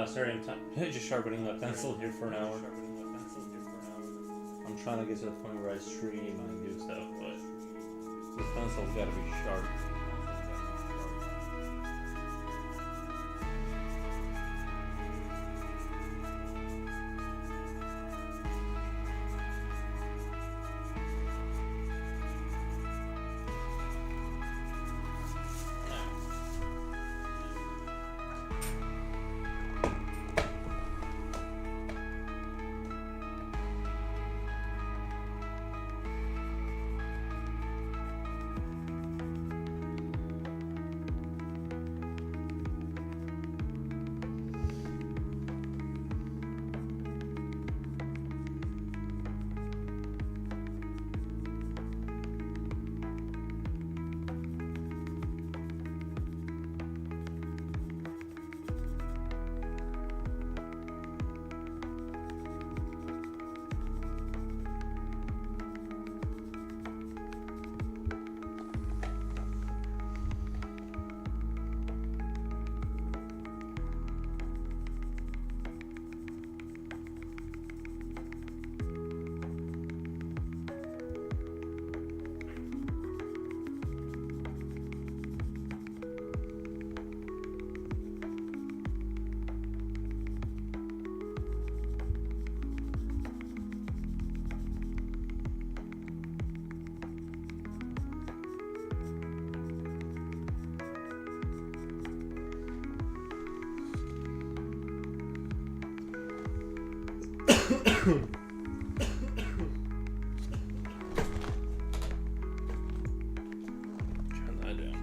Sorry, I'm just sharpening that pencil here for an hour. I'm trying to get to the point where I stream and do stuff, but this pencil's gotta be sharp. Turn that down.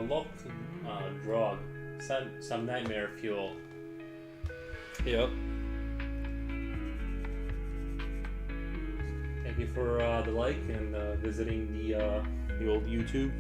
look, drug, some nightmare fuel. Yep. Thank you for the like and visiting the old YouTube.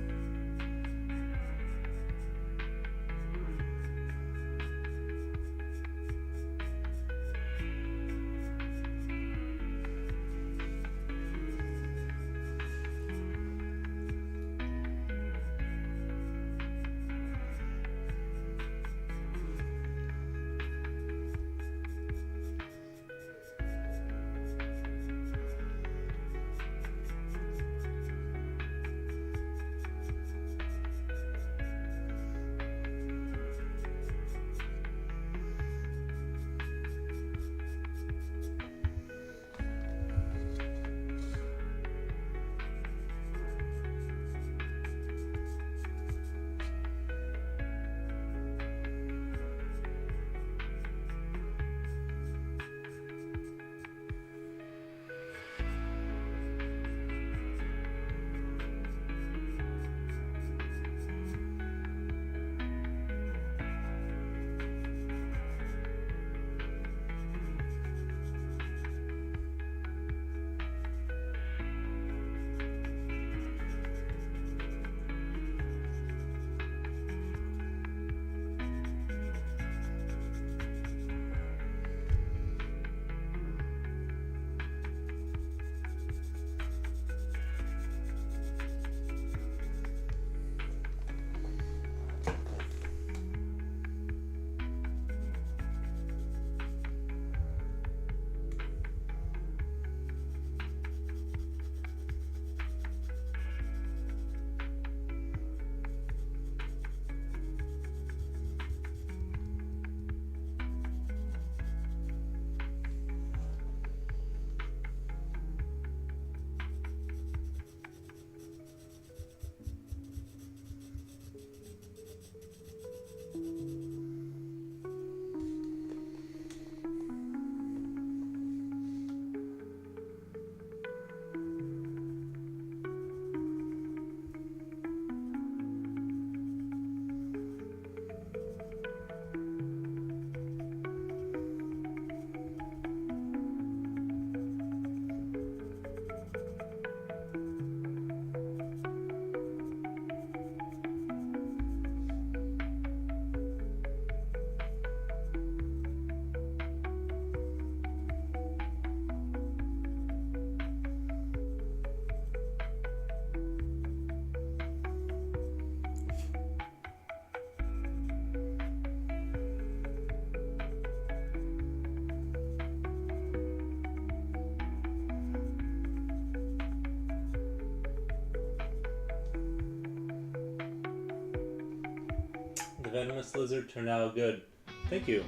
The venomous lizard turned out good. Thank you.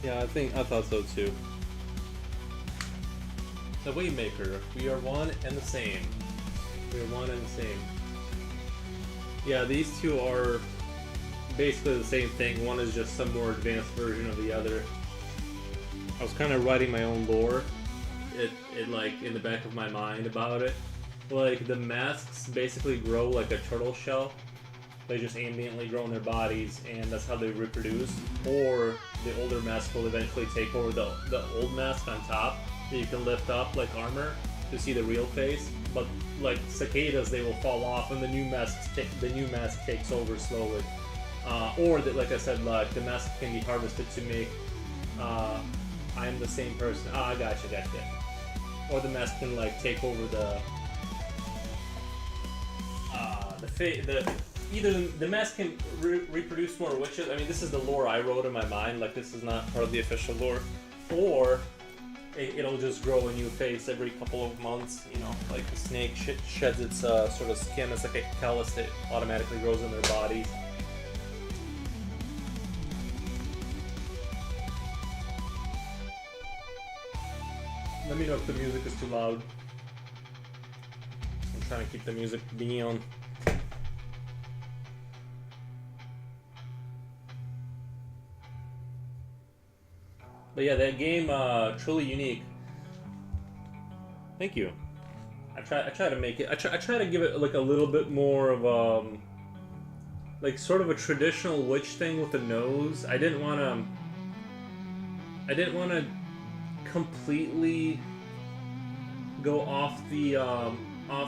Yeah, I thought so too. The Waymaker. We are one and the same. We are one and the same. Yeah, these two are basically the same thing. One is just some more advanced version of the other. I was kind of writing my own lore. It like in the back of my mind about it. Like the masks basically grow like a turtle shell. They just ambiently grow in their bodies, and that's how they reproduce. Or the older mask will eventually take over the old mask on top that you can lift up like armor to see the real face. But like cicadas, they will fall off, and the new mask takes over slowly. Or that, like I said, like the mask can be harvested to make I am the same person. Ah, gotcha. Or the mask can like take over either the mask can reproduce more witches. I mean, this is the lore I wrote in my mind. Like, this is not part of the official lore. Or it'll just grow a new face every couple of months. You know, like the snake sheds its sort of skin. It's like a callus that automatically grows in their bodies. Let me know if the music is too loud. I'm trying to keep the music down. But yeah, that game, truly unique. Thank you. I try to make it. I try to give it like a little bit more of like sort of a traditional witch thing with the nose. I didn't want to completely go off the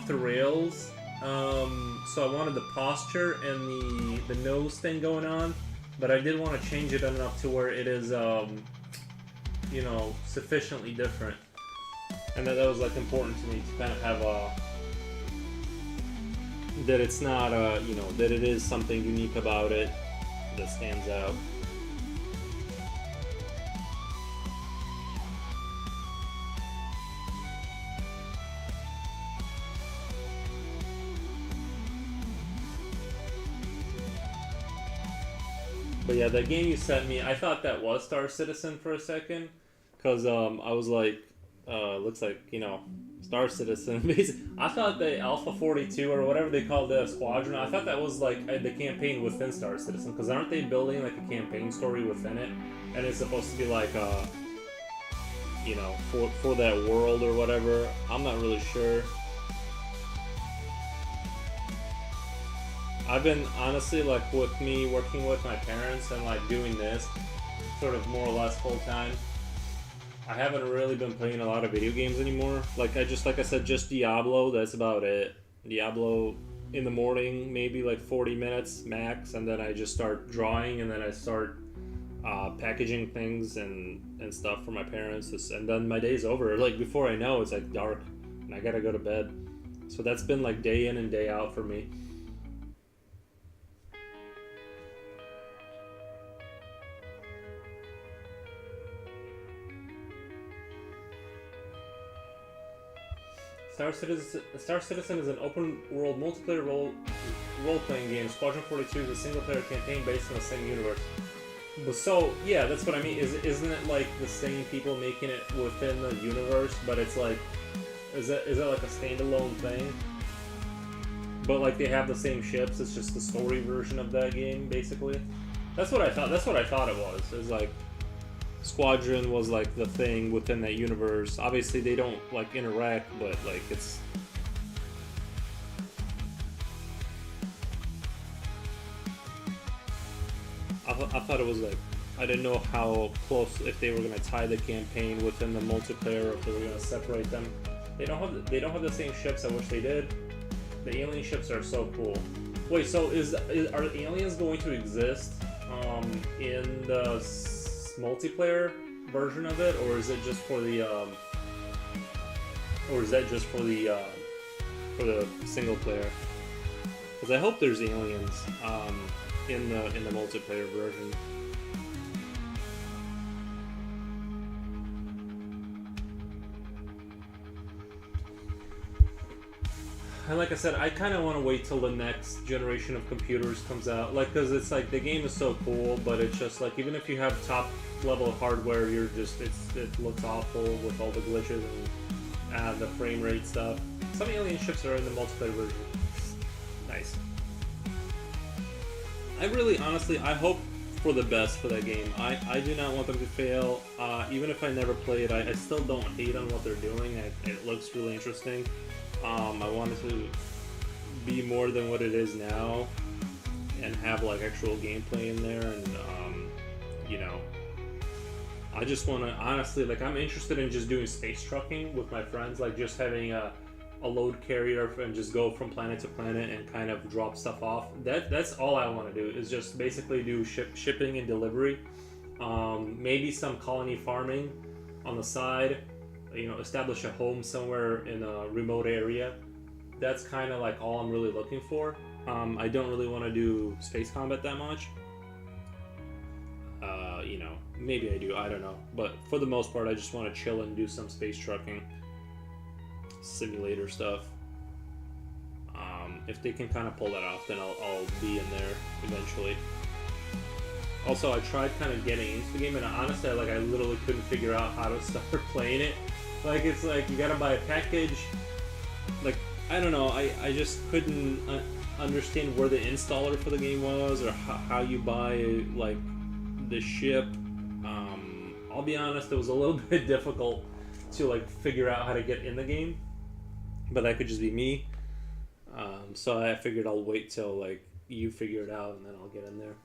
rails. So I wanted the posture and the nose thing going on, but I did want to change it enough to where it is you know, sufficiently different, and that was like important to me to kind of have that it's not you know, that it is something unique about it that stands out. But yeah, that game you sent me, I thought that was Star Citizen for a second, because I was like, looks like, you know, Star Citizen. I thought the Alpha 42 or whatever they called the squadron, I thought that was like the campaign within Star Citizen, because aren't they building like a campaign story within it, and it's supposed to be like you know, for that world or whatever. I'm not really sure. I've been honestly, like, with me working with my parents and like doing this sort of more or less full time, I haven't really been playing a lot of video games anymore. Like I said, just Diablo, that's about it. Diablo in the morning, maybe like 40 minutes max, and then I just start drawing, and then I start packaging things and stuff for my parents, and then my day's over. Like before I know, it's like dark and I gotta go to bed. So that's been like day in and day out for me. Star Citizen is an open-world multiplayer role-playing game. Squadron 42 is a single-player campaign based on the same universe. But so, yeah, that's what I mean. Isn't it like the same people making it within the universe, but it's like, is that like a standalone thing? But like they have the same ships. It's just the story version of that game, basically. That's what I thought. That's what I thought it was. It was like Squadron was like the thing within that universe. Obviously they don't like interact, but like it's I thought it was like, I didn't know how close, if they were going to tie the campaign within the multiplayer, or if they were going to separate them. They don't have the same ships. I wish they did. The alien ships are so cool. Wait, so are aliens going to exist in the multiplayer version of it, or is it just for the or is that just for the single player? Because I hope there's aliens in the multiplayer version. And like I said, I kind of want to wait till the next generation of computers comes out, like, because it's like the game is so cool, but it's just like, even if you have top level hardware, you're just, it looks awful with all the glitches and the frame rate stuff. Some alien ships are in the multiplayer version. Nice. I really, honestly, I hope for the best for that game. I do not want them to fail. Even if I never play it, I still don't hate on what they're doing. It looks really interesting. I want it to be more than what it is now, and have like actual gameplay in there, and you know, I just want to, honestly, like, I'm interested in just doing space trucking with my friends, like just having a load carrier and just go from planet to planet and kind of drop stuff off. That's all I want to do, is just basically do shipping and delivery. Maybe some colony farming on the side. You know, establish a home somewhere in a remote area. That's kind of like all I'm really looking for. I don't really want to do space combat that much. You know, maybe I do, I don't know. But for the most part, I just want to chill and do some space trucking simulator stuff. If they can kind of pull that off, then I'll be in there eventually. Also, I tried kind of getting into the game, and honestly, I literally couldn't figure out how to start playing it. Like, it's like you gotta buy a package. Like, I don't know, I just couldn't understand where the installer for the game was, or how you buy, like, the ship. I'll be honest, it was a little bit difficult to, like, figure out how to get in the game. But that could just be me. So I figured I'll wait till, like, you figure it out, and then I'll get in there.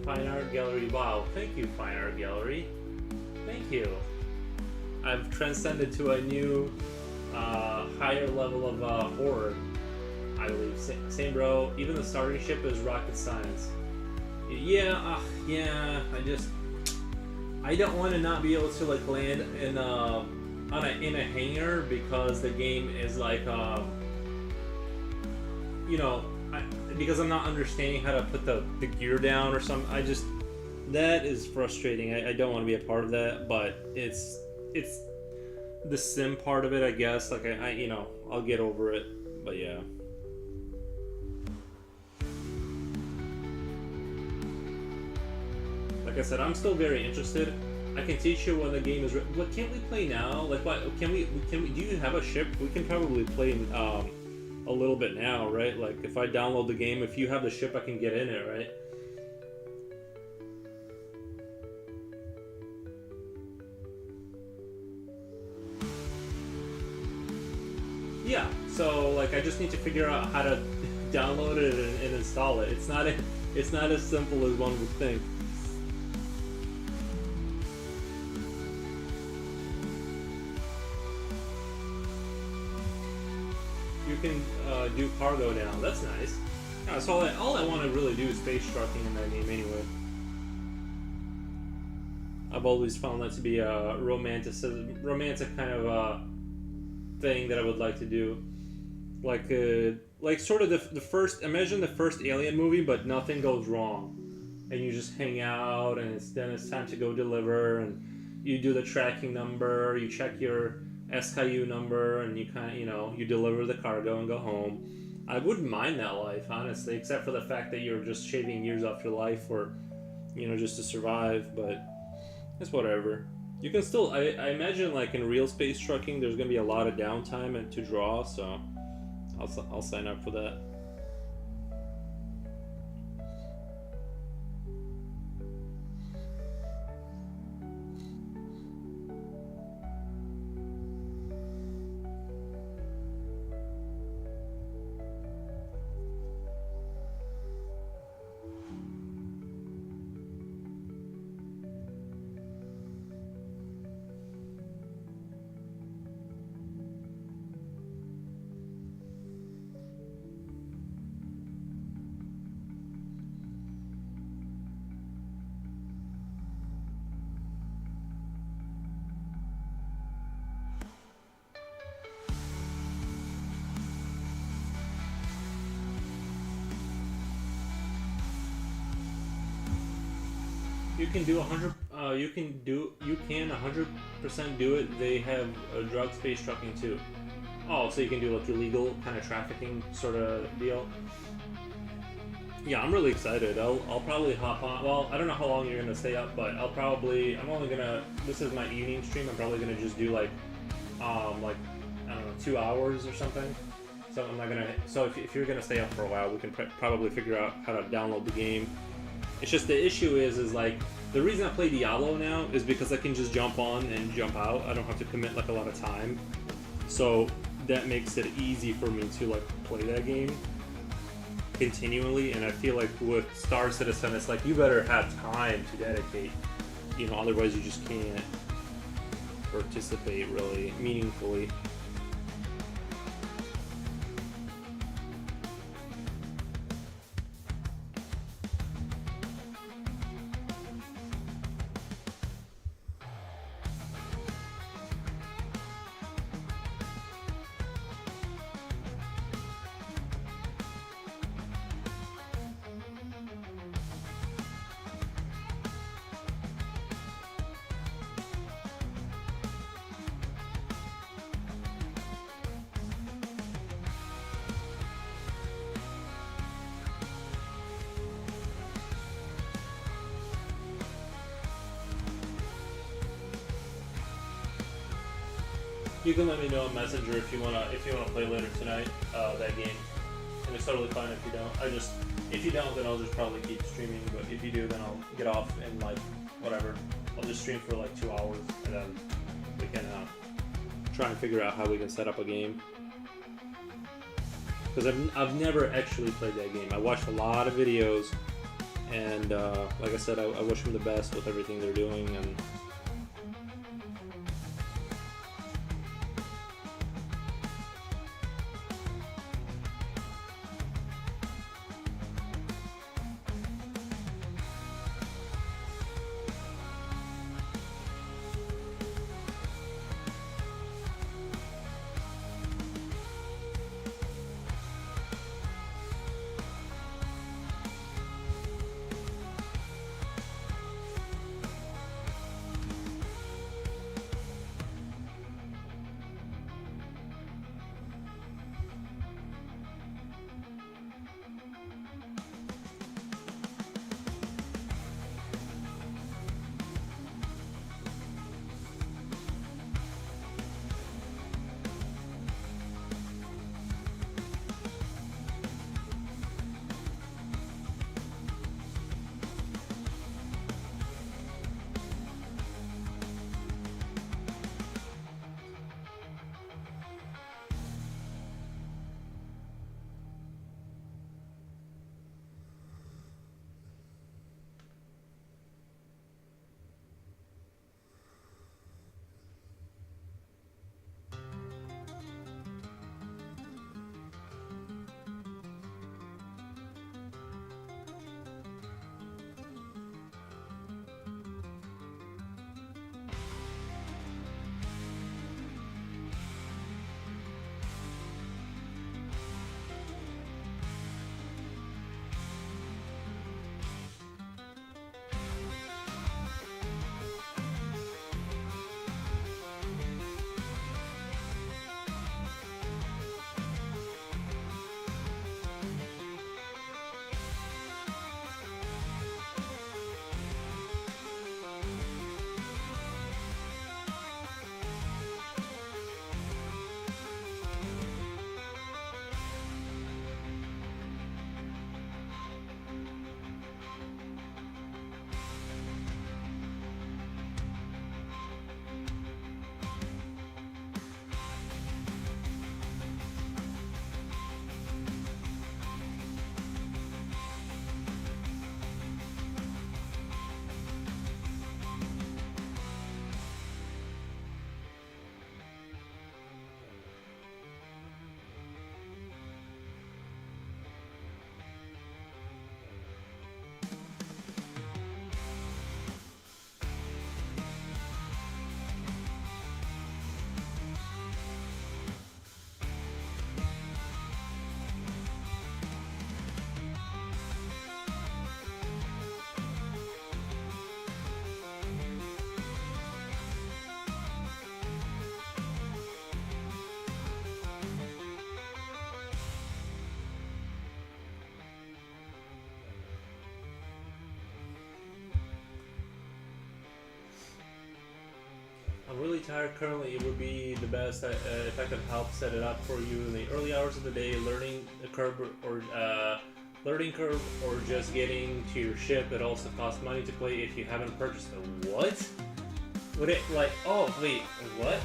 Fine Art Gallery. Wow, thank you, Fine Art Gallery. Thank you. I've transcended to a new, higher level of horror, I believe. Same bro. Even the starting ship is rocket science. Yeah, yeah. I don't want to not be able to, like, land in a hangar because the game is like, you know, because I'm not understanding how to put the gear down or something. That is frustrating. I don't want to be a part of that, but it's the sim part of it, I guess. Like, you know, I'll get over it, but yeah. Like I said, I'm still very interested. I can teach you when the game is ready. What, can't we play now? Like, what, can we, do you have a ship? We can probably play, a little bit now, right? Like, if I download the game, if you have the ship, I can get in it, right? Yeah, so, like, I just need to figure out how to download it and install it. It's not as simple as one would think. You can do cargo now. That's nice. Yeah, so all I want to really do is space trucking in that game anyway. I've always found that to be a romantic kind of thing that I would like to do. Like sort of the first. Imagine the first Alien movie, but nothing goes wrong, and you just hang out, and then it's time to go deliver, and you do the tracking number, you check your SKU number, and you kind of, you know, you deliver the cargo and go home. I wouldn't mind that life, honestly, except for the fact that you're just shaving years off your life, or, you know, just to survive. But it's whatever. You can still, I imagine, like, in real space trucking, there's gonna be a lot of downtime and to draw, so I'll sign up for that. You can do 100. You can 100% do it. They have a drug space trucking too. Oh, so you can do like illegal kind of trafficking sort of deal. Yeah, I'm really excited. I'll probably hop on. Well, I don't know how long you're gonna stay up, but I'm only gonna. This is my evening stream. I'm probably gonna just do like I don't know, 2 hours or something. So I'm not gonna. So if you're gonna stay up for a while, we can probably figure out how to download the game. It's just the issue is like the reason I play Diablo now is because I can just jump on and jump out. I don't have to commit like a lot of time. So that makes it easy for me to like play that game continually. And I feel like with Star Citizen, it's like you better have time to dedicate. You know, otherwise you just can't participate really meaningfully. You can let me know on Messenger if you wanna play later tonight that game, and it's totally fine if you don't. If you don't, then I'll just probably keep streaming. But if you do, then I'll get off and like whatever. I'll just stream for like 2 hours, and then we can try and figure out how we can set up a game. Because I've never actually played that game. I watched a lot of videos, and like I said, I wish them the best with everything they're doing. And I'm really tired currently. It would be the best if I could help set it up for you in the early hours of the day, learning curve, or just getting to your ship. It also costs money to play if you haven't purchased it. What? Would it like? Oh wait, what?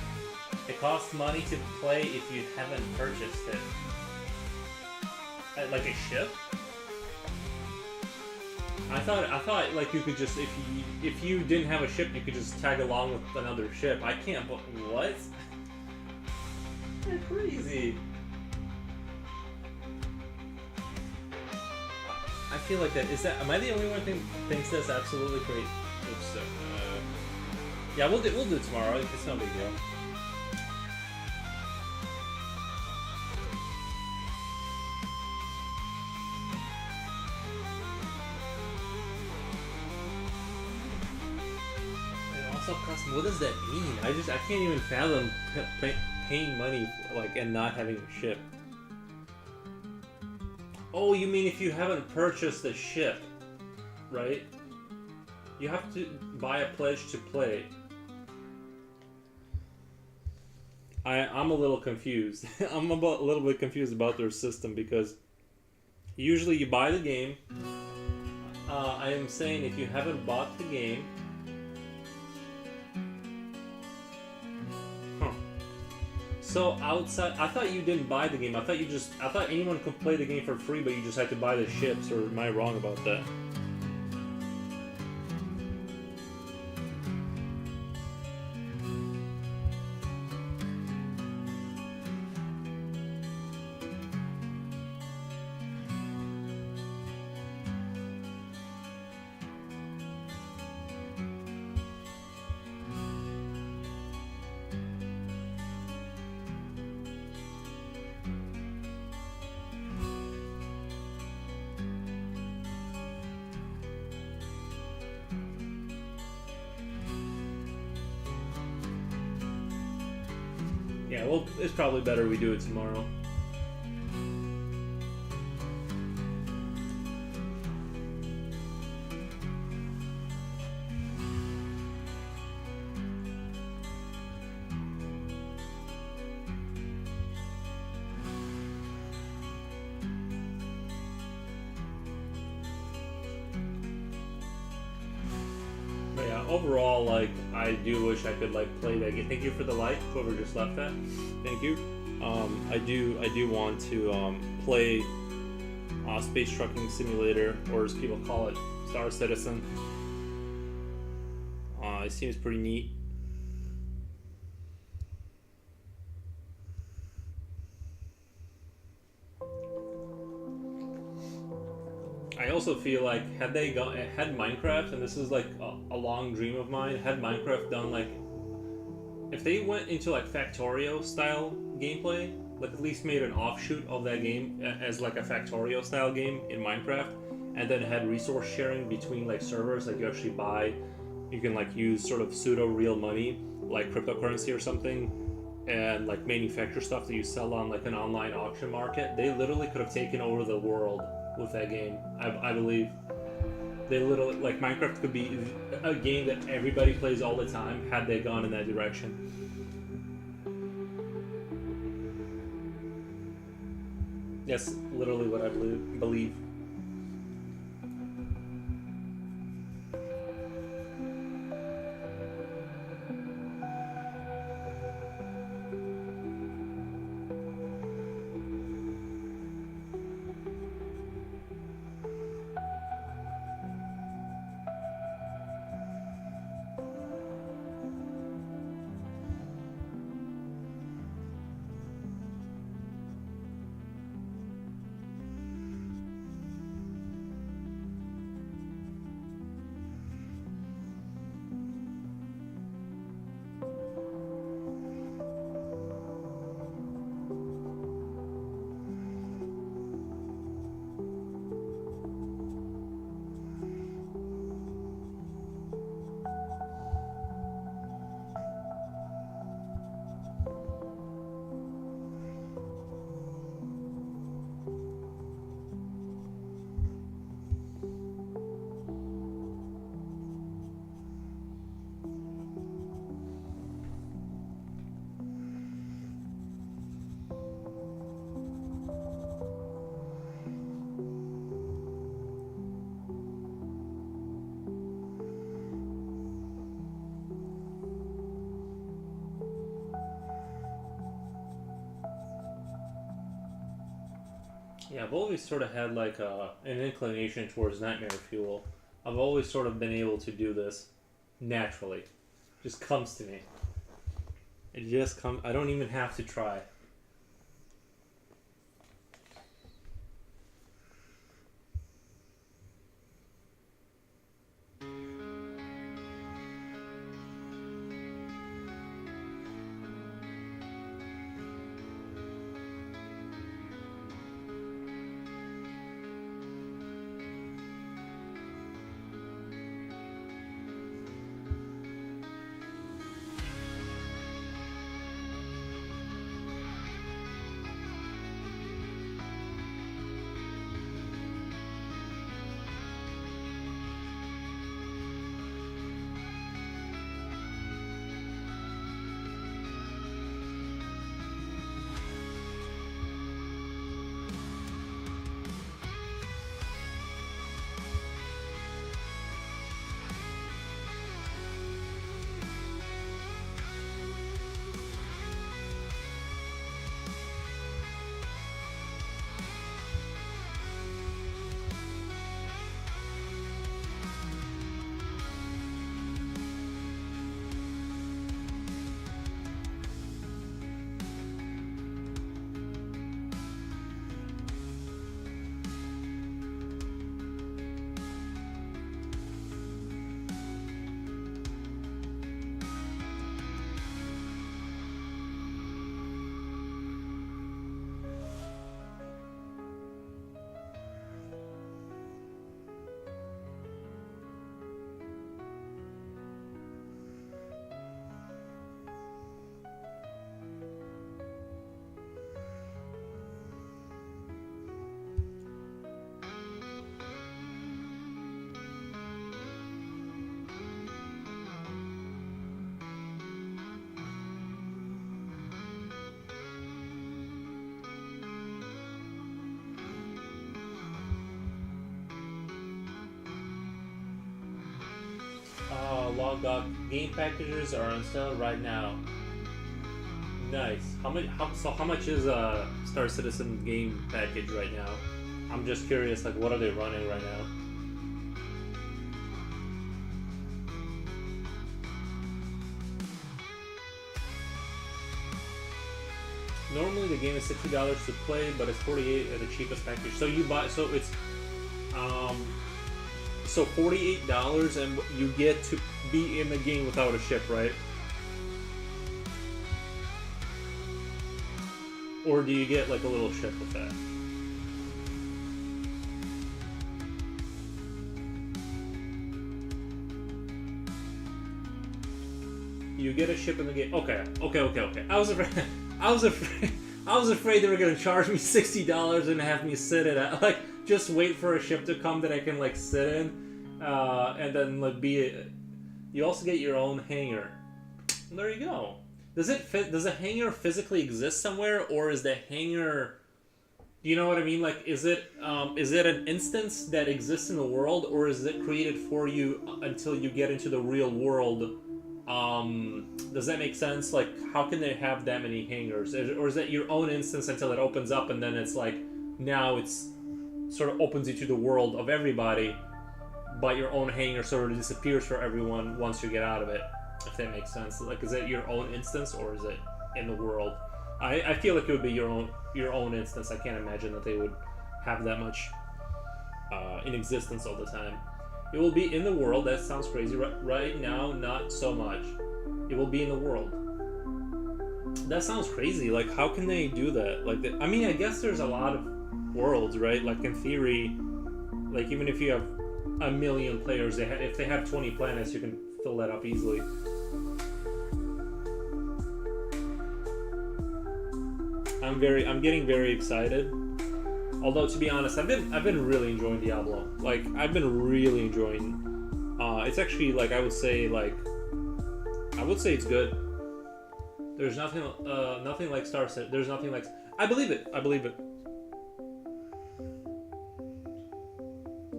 It costs money to play if you haven't purchased it. Like a ship? I thought like you could just if you didn't have a ship you could just tag along with another ship. I can't. But what? You're crazy. I feel like that. Is that? Am I the only one who thinks that's absolutely crazy? Oops. Yeah, we'll do it tomorrow. It's no big deal. Custom. What does that mean? I can't even fathom paying money like and not having a ship. Oh, you mean if you haven't purchased a ship, right? You have to buy a pledge to play. I'm a little confused. I'm a little bit confused about their system because usually you buy the game. I am saying if you haven't bought the game. So outside, I thought you didn't buy the game. I thought anyone could play the game for free, but you just had to buy the ships. Or am I wrong about that? Yeah, well, it's probably better we do it tomorrow. But yeah, overall, like, I do wish I could like play that game. Thank you for the like, whoever just left that. Thank you. I do want to play Space Trucking Simulator, or as people call it, Star Citizen. It seems pretty neat. I also feel like had Minecraft, and this is like a long dream of mine, had Minecraft done like, if they went into like Factorio style gameplay, like at least made an offshoot of that game as like a Factorio style game in Minecraft, and then had resource sharing between like servers, like you can like use sort of pseudo real money, like cryptocurrency or something, and like manufacture stuff that you sell on like an online auction market. They literally could have taken over the world with that game. I believe they literally, like, Minecraft could be a game that everybody plays all the time had they gone in that direction. That's literally what I believe. Yeah, I've always sort of had like an inclination towards Nightmare Fuel. I've always sort of been able to do this naturally. Just comes to me. It just comes. I don't even have to try. Log out game packages are on sale right now. Nice. How much is a Star Citizen game package right now? I'm just curious, like what are they running right now? Normally the game is $60 to play, but it's $48 at the cheapest package. So you buy, so it's so $48 and you get to be in the game without a ship, right? Or do you get like a little ship with that? You get a ship in the game. Okay. I was afraid. I was afraid they were gonna charge me $60 and have me sit in it. Like, just wait for a ship to come that I can like sit in, and then like be. You also get your own hangar. There you go. Does it fit? Does a hangar physically exist somewhere, or is the hangar? You know what I mean? Like, is it an instance that exists in the world, or is it created for you until you get into the real world? Does that make sense? Like, how can they have that many hangars? Or is that your own instance until it opens up, and then it's like, now it's sort of opens you to the world of everybody, but your own hangar sort of disappears for everyone once you get out of it, if that makes sense. Like, is it your own instance, or is it in the world? I feel like it would be your own instance. I can't imagine that they would have that much in existence all the time. It will be in the world. That sounds crazy. Right now, not so much. It will be in the world. That sounds crazy. Like, how can they do that? Like, I mean, I guess there's a lot of worlds, right? Like, in theory, like, even if you have a million players, if they have 20 planets, you can fill that up easily. I'm getting very excited. Although, to be honest, I've been really enjoying Diablo. Like, I've been really enjoying. It's actually, like, I would say it's good. There's nothing like Star Citizen. There's nothing like. I believe it.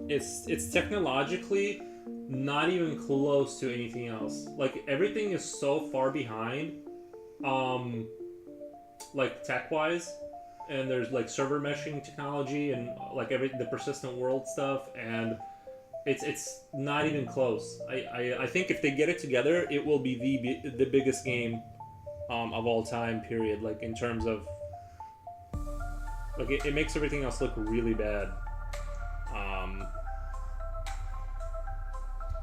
It's technologically not even close to anything else. Like, everything is so far behind. Like, tech-wise, and there's like server meshing technology and like the persistent world stuff, and it's not even close. I think if they get it together, it will be the biggest game of all time. Period. Like in terms of like it makes everything else look really bad.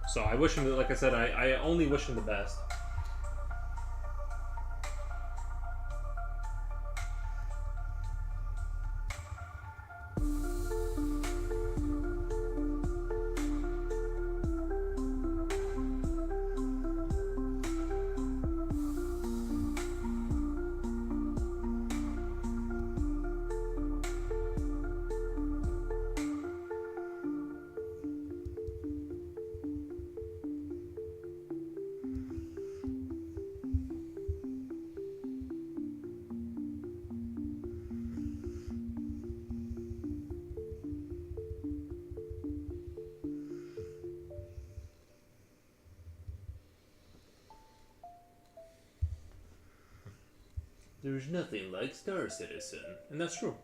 So I wish him, like I said, I only wish him the best. There's nothing like Star Citizen, and that's true.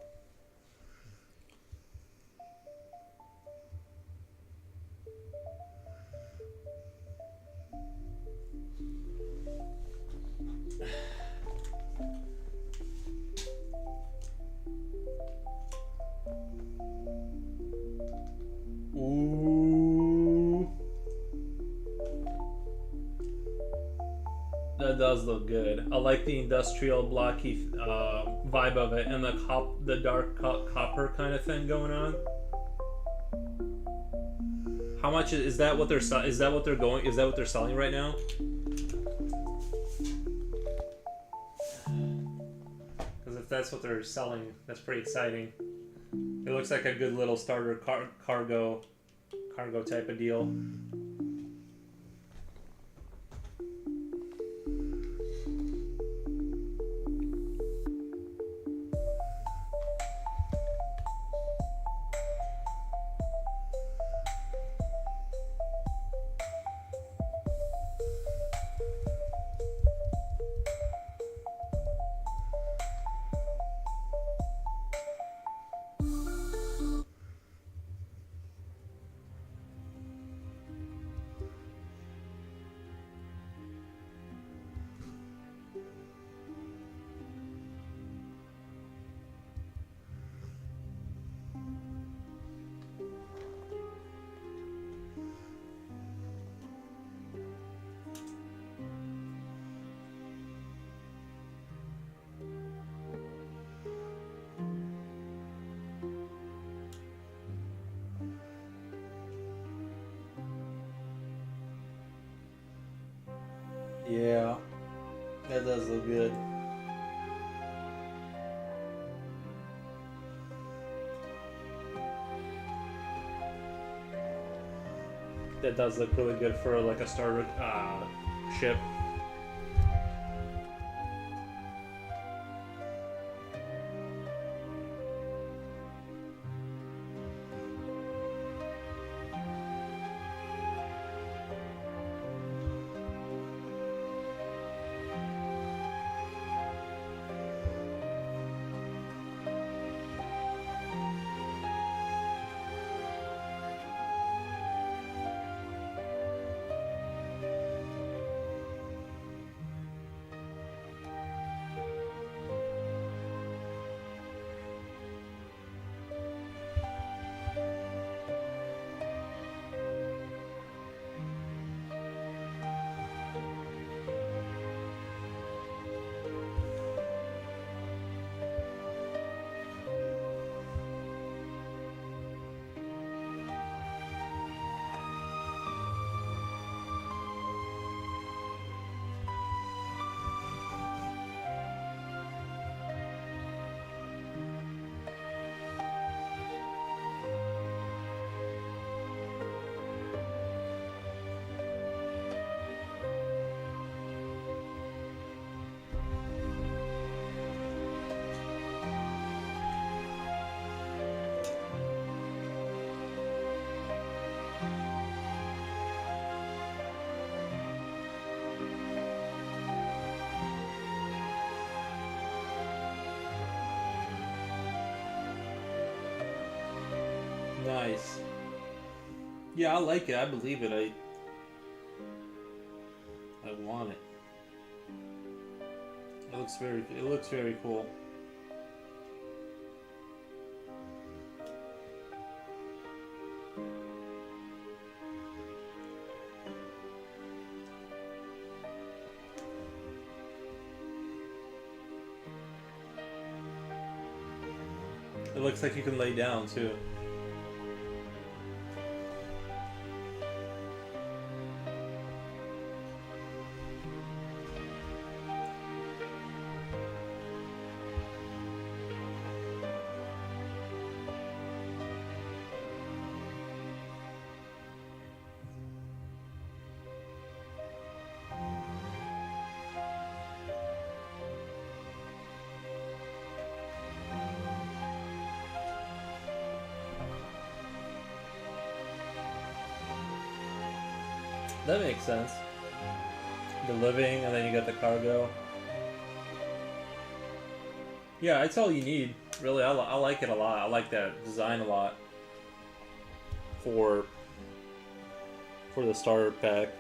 Ooh, that does look good. I like the industrial blocky vibe of it, and the dark copper kind of thing going on. How much is that? What they're is that what they're going? Is that what they're selling right now? Because if that's what they're selling, that's pretty exciting. It looks like a good little starter cargo type of deal. Yeah, that does look good. That does look really good for like a starter ship. nice. Yeah, I like it. I believe it. I want it. It looks very cool. It looks like you can lay down too. That makes sense. The living, and then you got the cargo. Yeah, it's all you need. Really, I like it a lot. I like that design a lot for the starter pack.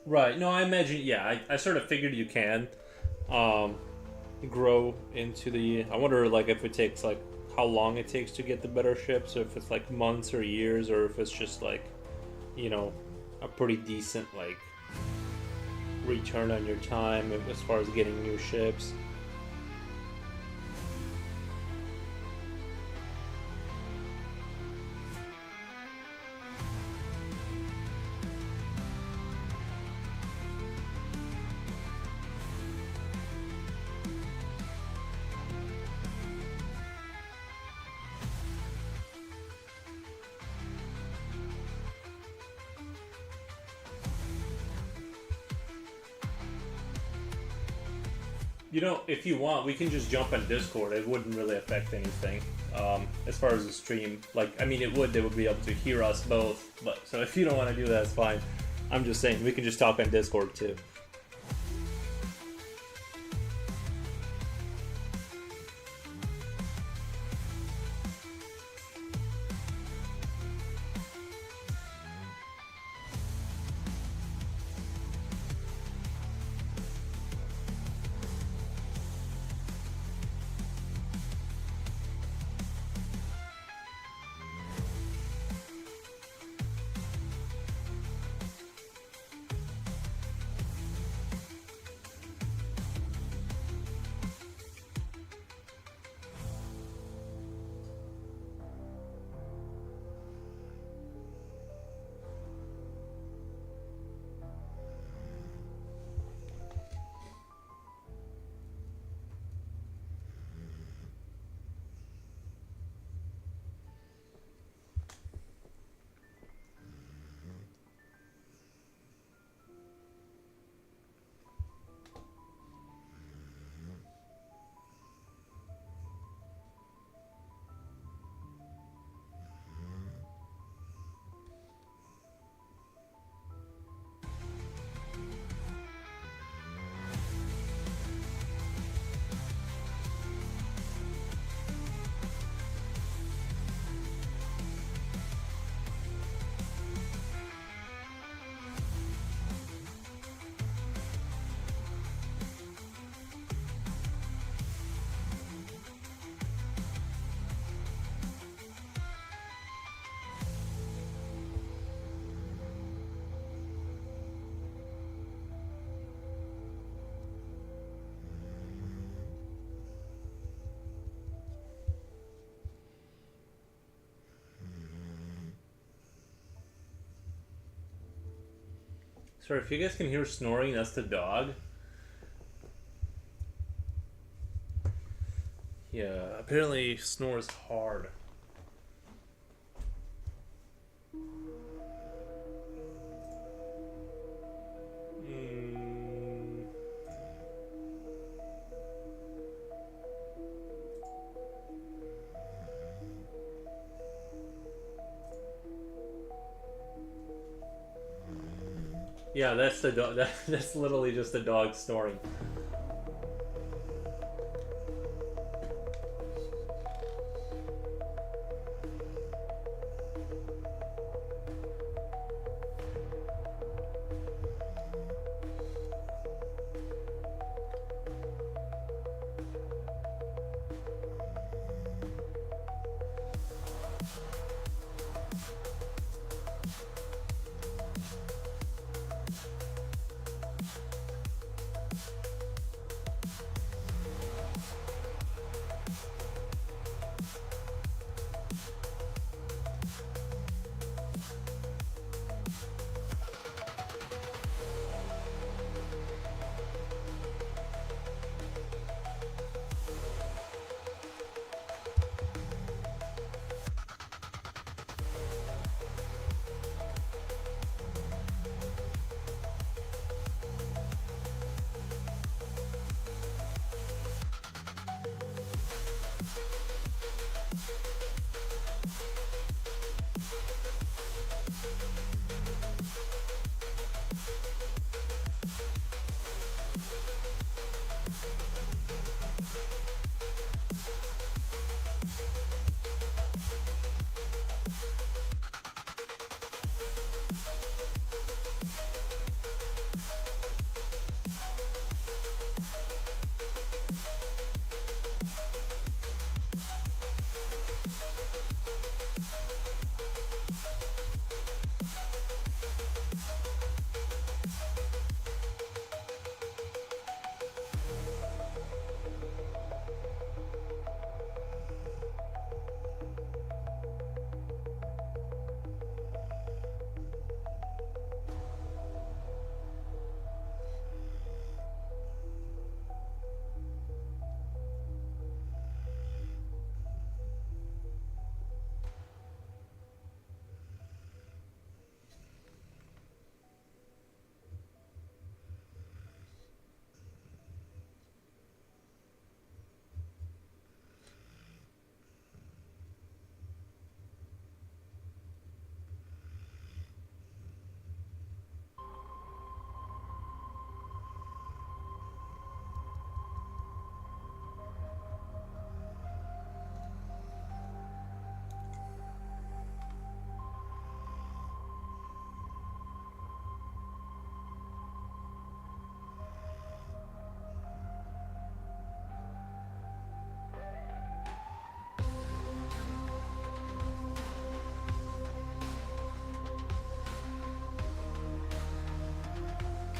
Right. No, I imagine. Yeah, I sort of figured you can grow into the. I wonder, like, if it takes like how long it takes to get the better ships, or if it's like months or years, or if it's just like, you know, a pretty decent like return on your time as far as getting new ships. You know, if you want, we can just jump on Discord. It wouldn't really affect anything. As far as the stream, like, I mean, it would. They would be able to hear us both. But so if you don't want to do that, it's fine. I'm just saying we can just talk on Discord too. Sorry, if you guys can hear snoring, that's the dog. Yeah, apparently snores hard. Yeah, that's the dog. That's literally just a dog snoring.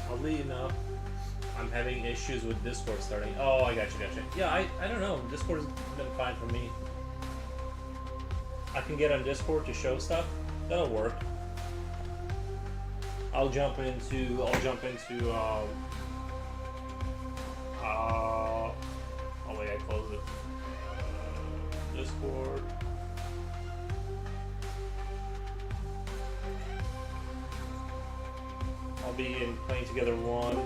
Oddly enough, I'm having issues with Discord starting. Oh, I gotcha. Yeah, I don't know. Discord's been fine for me. I can get on Discord to show stuff. That'll work. I'll jump into oh wait, I closed it. Discord. I'll be in playing together one.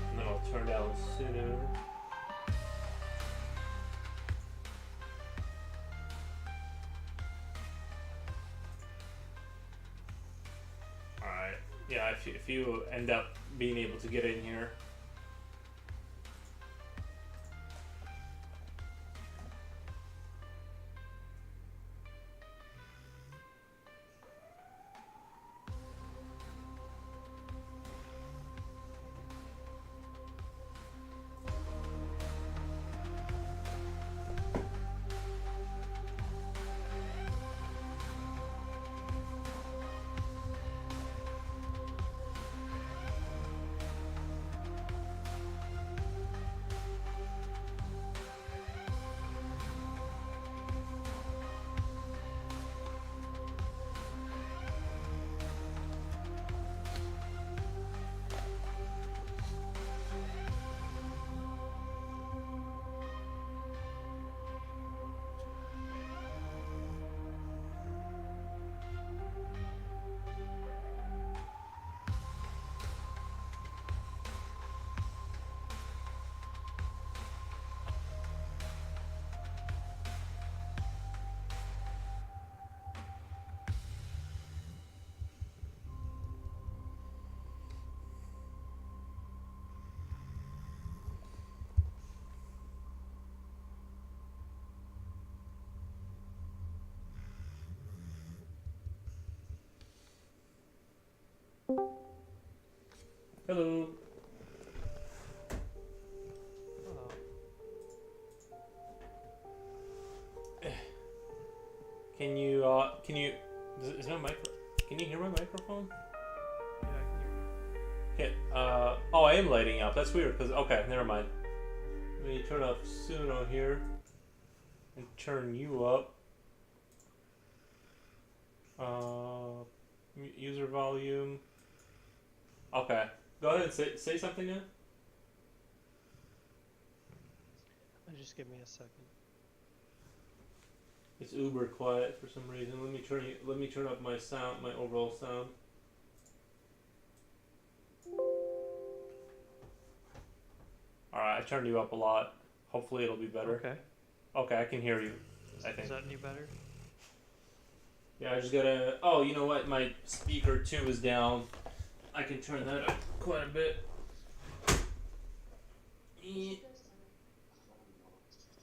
And then I'll turn down sooner. Alright. Yeah, if you end up being able to get in here. Hello. Oh, Can you, is my micro, can you hear my microphone? yeah, I can hear you. Okay, oh, I am lighting up. That's weird, because, okay, never mind. Let me turn off Suno here, and turn you up. User volume. Okay, go ahead and say something now. Just give me a second. It's uber quiet for some reason. Let me turn up my sound, my overall sound. Alright, I turned you up a lot. Hopefully it'll be better. Okay. Okay, I can hear you. I think. Is that any better? Yeah, I just gotta. Oh, you know what? My speaker 2 is down. I can turn that up quite a bit.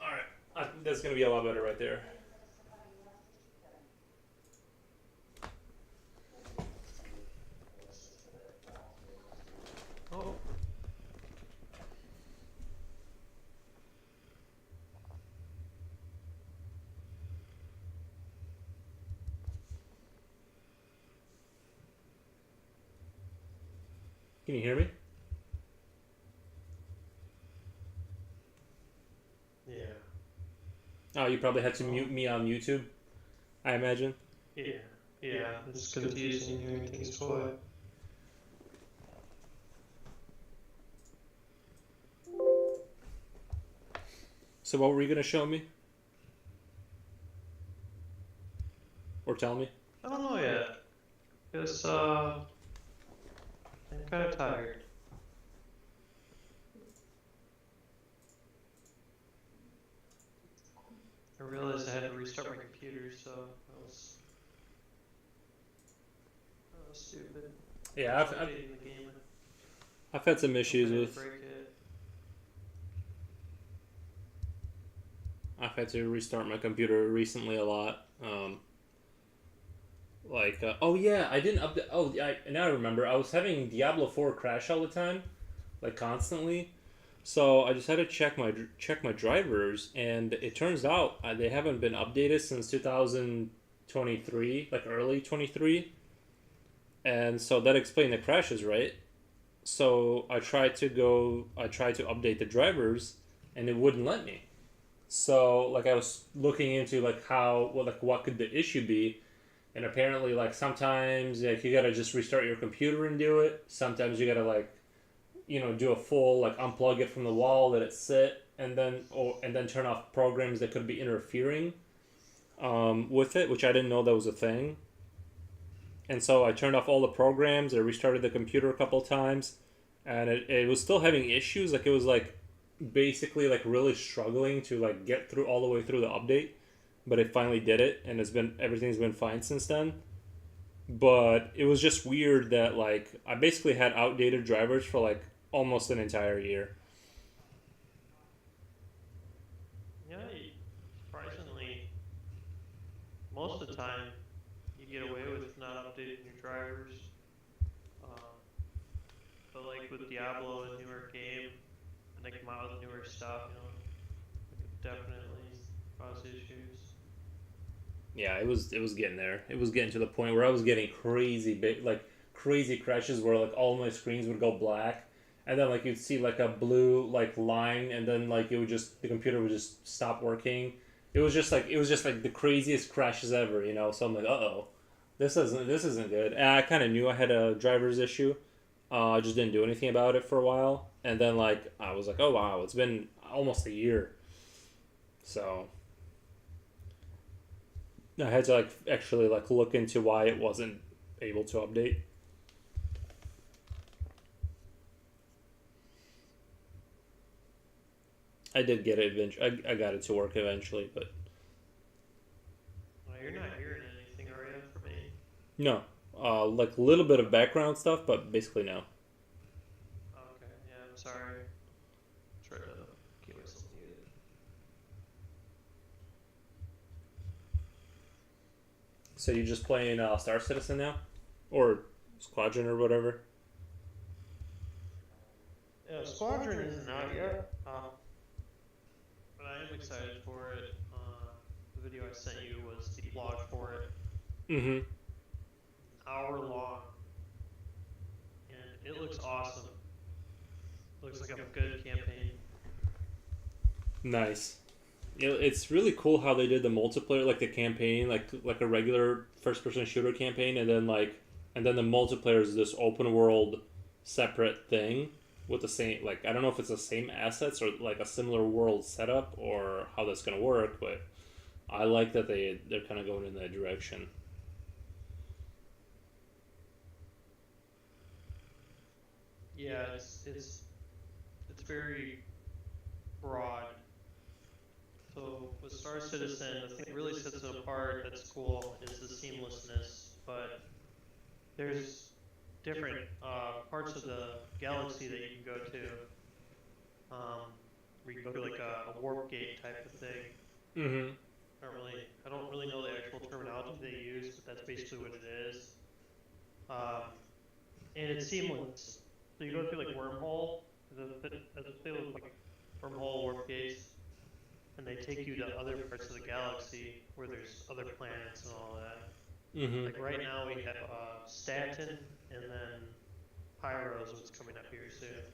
Alright, that's gonna be a lot better right there. Oh. Can you hear me? Yeah. Oh, you probably had to mute me on YouTube, I imagine. Yeah. Yeah. It's confusing hearing things quiet. So what were you gonna show me? Or tell me? I don't know yet. Cause I'm kind of tired. I realized I had to restart my computer, so that was stupid. Yeah, Updating the game. I've had some issues Hoping I with. didn't break it. I've had to restart my computer recently a lot. Oh yeah, I didn't update. Oh, now I remember. I was having Diablo 4 crash all the time, like constantly. So I just had to check my drivers, and it turns out they haven't been updated since 2023, like early 23, and so that explained the crashes, right? So I tried to update the drivers, and it wouldn't let me. So like I was looking into like what could the issue be, and apparently like sometimes like you gotta just restart your computer and do it. Sometimes you gotta like do a full like unplug it from the wall, let it sit, and then turn off programs that could be interfering with it, which I didn't know that was a thing. And so I turned off all the programs. I restarted the computer a couple times, and it was still having issues. Like it was like basically like really struggling to like get through all the way through the update, but it finally did it, and everything's been fine since then. But it was just weird that like I basically had outdated drivers for like almost an entire year. Yeah, surprisingly, most of the time you get away with not updating your drivers. Um, but like with Diablo, a newer game, and they come out with newer stuff, it could definitely cause issues. Yeah, it was getting there. It was getting to the point where I was getting crazy big, like crazy crashes where like all my screens would go black, and then like you'd see like a blue like line, and then like the computer would just stop working. It was just like the craziest crashes ever, you know. So I'm like, oh, this isn't good. And I kind of knew I had a driver's issue. I just didn't do anything about it for a while, and then like I was like, oh wow, it's been almost a year. So I had to like actually like look into why it wasn't able to update. I did get it eventually. I got it to work eventually, but Well, you're not hearing anything, are you, from me? no. Like a little bit of background stuff, but basically no. Okay, yeah, I'm sorry. Try to keep myself muted. So you're just playing Star Citizen now, or Squadron or whatever? Squadron isn't out yet, but I am excited for it. The video I sent you was the vlog for it. Mm-hmm. Hour long, and it looks awesome. Looks like a good campaign. Nice. It's really cool how they did the multiplayer, like the campaign, like a regular first-person shooter campaign, and then the multiplayer is this open world, separate thing with the same, like, I don't know if it's the same assets or like a similar world setup or how that's gonna work, but I like that they're kind of going in that direction. Yeah, it's very broad. So with Star Citizen, the thing that really sets it apart that's cool is the seamlessness. But there's different parts of the galaxy that you can go to. Where you can go to like a warp gate type of thing. Mm-hmm. I don't really know the actual terminology they use, but that's basically what it is. And it's seamless. So you go through like wormhole, they look like wormhole warp gates, and they take you to other parts of the galaxy where there's other planets and all that. Mm-hmm. Like right now we have Staten, and then Pyro's what's coming up here soon.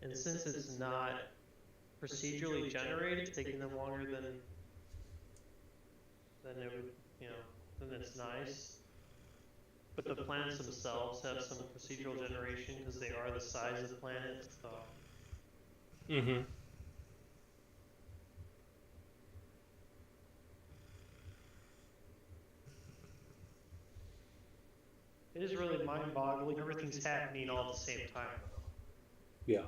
And since it's not procedurally generated, it's taking them longer than it would, then it's nice. But the planets themselves have some procedural generation because they are the size of planets. So. Mm-hmm. It is really mind-boggling. Everything's happening all at the same time. Yeah.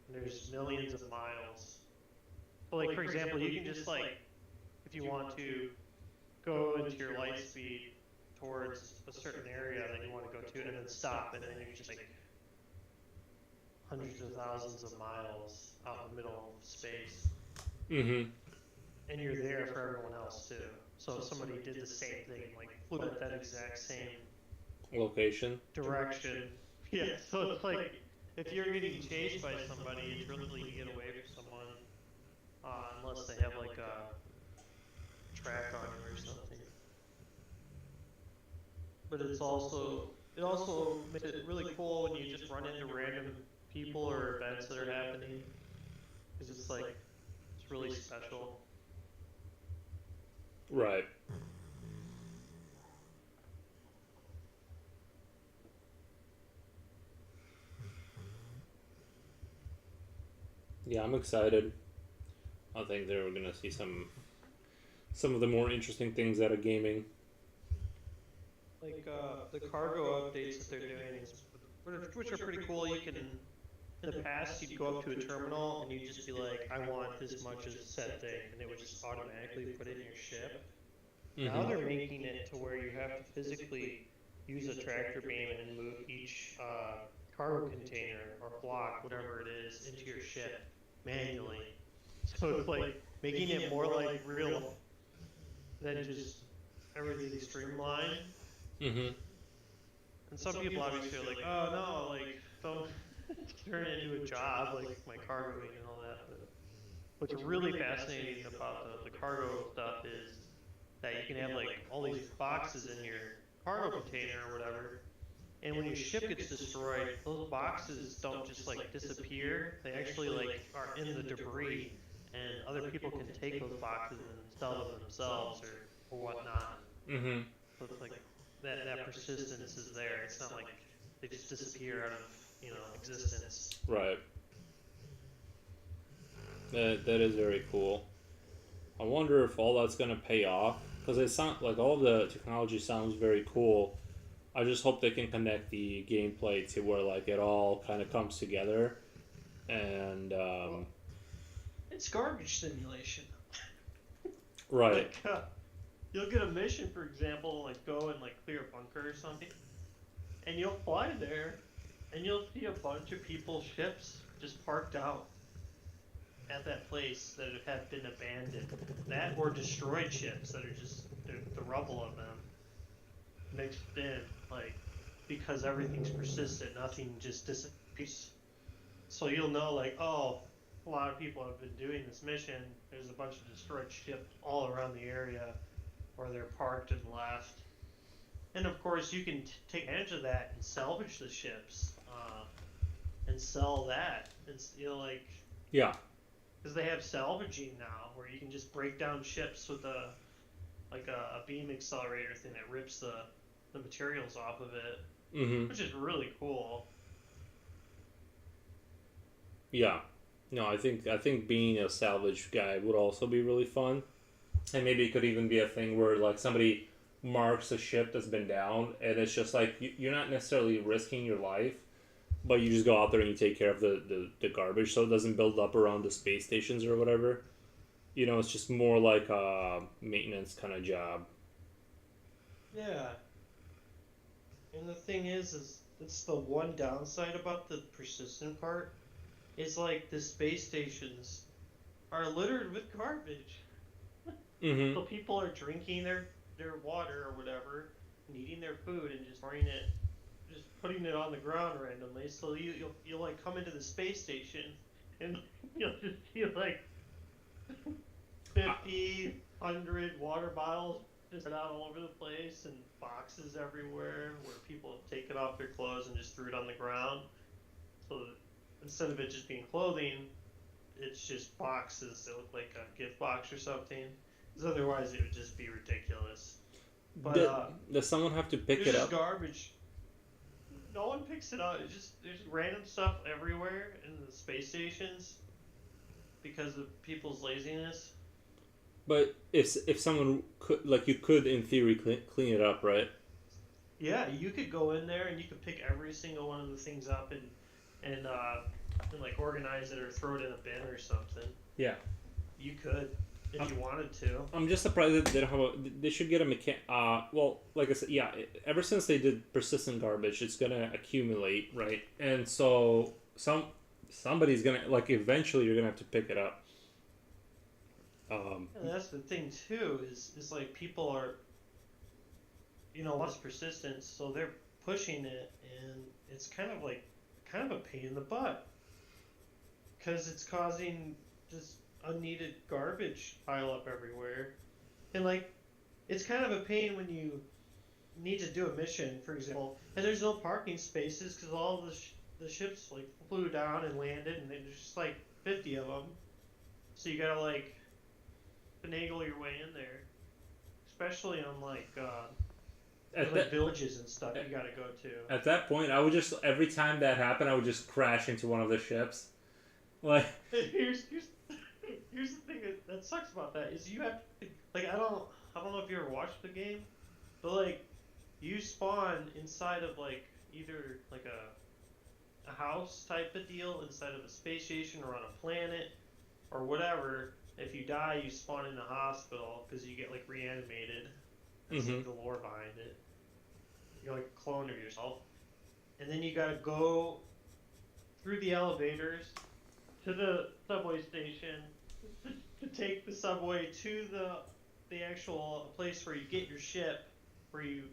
And there's millions of miles. So, like, for example, you can just, like, if you want to go into your light speed towards a certain area that you want to go to and then stop, and then you're just, like, hundreds of thousands of miles out in the middle of space. Mm-hmm. And you're there for everyone else, too. So if somebody did the same thing, like, flew at that exact same Location. direction. Yeah, so it's like, if you're getting chased by somebody, it's really easy to get away from someone, unless they have like a track on you or something. But it also makes it really cool when you just run into random people or events that are happening, because it's like, it's really special. Right. Yeah, I'm excited. I think they're gonna see some of the more interesting things out of gaming. Like the cargo updates that they're doing, which are pretty cool. You can, in the past, you'd go up to a terminal and you'd just be like, I want this much as a set thing, and it would just automatically put it in your ship. Mm-hmm. Now they're making it to where you have to physically use a tractor beam and move each cargo container or block, whatever it is, into your ship manually. So it's like making it more like real than just everything streamlined. Mm-hmm. And some people obviously are like, oh no, like, don't turn it into a job, like my cargoing and all that. But what's really fascinating about the cargo stuff is that you can have like all these boxes in your cargo container or whatever, and when your ship gets destroyed, those boxes don't just like disappear. They actually like are in the debris, and other people can take those boxes and sell them themselves or whatnot. Mm-hmm. So it's like that persistence is there. It's not like they just disappear out of existence. Right. That is very cool. I wonder if all that's gonna pay off, because it sounds like all the technology sounds very cool. I just hope they can connect the gameplay to where like it all kind of comes together, and It's garbage simulation. right. Like, you'll get a mission, for example, like go and like clear a bunker or something, and you'll fly there, and you'll see a bunch of people's ships just parked out at that place that have been abandoned. That or destroyed ships that are just the rubble of them mixed in, like, because everything's persistent, nothing just disappears. So you'll know, like, oh, a lot of people have been doing this mission. There's a bunch of destroyed ships all around the area where they're parked and left. And of course, you can take advantage of that and salvage the ships, and sell that. It's, you know, like, Yeah. because they have salvaging now, where you can just break down ships with a beam accelerator thing that rips the materials off of it, Mm-hmm. which is really cool. Yeah. No, I think being a salvage guy would also be really fun. And maybe it could even be a thing where like somebody marks a ship that's been down, and it's just like you're not necessarily risking your life, but you just go out there and you take care of the garbage so it doesn't build up around the space stations or whatever. You know, it's just more like a maintenance kind of job. Yeah. And the thing is it's the one downside about the persistent part is like the space stations are littered with garbage. Mm-hmm. So people are drinking their water or whatever, and eating their food and just pouring it, just putting it on the ground randomly. So you'll like come into the space station, and you'll just see like 50, 100 water bottles just out all over the place, and boxes everywhere where people have taken off their clothes and just threw it on the ground. So that instead of it just being clothing, it's just boxes that look like a gift box or something. Because otherwise, it would just be ridiculous. But Does someone have to pick there's it just up? garbage. No one picks it up. It's just there's random stuff everywhere in the space stations because of people's laziness. But if someone could, like, you could in theory clean it up, right? Yeah, you could go in there and you could pick every single one of the things up and like organize it or throw it in a bin or something. Yeah. You could if you wanted to. I'm just surprised that they don't have a. They should get a well, like I said, yeah. Ever since they did persistent garbage, it's gonna accumulate, right? And so somebody's gonna, like, eventually you're gonna have to pick it up. And that's the thing too is like people are, you know, less persistent, so they're pushing it, and it's kind of a pain in the butt because it's causing just unneeded garbage pile up everywhere, and like it's kind of a pain when you need to do a mission, for example, and there's no parking spaces because all the ships like flew down and landed, and there's just like 50 of them, so you gotta like finagle your way in there, especially on like villages and stuff you gotta go to. At that point, I would just, every time that happened, I would just crash into one of the ships. Like, Here's the thing that sucks about that is you have to, like, I don't know if you ever watched the game, but like you spawn inside of like either like a house type of deal inside of a space station or on a planet or whatever. If you die, you spawn in a hospital because you get like reanimated. That's like the lore behind it. You're like a clone of yourself, and then you gotta go through the elevators to the subway station to take the subway to the actual place where you get your ship, where you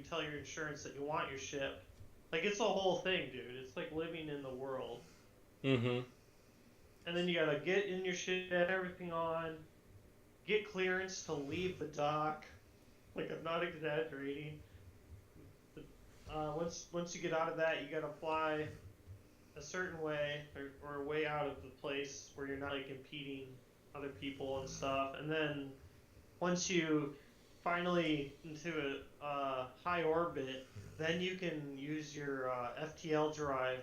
tell your insurance that you want your ship. Like it's a whole thing, dude. It's like living in the world. mm-hmm. And then you gotta get in your ship, everything on, get clearance to leave the dock. Like I'm not exaggerating. Once you get out of that, you gotta fly a certain way or a way out of the place where you're not like impeding other people and stuff. And then once you finally into a high orbit, then you can use your FTL drive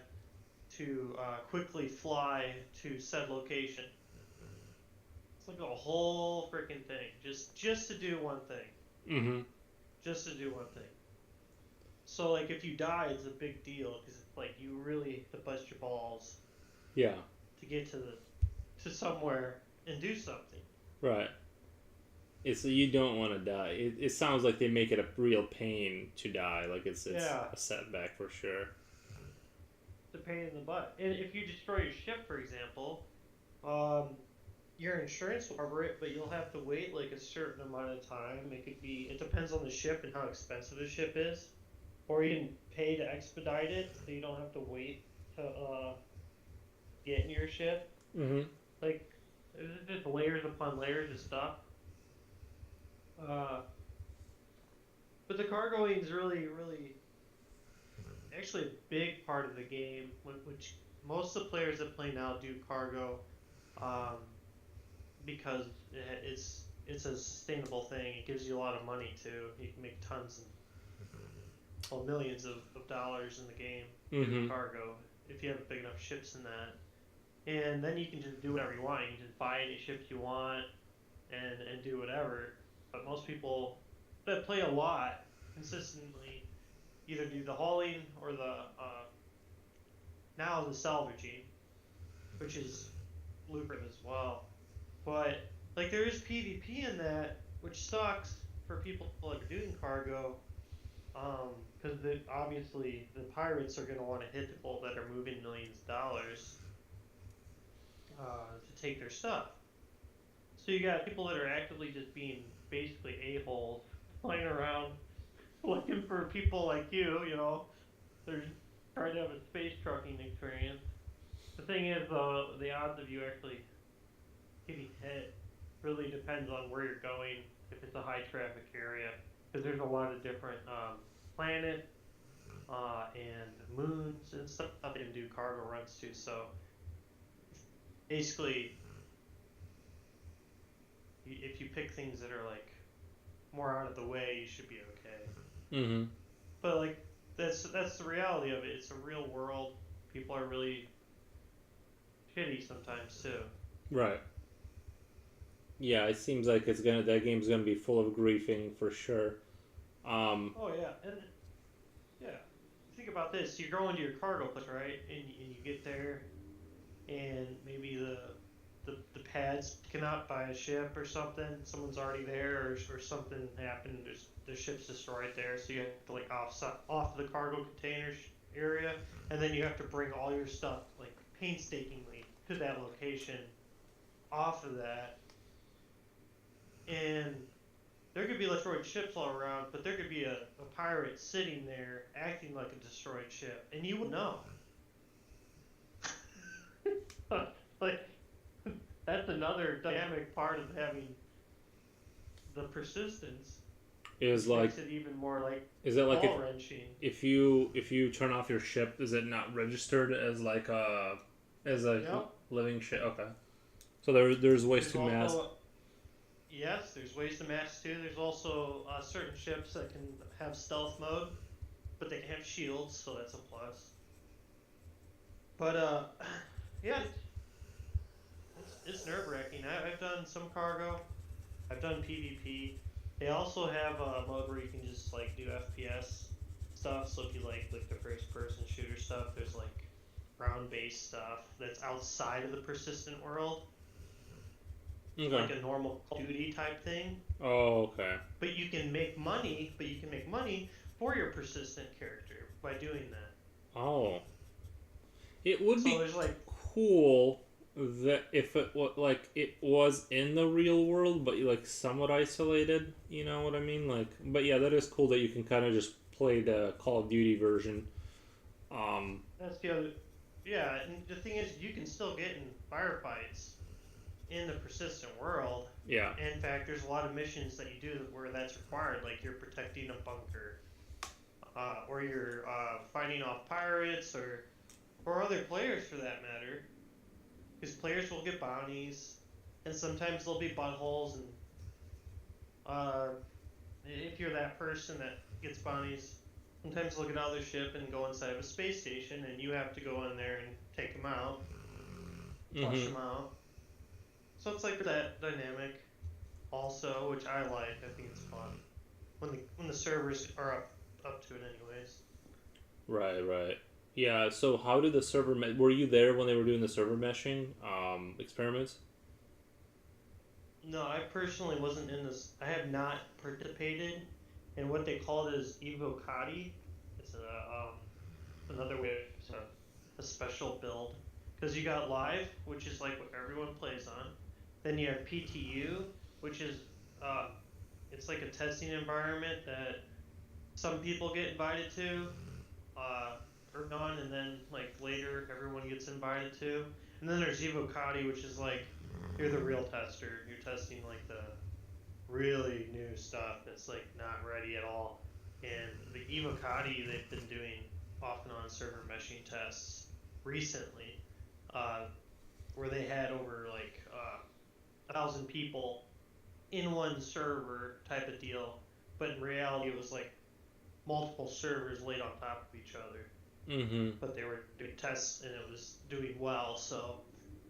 to quickly fly to said location. It's like a whole freaking thing, just to do one thing. Mm-hmm. Just to do one thing. So like if you die, it's a big deal because it's like you really have to bust your balls. Yeah. To get to somewhere and do something. Right. It's, you don't want to die. It sounds like they make it a real pain to die. Like it's a setback for sure. It's a pain in the butt. And if you destroy your ship, for example, your insurance will cover it, but you'll have to wait like a certain amount of time. It depends on the ship and how expensive the ship is. Or you can pay to expedite it so you don't have to wait to get in your ship. Mm-hmm. Like, there's just layers upon layers of stuff. Uh, but the cargoing is really, really actually a big part of the game, which most of the players that play now do cargo, um, because it's a sustainable thing. It gives you a lot of money too. You can make tons and well, millions of dollars in the game doing Mm-hmm. cargo if you have big enough ships in that. And then you can just do whatever you want. You can just buy any ships you want and do whatever. But most people that play a lot consistently either do the hauling or the now the salvaging, which is lucrative as well. But like there is PvP in that, which sucks for people that are doing cargo, because obviously the pirates are going to want to hit people that are moving millions of dollars to take their stuff. So you got people that are actively just being basically a-holes, flying around looking for people like you know, they're trying to have a space trucking experience. The thing is, though, the odds of you actually getting hit really depends on where you're going, if it's a high traffic area, because there's a lot of different planets and moons and stuff that can do cargo runs to. So basically, if you pick things that are like more out of the way, you should be okay. Mm-hmm. But like that's the reality of it. It's a real world. People are really shitty sometimes too. Right. Yeah, it seems like that game's gonna be full of griefing for sure. Oh yeah, and yeah. Think about this. You're going to your cargo place, right? And you get there, and maybe the pad's taken out by a ship or something. Someone's already there, or something happened. The ship's destroyed there, so you have to like off the cargo container area, and then you have to bring all your stuff like painstakingly to that location off of that. And there could be destroyed ships all around, but there could be a pirate sitting there acting like a destroyed ship, and you would know. Like, that's another dynamic part of having the persistence. Is Which like makes it even more like is it like ball wrenching. if you turn off your ship, is it not registered as like a Yep. living ship? Okay. So there's ways There's to mask. also yes, there's ways to mask too. There's also certain ships that can have stealth mode, but they can have shields, so that's a plus. But yeah, it's nerve wracking. I've done some cargo. I've done PvP. They also have a mode where you can just like do FPS stuff. So if you like the first person shooter stuff, there's like ground based stuff that's outside of the persistent world. Okay. Like a normal Call of Duty type thing. Oh, okay. But you can make money. But you can make money for your persistent character by doing that. Oh. It would So be there's like cool that if it was in the real world, but like somewhat isolated. You know what I mean? Like, but yeah, that is cool that you can kind of just play the Call of Duty version. that's the other. Yeah, and the thing is, you can still get in firefights in the persistent world. Yeah. In fact, there's a lot of missions that you do where that's required, like you're protecting a bunker, or you're fighting off pirates, or other players for that matter. Because players will get bounties, and sometimes there'll be buttholes, and if you're that person that gets bounties, sometimes they'll get out of their ship and go inside of a space station, and you have to go in there and take them out, flush them out. So it's like that dynamic, also, which I like. I think it's fun when the servers are up to it, anyways. Right. Yeah. So how did the server? Were you there when they were doing the server meshing experiments? No, I personally wasn't in this. I have not participated in what they call it as evocati. It's another way. It's a special build because you got live, which is like what everyone plays on. Then you have PTU, which is it's like a testing environment that some people get invited to, early on, and then like later everyone gets invited to. And then there's Evocati, which is like you're the real tester. You're testing like the really new stuff that's like not ready at all. And the Evocati they've been doing off and on server meshing tests recently, uh, where they had over like 1,000 people in one server type of deal, but in reality it was like multiple servers laid on top of each other. Mm-hmm. But they were doing tests and it was doing well. So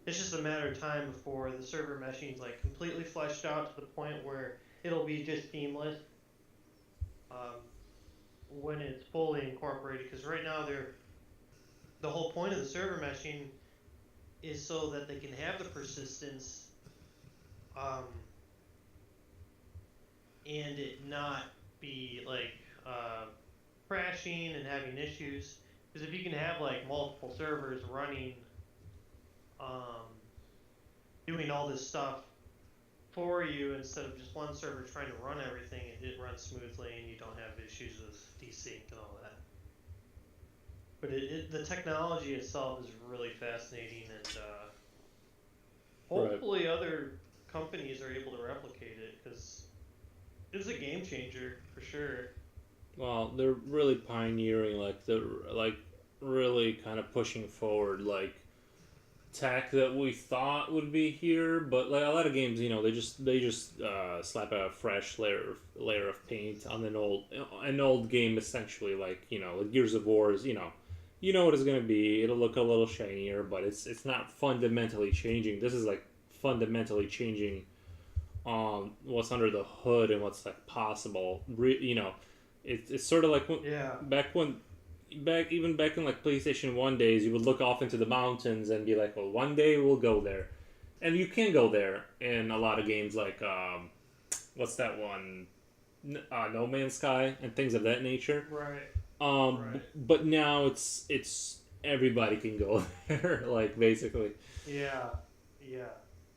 it's just a matter of time before the server meshing is like completely fleshed out to the point where it'll be just seamless when it's fully incorporated. Because right now the whole point of the server meshing is so that they can have the persistence and it not be like crashing and having issues. Because if you can have like multiple servers running, doing all this stuff for you instead of just one server trying to run everything, it runs smoothly and you don't have issues with desync and all that. But the technology itself is really fascinating, and hopefully other companies are able to replicate it because it's a game changer for sure. Well, they're really pioneering, like they're like really kind of pushing forward, like tech that we thought would be here, but like a lot of games, they just slap a fresh layer of paint on an old game, essentially, like like Gears of War is, you know what it's gonna be. It'll look a little shinier, but it's not fundamentally changing. This is like fundamentally changing what's under the hood and what's like possible. It's sort of like back in like PlayStation 1 days, you would look off into the mountains and be like, well, one day we'll go there, and you can go there in a lot of games like what's that one, No Man's Sky and things of that nature. Right. But now it's everybody can go there, like basically. Yeah,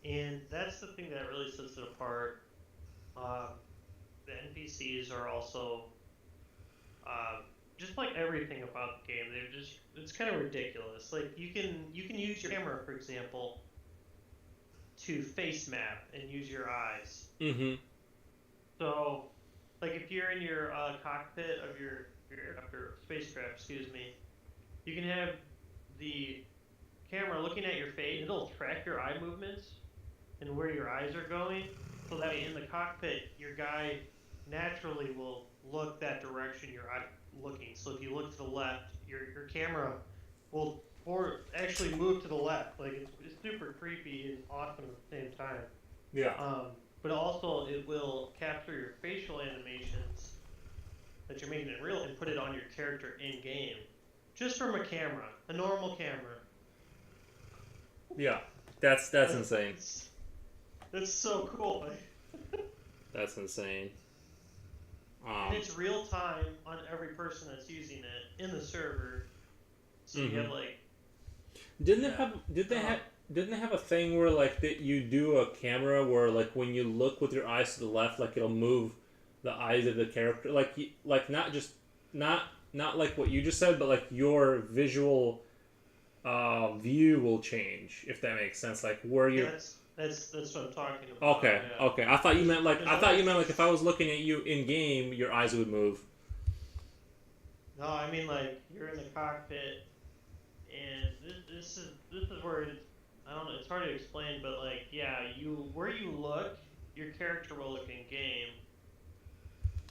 and that's the thing that really sets it apart. The NPCs are also just like everything about the game. It's kind of ridiculous. Like you can use your camera, for example, to face map and use your eyes. Mm-hmm. So, like if you're in your cockpit of your spacecraft, excuse me, you can have the camera looking at your face. It'll track your eye movements and where your eyes are going, so that way in the cockpit, your guy naturally will look that direction your eye looking. So if you look to the left, your camera will actually move to the left. Like it's super creepy and awesome at the same time. Yeah. But also it will capture your facial animations that you're making in real and put it on your character in game, just from a camera, a normal camera. Yeah. That's insane. That's so cool. That's insane. And it's real time on every person that's using it in the server. So you have like. Didn't they have a thing where like that you do a camera where like when you look with your eyes to the left, like it'll move the eyes of the character, like not like what you just said, but like your visual view will change, if that makes sense. Like where you. That's what I'm talking about. Okay, yeah. okay. I thought you meant like if I was looking at you in game, your eyes would move. No, I mean like you're in the cockpit, and this is where I don't know. It's hard to explain, but like where you look, your character will look in game,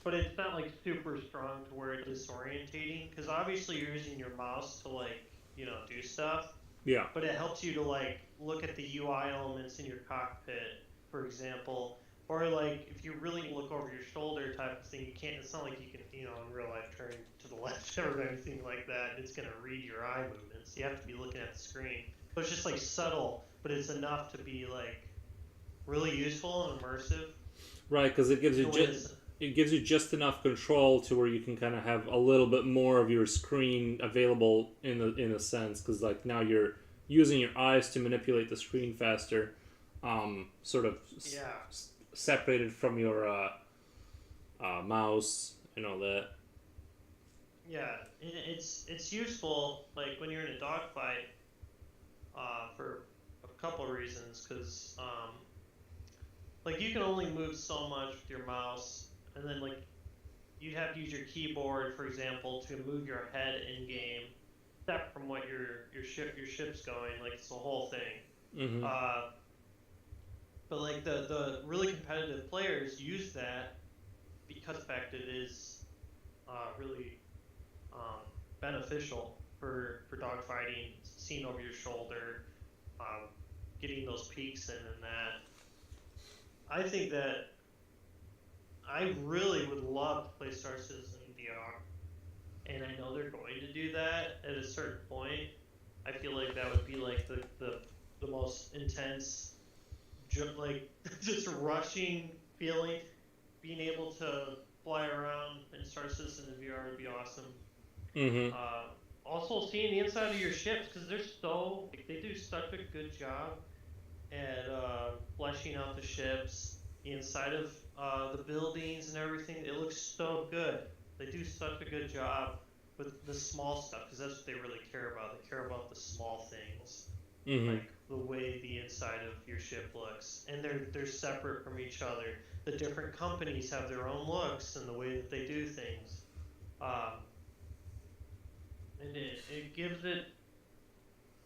but it's not like super strong to where it's disorientating. Because obviously you're using your mouse to like do stuff. Yeah. But it helps you to like look at the UI elements in your cockpit, for example, or like if you really look over your shoulder type of thing, you can't. It's not like you can, in real life, turn to the left or anything like that. It's gonna read your eye movements. You have to be looking at the screen. So it's just like subtle, but it's enough to be like really useful and immersive. Right, because it gives you just enough control to where you can kind of have a little bit more of your screen available in a sense, because like now you're using your eyes to manipulate the screen faster, sort of separated from your mouse and all that. Yeah, and it's useful like when you're in a dogfight for couple reasons, because like you can only move so much with your mouse, and then like you have to use your keyboard, for example, to move your head in game, separate from what your ship's going. Like it's the whole thing. Mm-hmm. But like the really competitive players use that because of the fact it is really beneficial for dogfighting, seeing over your shoulder, getting those peaks in and that. I think that I really would love to play Star Citizen VR, and I know they're going to do that at a certain point. I feel like that would be like the most intense, like just rushing feeling. Being able to fly around in Star Citizen in VR would be awesome. Mm-hmm. Also, seeing the inside of your ships, because they're so like, they do such a good job at fleshing out the ships, the inside of the buildings and everything. It looks so good. They do such a good job with the small stuff, because that's what they really care about. They care about the small things, Mm-hmm. like the way the inside of your ship looks, and they're separate from each other. The different companies have their own looks and the way that they do things, and it gives it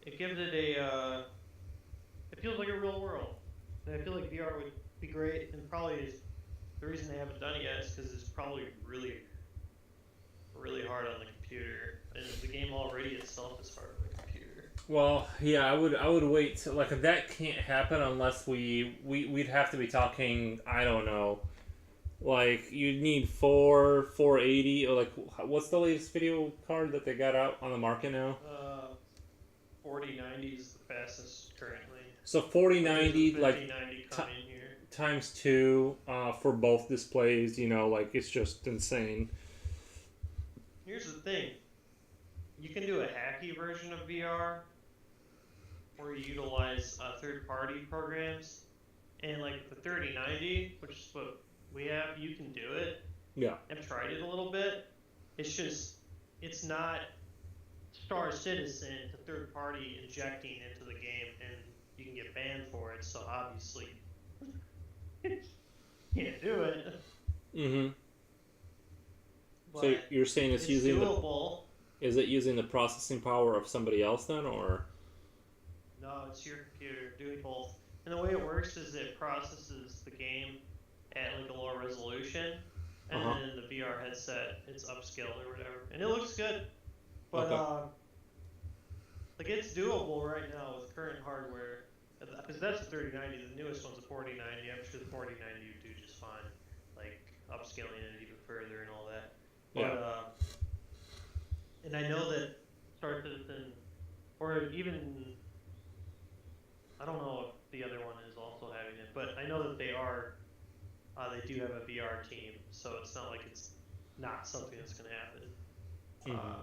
a it feels like a real world. And I feel like VR would be great, and probably is the reason they haven't done it yet is because it's probably really hard on the computer, and the game already itself is hard on the computer. Well, yeah, I would wait to, like, that can't happen unless we'd have to be talking, I don't know, like you'd need 480, or like what's the latest video card that they got out on the market now? 4090 is the fastest currently. So 4090 like 5090 coming here. times 2 for both displays, you know, like it's just insane. Here's the thing. You can do a hacky version of VR where you utilize third-party programs, and like the 3090, which is what we have, you can do it. Yeah. I've tried it a little bit. It's not Star Citizen to third-party injecting into the game, and you can get banned for it, so obviously you can't do it. Mm-hmm. But So you're saying it's using doable. Is it using the processing power of somebody else then, or? No, it's your computer doing both. And the way it works is it processes the game at like a lower resolution, and then the VR headset, it's upscaled or whatever, and it looks good. But like it's doable right now with current hardware, because that's the 3090. The newest one's a 4090. I'm sure the 4090 would do just fine, like upscaling it even further and all that. But and I know that Star Citizen, or even, I don't know if the other one is also having it, but I know that they do have a VR team, so it's not like it's not something that's going to happen. Mm-hmm.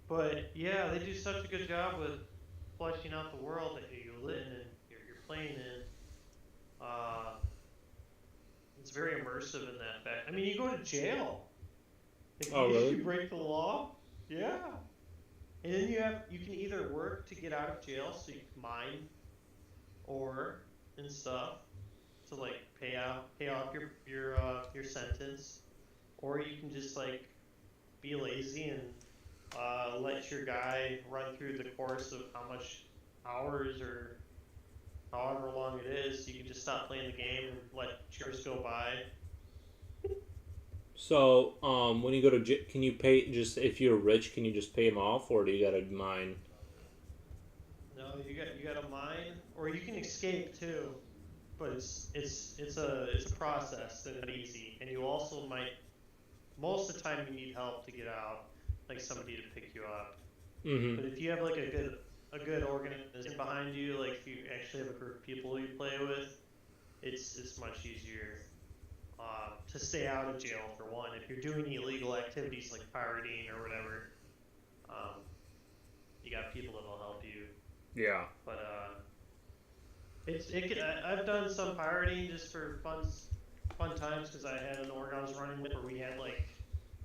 But yeah, they do such a good job with fleshing out the world that you live in and you're playing in. It's very immersive in that fact. I mean, you go to jail if you break the law. Yeah. And then you can either work to get out of jail, so you can mine or and stuff to like pay off your sentence, or you can just like be lazy and let your guy run through the course of how much hours or however long it is. You can just stop playing the game and let yours go by. So, when you go to can you pay, just if you're rich, can you just pay them off, or do you gotta mine? No, you gotta mine, or you can escape too. But it's a process that's not easy, and you also might, most of the time you need help to get out, like somebody to pick you up. Mm-hmm. But if you have like a good organization behind you, like if you actually have a group of people you play with, it's much easier to stay out of jail, for one. If you're doing illegal activities like pirating or whatever, you got people that'll help you. Yeah. But I've done some pirating just for fun times, because I had an org I was running with where we had like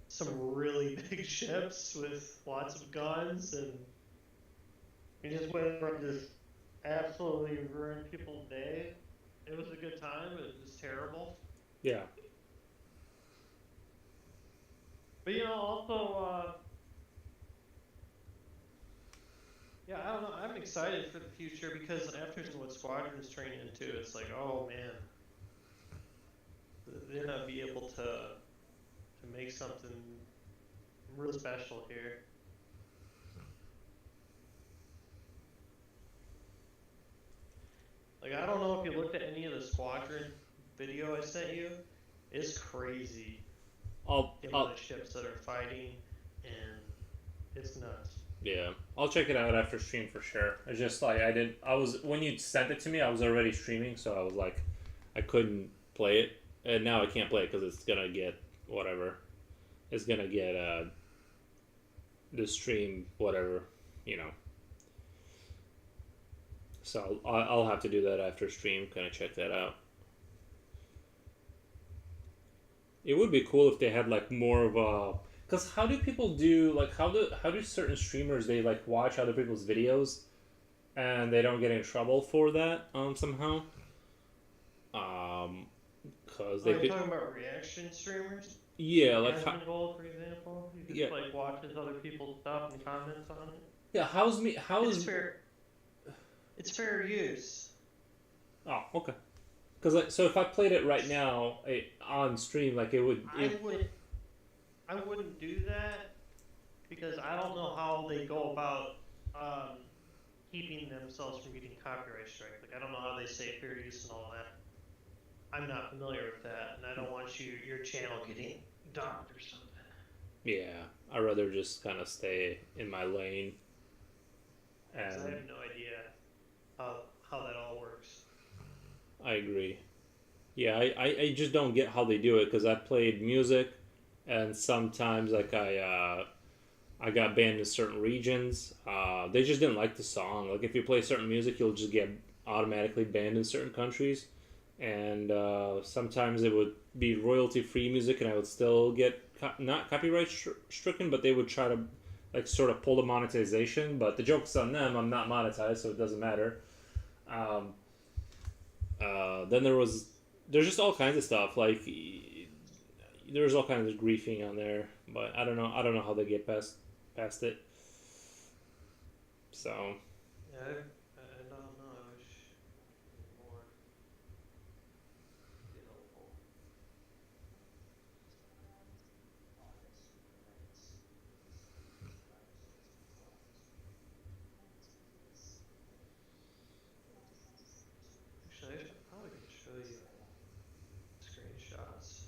some really big ships with lots of guns, and We just went from this absolutely ruined people's day. It was a good time. It was just terrible. Yeah. But also, yeah, I don't know. I'm excited for the future because after seeing what Squadron's turning into, it's like, oh man, they're gonna be able to make something real special here. Like, I don't know if you looked at any of the Squadron video I sent you. It's crazy. The amount of ships that are fighting, and it's nuts. Yeah, I'll check it out after stream for sure. It's just like I was when you sent it to me, I was already streaming, so I was like, I couldn't play it, and now I can't play it because it's gonna get whatever. It's gonna get the stream whatever, you know. So I'll have to do that after stream. Kind of check that out. It would be cool if they had like more of a. Because how do people do like how do certain streamers they like watch other people's videos and they don't get in trouble for that somehow? Because Are you talking about reaction streamers? Yeah, like Gold, for example, you could yeah, like watches other people's stuff and comments on it. yeah. It's fair. It's fair use. Oh, okay. Because like so if I played it right now on stream, like it would. I wouldn't do that because I don't know how they go about keeping themselves from getting copyright strike. Like I don't know how they say fair use and all that. I'm not familiar with that, and I don't want your channel getting docked or something. Yeah, I'd rather just kind of stay in my lane. And I have no idea how that all works. I agree. Yeah, I just don't get how they do it because I played music, and sometimes like I got banned in certain regions. They just didn't like the song. Like if you play certain music, you'll just get automatically banned in certain countries. And sometimes it would be royalty-free music, and I would still get not copyright stricken, but they would try to like sort of pull the monetization. But the joke's on them. I'm not monetized, so it doesn't matter. Then there's just all kinds of stuff like there's all kinds of griefing on there, but I don't know how they get past it. So yeah, I don't know. I wish more available. Actually, I probably could show you screenshots.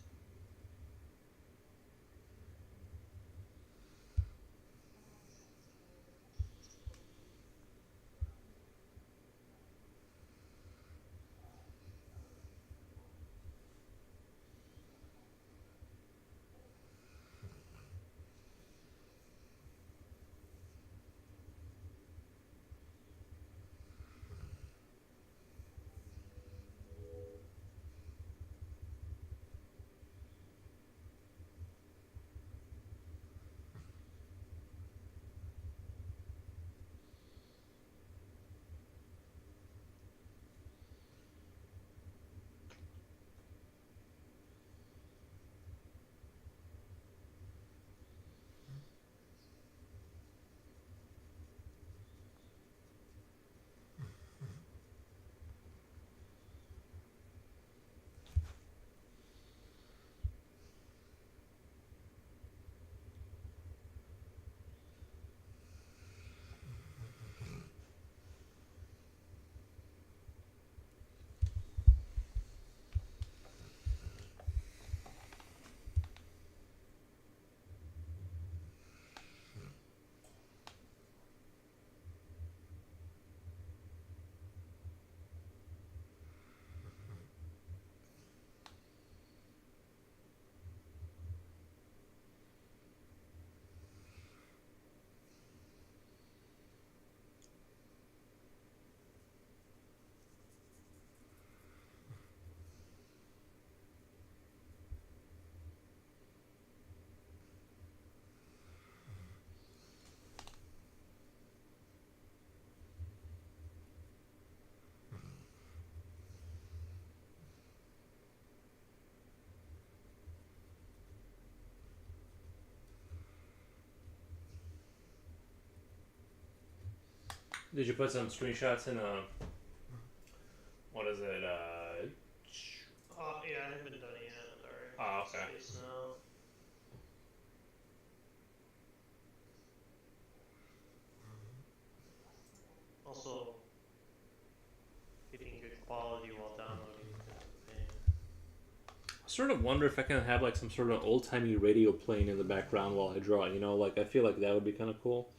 Did you put some screenshots in what is it? Yeah, I haven't done it yet. Alright. Oh, okay. Space now. Also, getting good quality while downloading is a pain. I sort of wonder if I can have like some sort of old timey radio playing in the background while I draw. You know, like I feel like that would be kind of cool.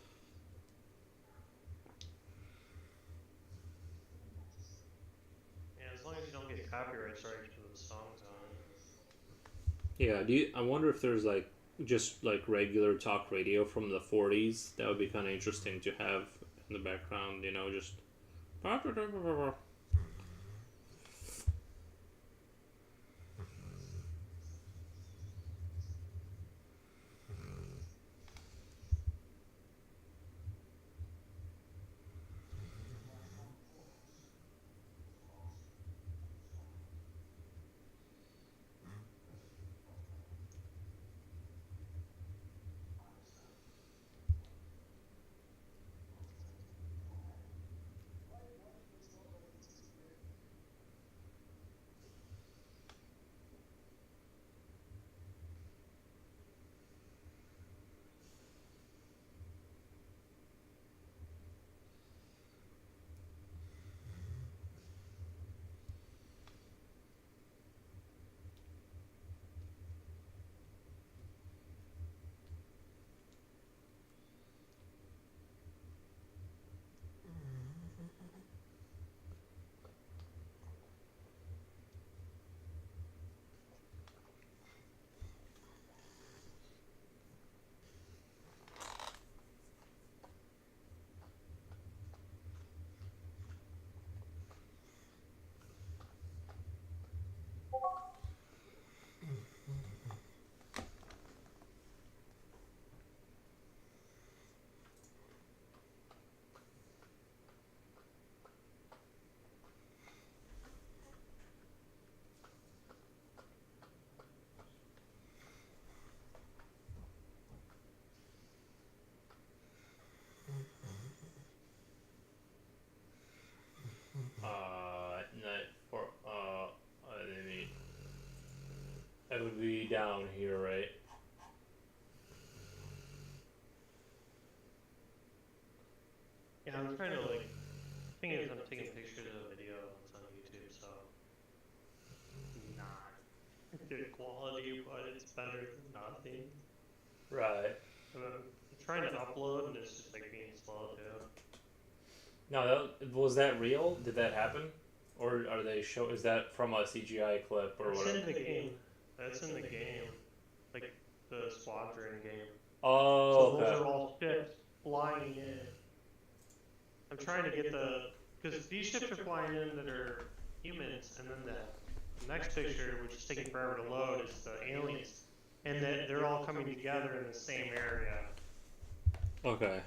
Yeah, as long as you don't get copyright strikes for the songs on it. Yeah. I wonder if there's like just like regular talk radio from the 40s. That would be kind of interesting to have in the background. You know, just. I mean, that would be down here, right? Yeah, I'm trying to like. Thing is, I'm taking pictures of the video that's on YouTube, so not good quality, but it's better than nothing. Right. I'm trying to upload, and it's just like being slow too. Now, was that real? Did that happen, or are they show? Is that from a CGI clip or It's whatever? in the game. That's in the game, like the squadron game. Oh, So okay. those are all ships flying in. I'm trying to get because these ships are flying in that are humans, and then the next picture, which is taking forever to load, is the aliens, and that they're all coming together in the same area. Okay.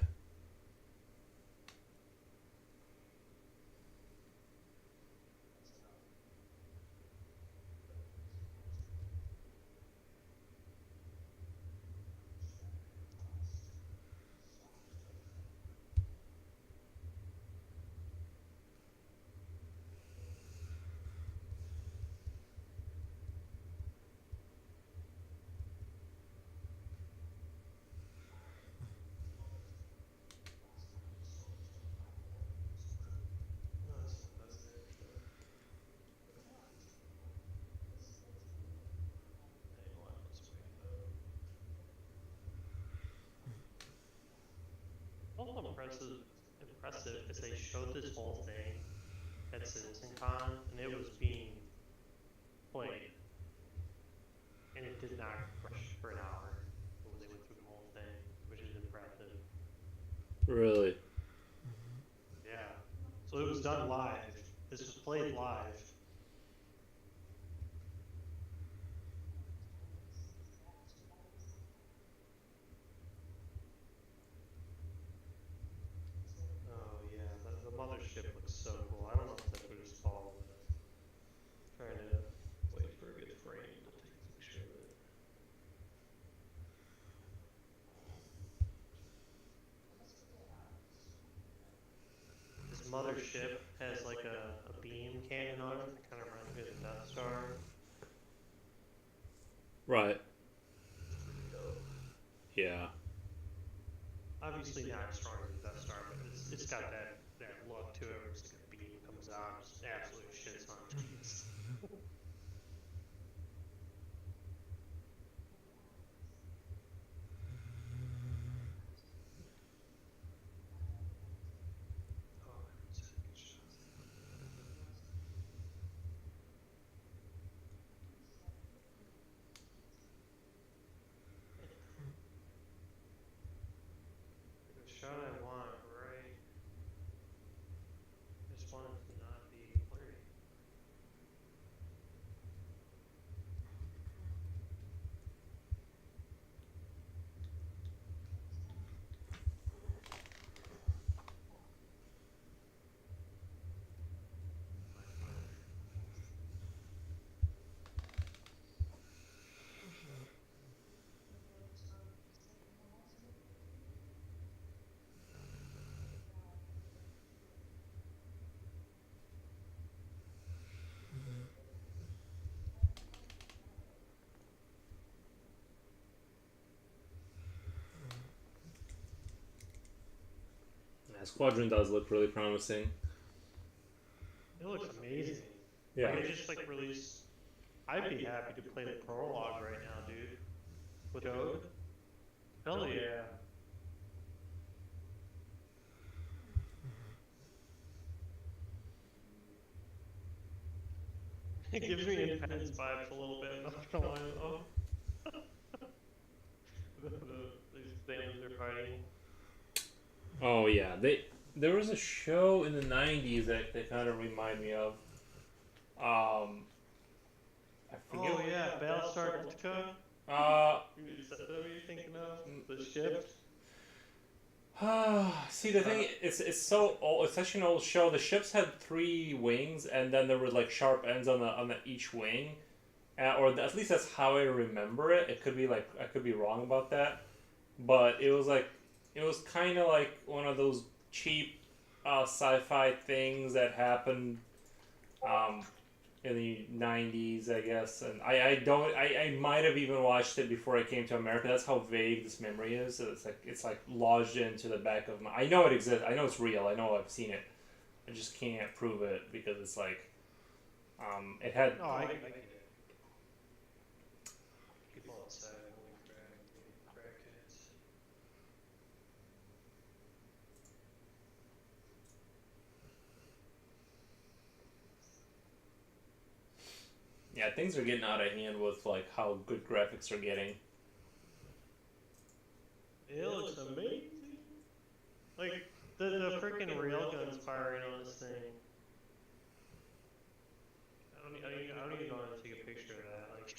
Also impressive is they showed this whole thing at CitizenCon, and it was being played, and it did not crush for an hour. They went through the whole thing, which is impressive. Really? Yeah. So it was done live. This was played live. Oh yeah, the mothership looks so cool. I don't know if that's what it's called, but trying to wait for a good frame to take a picture of it. ship has like a beam cannon on it that kind of reminds me of the Death Star. Right. It's pretty dope. Yeah. Obviously not as strong as the Death Star, but it's got that look to it where it's like a beam comes out and just absolutely shits on things. Oh, that's a good shot. The shot I want, right? I just want it to not be blurry. Yeah, Squadron does look really promising. It looks amazing. Yeah. Like, it just like released. I'd be happy to play the prologue right now, dude. With Ode. Hell yeah. It gives me Independence vibes a little bit, not gonna lie though. These things they're fighting. Oh yeah, there was a show in the '90s that they kind of remind me of. I forget. Oh yeah, Battlestar Galactica? Is that what you're thinking of? The ship? See the thing, it's so old. It's such an old show. The ships had 3 wings, and then there were like sharp ends on the each wing, or at least that's how I remember it. It could be like I could be wrong about that, but it was kind of like one of those cheap sci-fi things that happened in the '90s, I guess. And I might have even watched it before I came to America. That's how vague this memory is. So it's like lodged into the back of my. I know it exists. I know it's real. I know I've seen it. I just can't prove it because it's like, it had. No, I get it. People outside holy brackets. Yeah, things are getting out of hand with like how good graphics are getting. It looks amazing. Like the freaking railguns firing on this thing. I don't even know how to take a picture of that. Like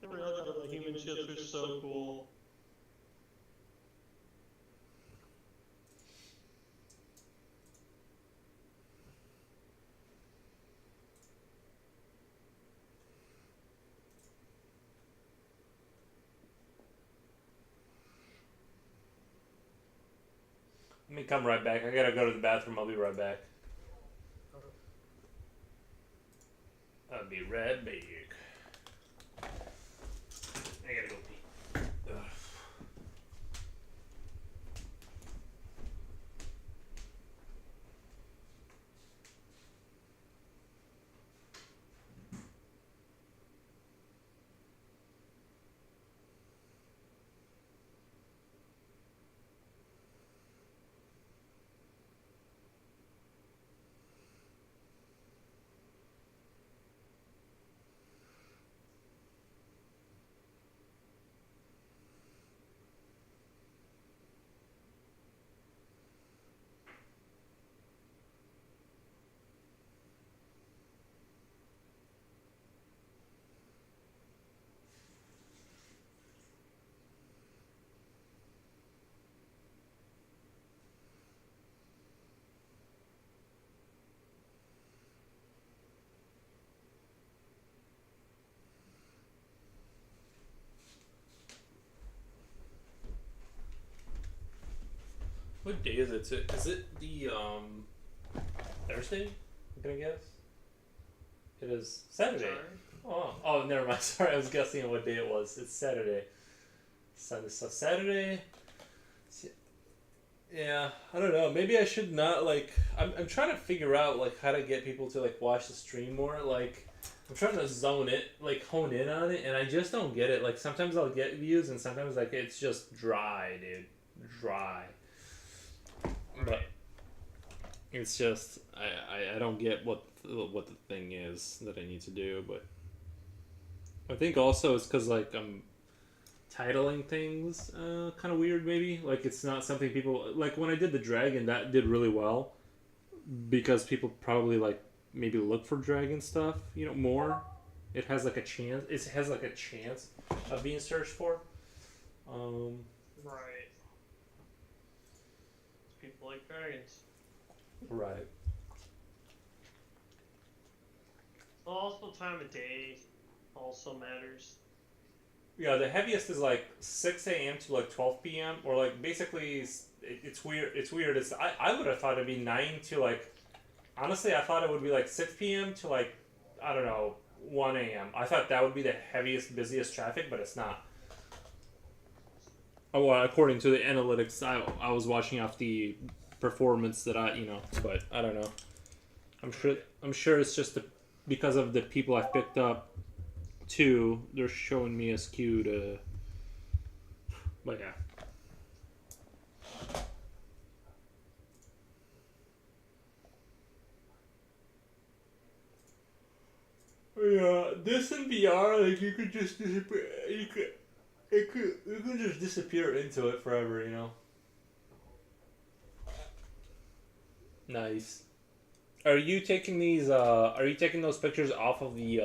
the railgun of the human ships are so cool. Let me come right back. I gotta go to the bathroom. I'll be right back. I'll be right back. I gotta go pee. Ugh. What day is it? Is it the Thursday? I'm gonna guess. It is Saturday. Sorry. Oh, never mind. Sorry, I was guessing what day it was. It's Saturday. So Saturday. Yeah, I don't know. Maybe I should not like. I'm trying to figure out like how to get people to like watch the stream more. Like, I'm trying to zone it, like hone in on it, and I just don't get it. Like sometimes I'll get views, and sometimes like it's just dry, dude, dry. Right. But it's just I don't get what the thing is that I need to do. But I think also it's because like I'm titling things kind of weird, maybe like it's not something people like. When I did the dragon, that did really well because people probably like maybe look for dragon stuff, you know, more. It has like a chance. It has like a chance of being searched for. Right. People like dragons. Right. Also, time of day also matters. Yeah, the heaviest is like 6 a.m. to like 12 p.m. or like basically it's weird. It's weird. I would have thought it'd be 9 to like. Honestly, I thought it would be like 6 p.m. to like, I don't know, 1 a.m. I thought that would be the heaviest, busiest traffic, but it's not. Oh, well, according to the analytics, I was watching off the performance that but I don't know. I'm sure it's just because of the people I've picked up too. They're showing me a skewed. But yeah. Yeah, this in VR, like you could just disappear. You could just disappear into it forever, you know. Nice. Are you taking these? Are you taking those pictures off of the?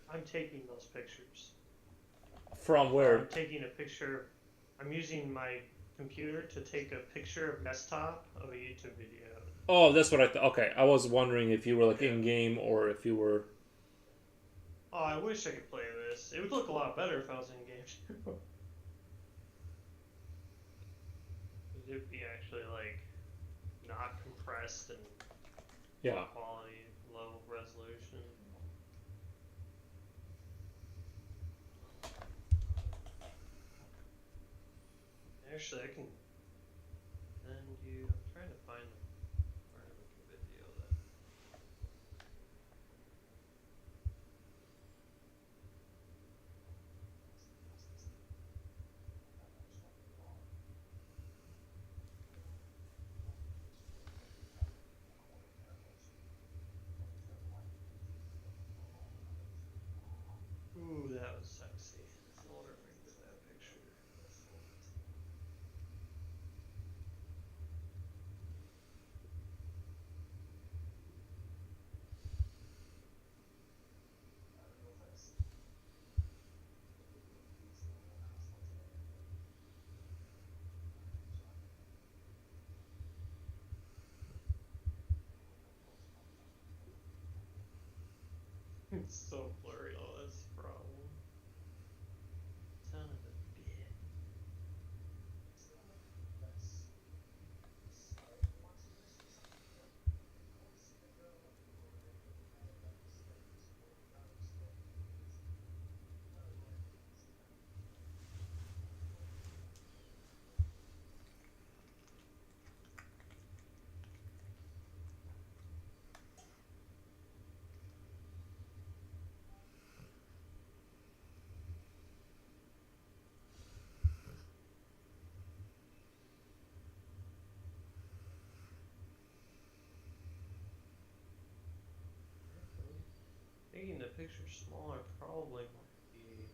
I'm taking those pictures. From where? I'm taking a picture. I'm using my computer to take a picture of desktop of a YouTube video. Oh, that's what I thought. Okay, I was wondering if you were like in game or if you were. Oh, I wish I could play this. It would look a lot better if I was in game. It would be actually like not compressed and Yeah. low quality, low resolution. Actually, I can send you. I'm trying to find where to make a video that. Ooh, that was sexy. I wonder if I can get that picture. It's so blurry. Oh, that's the problem. Son of a bitch. Making the picture smaller probably might be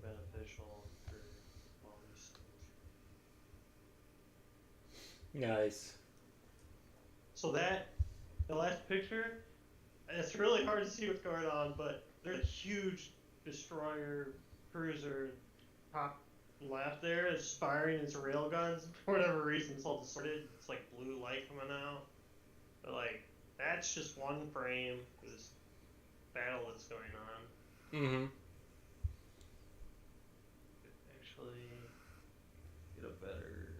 beneficial for all these things. Nice. So the last picture, it's really hard to see what's going on, but there's a huge destroyer cruiser top left there. It's firing its railguns. For whatever reason, it's all distorted. It's like blue light coming out. But like, that's just one frame for this battle that's going on. Mm-hmm. Actually, get a better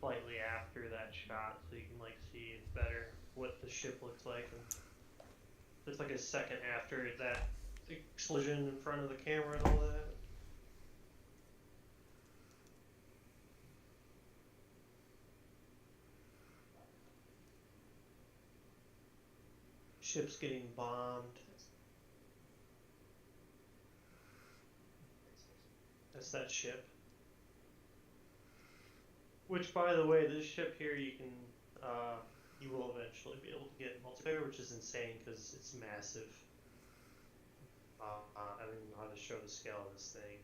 slightly after that shot, so you can like see better what the ship looks like, and it's like a second after that explosion in front of the camera and all that. Ship's getting bombed. That's that ship. Which, by the way, this ship here you will eventually be able to get multiplayer, which is insane because it's massive. I don't even know how to show the scale of this thing.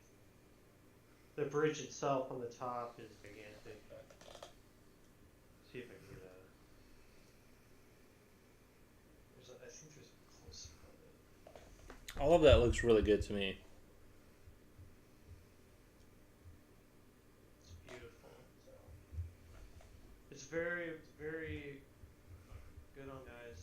The bridge itself on the top is gigantic. See if I can get I think there's a close up of it. All of that looks really good to me. It's beautiful. It's very, very good on guys.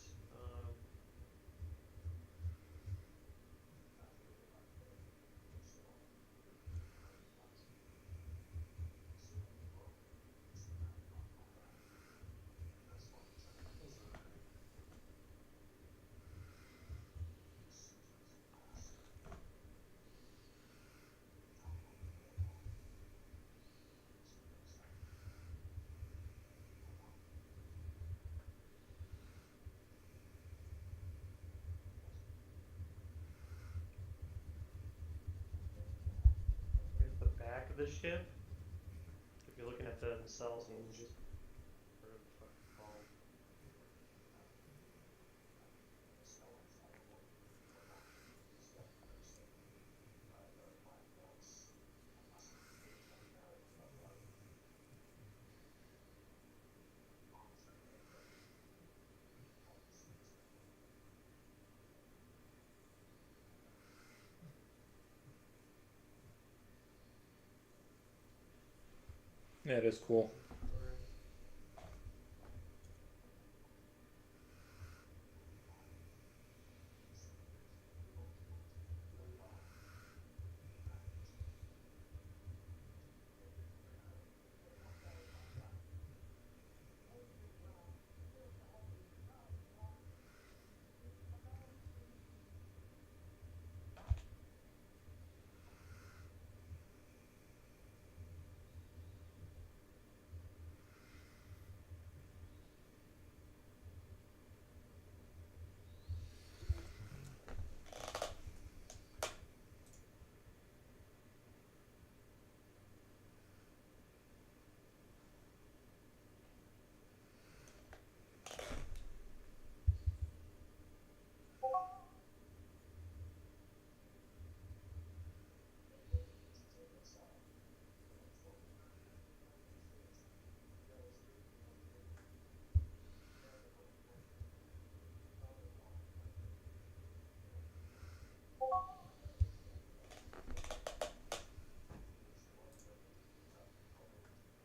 Here's the back of the ship. If you're looking at the nacelles and just Yeah, it is cool.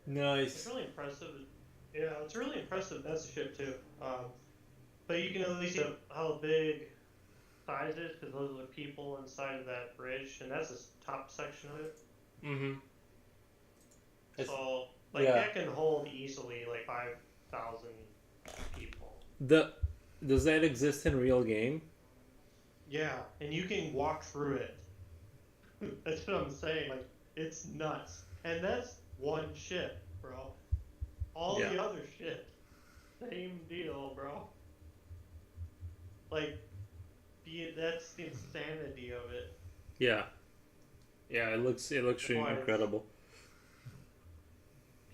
Nice. it's really impressive. Yeah, it's really impressive. That's a ship too. But you can at least see how big size is because those are the people inside of that bridge, and that's the top section of it. Mm-hmm. So like that can hold easily like 5,000 people. Does that exist in real game? Yeah, and you can walk through it. That's what I'm saying. Like it's nuts, and that's one ship, bro. All the other shit, same deal, bro. Like, that's the insanity of it. Yeah. Yeah, it looks really incredible.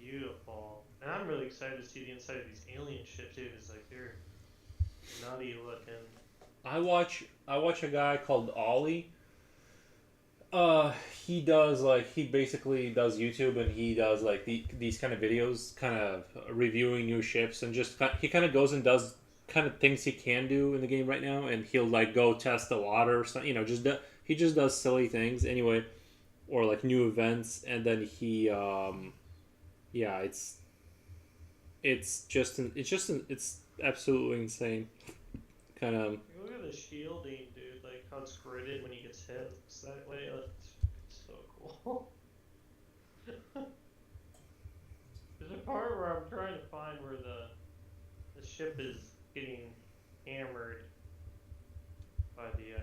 Beautiful, and I'm really excited to see the inside of these alien ships too. It's like they're nutty looking. I watch a guy called Ollie. He basically does YouTube, and he does like these kind of videos, kind of reviewing new ships, and he kind of goes and does kind of things he can do in the game right now, and he'll like go test the water, so he just does silly things anyway, or like new events, and then he it's absolutely insane. Kind of. Look at the shielding, dude. Like how it's gridded when he gets hit. It's that way. It's so cool. There's a part where I'm trying to find where the ship is getting hammered by the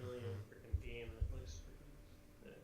alien freaking beam. It looks freaking sick.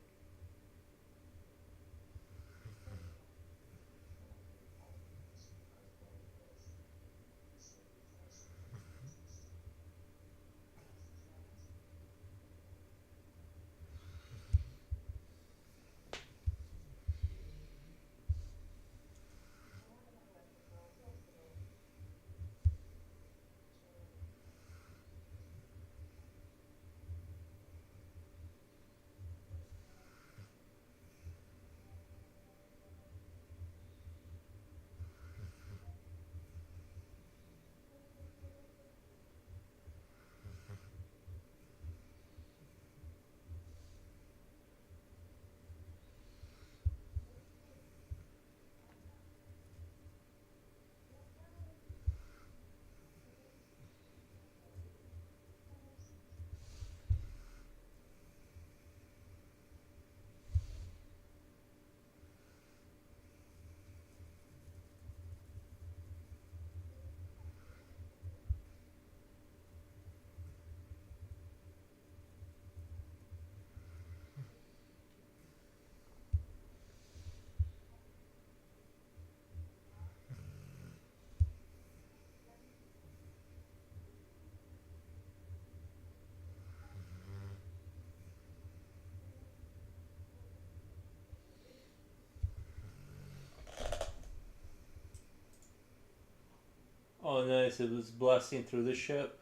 Oh, nice. It was blasting through the ship.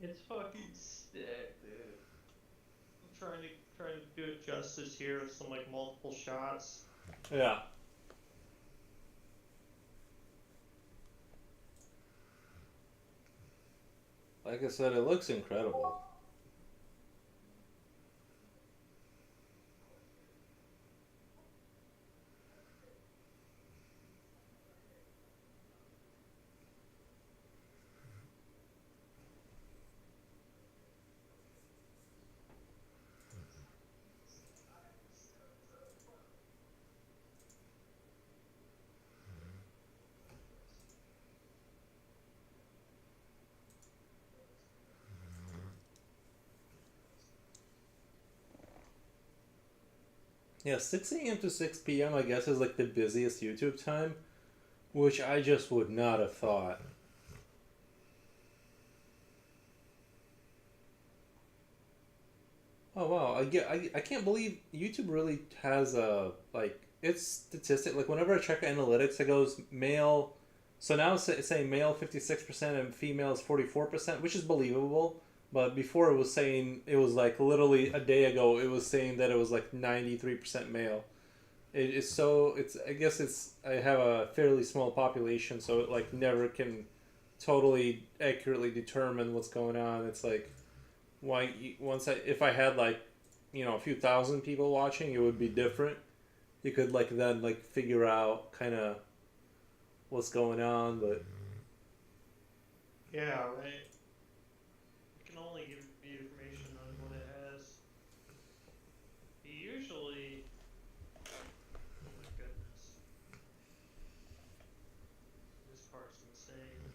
It's fucking sick, dude. I'm trying to do it justice here with some like multiple shots. Yeah. Like I said, it looks incredible. Yeah, 6 a.m. to 6 p.m. I guess is like the busiest YouTube time, which I just would not have thought. Oh wow, I can't believe YouTube really has a like it's statistic like whenever I check analytics it goes male, so now it's saying male 56% and females 44%, which is believable, but before it was saying it was like literally a day ago it was saying that it was like 93% male. It's so it's I guess it's I have a fairly small population so it like never can totally accurately determine what's going on. It's like why once I if I had like a few thousand people watching it would be different. You could like then like figure out kind of what's going on, but Yeah, right. It can only give you information on what it has. Usually, oh my goodness, this part's insane.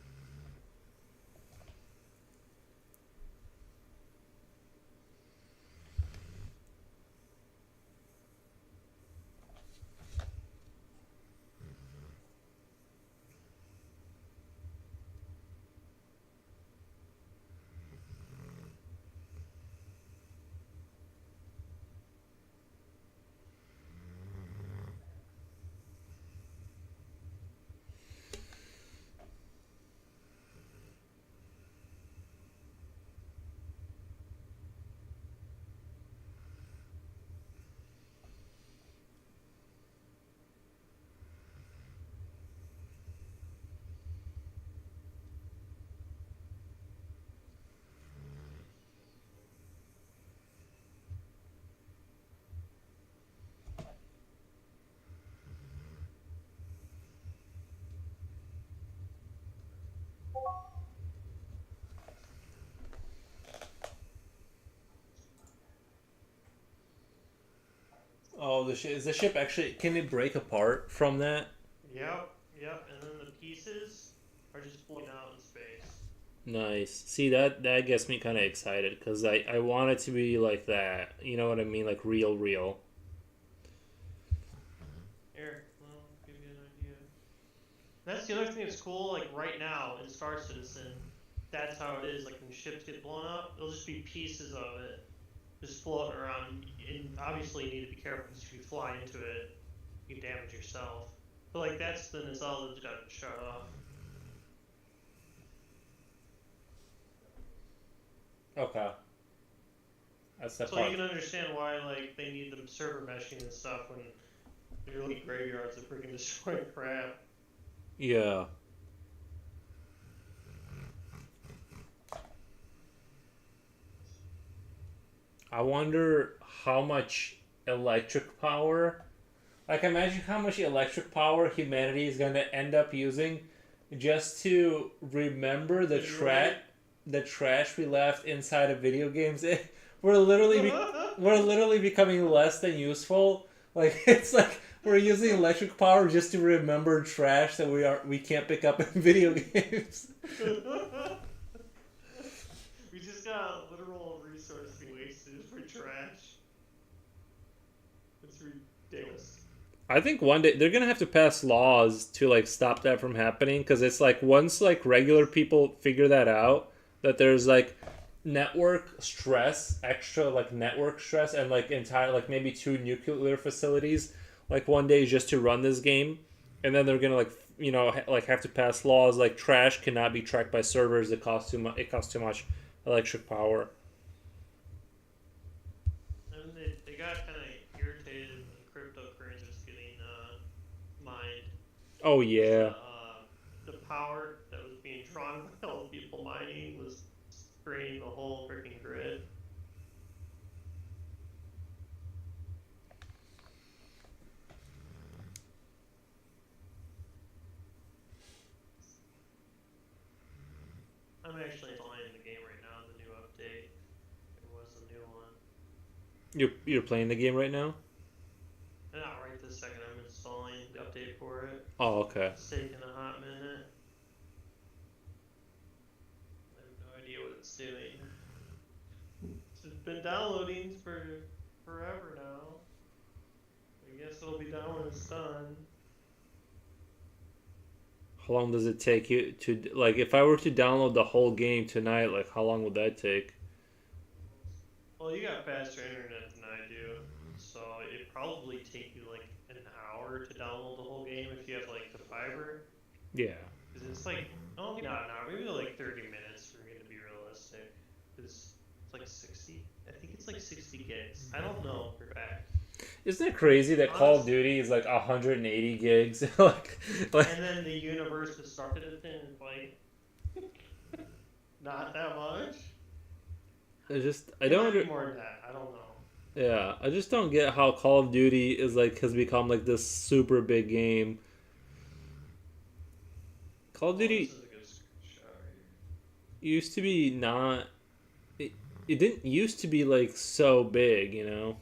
Oh, is the ship actually? Can it break apart from that? Yep, yep. And then the pieces are just floating out in space. Nice. See that gets me kind of excited because I want it to be like that. You know what I mean? Like real, real. Here, well, give you an idea. That's the other thing that's cool. Like right now in Star Citizen, that's how it is. Like when ships get blown up, it'll just be pieces of it just floating around. And obviously, you need to be careful because if you fly into it, you can damage yourself. But like that's the nacelle that's got to shut off. Okay. That's that So part. you can understand why like they need the server meshing and stuff when you're looking at graveyards of freaking destroying crap. Yeah. I wonder how much electric power. Like, imagine how much electric power humanity is going to end up using just to remember the trash we left inside of video games. We're literally we're literally becoming less than useful. Like it's like we're using electric power just to remember trash that we can't pick up in video games. We just got literal resource being wasted for trash. It's ridiculous. I think one day they're gonna have to pass laws to like stop that from happening because it's like once like regular people figure that out that there's like network stress, extra like network stress, and like entire like maybe two nuclear facilities like one day just to run this game, and then they're gonna like like have to pass laws like trash cannot be tracked by servers. It costs too much. It costs too much electric power. And they got kind of irritated when cryptocurrency was getting mined. Oh yeah. The power that was being drawn by all the people mining was spraying the whole freaking grid. I'm actually playing the game right now, the new update. There was a new one. You're playing the game right now? Not right this second, I'm installing the update for it. Oh okay. It's taking a hot minute. I have no idea what it's doing. It's been downloading for forever now. I guess it'll be done when it's done. How long does it take you to like if I were to download the whole game tonight, like how long would that take? Well, you got faster internet than I do, so it'd probably take you like an hour to download the whole game if you have like the fiber. Yeah. Because it's like, oh, not an hour, maybe like 30 minutes for me to be realistic. Because it's like 60, I think it's like 60 gigs. I don't know for a fact. Isn't it crazy that Call of Duty is like 180 gigs? like, and then the universe constructed it in like not that much. I don't More than that. I don't know. Yeah, I just don't get how Call of Duty is like has become like this super big game. Call of Duty This is a good shot right used to be not. It didn't used to be like so big, you know.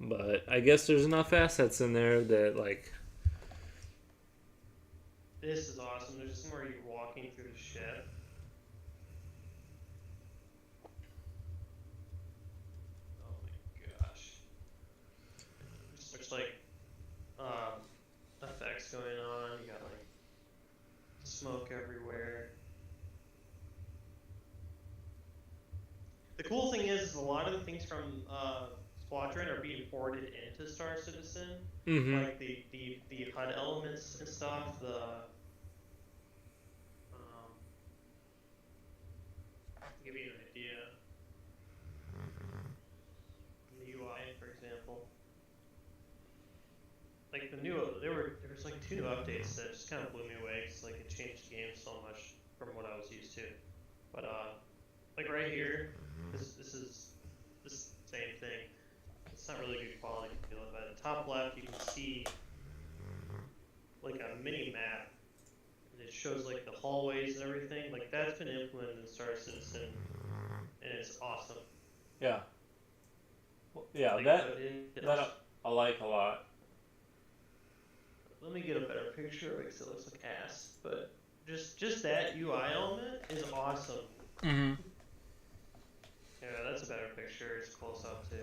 But I guess there's enough assets in there that like. here. This is awesome. There's just somewhere you're walking through the ship. Oh my gosh. There's like effects going on. You got like smoke everywhere. The cool thing is a lot of the things from Squadron are being ported into Star Citizen. Mm-hmm. Like the HUD elements and stuff, to give you an idea, the UI, for example, like there's like 2 new updates that just kind of blew me away because like it changed the game so much from what I was used to. But like right here, this is the same thing. It's not really good quality. But at the top left, you can see like a mini map. And it shows like the hallways and everything. Like that's been implemented in Star Citizen, and it's awesome. Yeah. Yeah, Like, that but it, that I like a lot. let me get a better picture of it because it looks like ass. But just that UI element is awesome. Mm-hmm. Yeah, that's a better picture. It's close up too.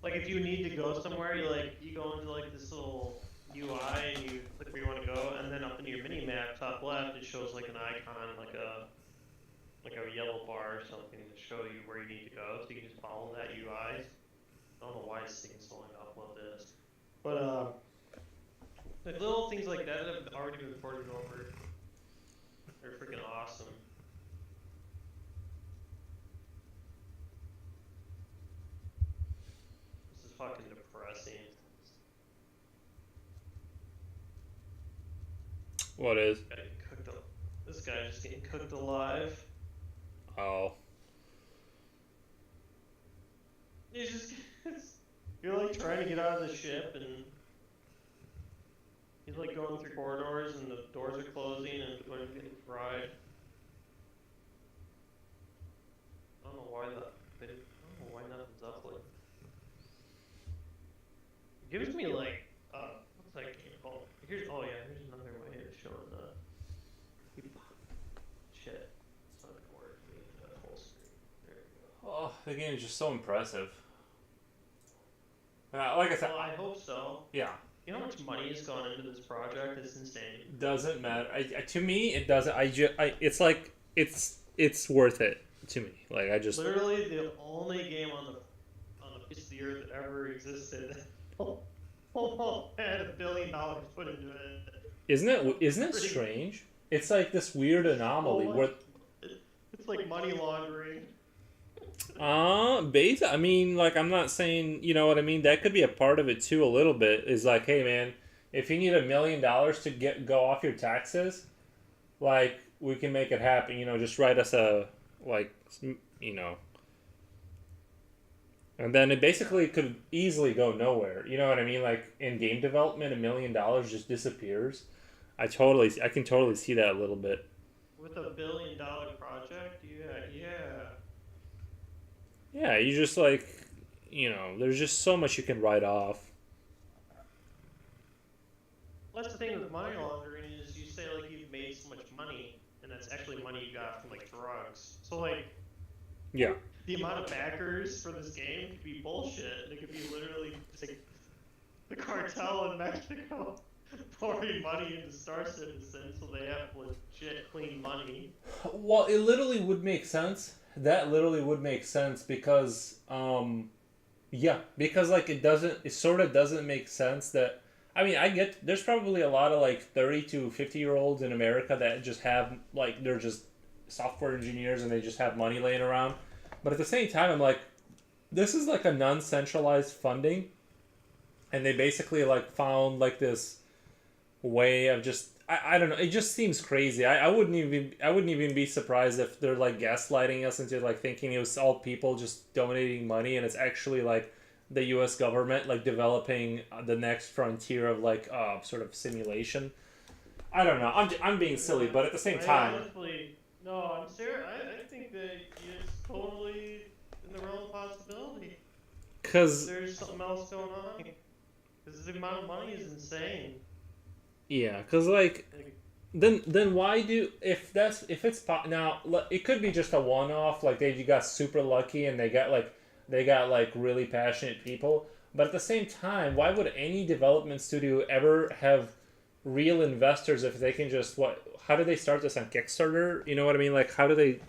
Like if you need to go somewhere, you go into like this little UI and you click where you want to go, and then up in your mini map, top left, it shows like an icon, like a yellow bar or something to show you where you need to go. So you can just follow that UI. I don't know why this thing's so long to upload this, but like little things like that have already been ported over. They're freaking awesome. This is fucking depressing. What is? This guy's just getting cooked alive. Oh. He's just you're like trying to get out of the ship and he's like going through corridors and the doors are closing and people are getting fried. I don't know why nothing's uploading. It gives me like what's that game called? Here's another way of showing the shit. It's not gonna work for me full screen. There we go. Oh, the game is just so impressive. Like I said, Well, I hope so. yeah. You know how much money has gone into this project? It's insane. Doesn't matter. To me, it doesn't. It's like it's worth it to me. Like I just Literally the only game on the face of the earth that ever existed almost had $1 billion put into it. isn't it strange? It's like this weird anomaly where. It's like money laundering. I mean, like, I'm not saying, you know what I mean? That could be a part of it too, a little bit. Is like, hey, man, if you need $1 million to go off your taxes, like, we can make it happen. You know, just write us a, like, you know. And then it basically could easily go nowhere. You know what I mean? Like, in game development, $1 million just disappears. I can totally see that a little bit. With $1 billion project, yeah. Yeah, you just like, you know, there's just so much you can write off. Well, that's the thing with money laundering is you say like you've made so much money, and that's actually money you got from like drugs. So like, Yeah. the amount of backers for this game could be bullshit. It could be literally just like the cartel in Mexico pouring money into Star Citizen so they have legit clean money. Well, it literally would make sense. That literally would make sense because, yeah, because like it sort of doesn't make sense that, I mean, I get, there's probably a lot of like 30 to 50-year-olds in America that just have, like, they're just software engineers and they just have money laying around. But at the same time, I'm like, this is like a non-centralized funding. And they basically like found like this way of just, I don't know. It just seems crazy. I wouldn't even be surprised if they're like gaslighting us into like thinking it was all people just donating money, and it's actually like the U.S. government like developing the next frontier of like sort of simulation. I don't know. I'm being silly, but at the same time, Honestly, no, I'm serious. I think that it's totally in the realm of possibility. because There's something else going on. Because the amount of money is insane. yeah, because like. Then why do if it's now it could be just a one-off, like they got super lucky and they got like really passionate people, but at the same time, why would any development studio ever have real investors if they can just how do they start this on Kickstarter? You know what I mean? Like how do they,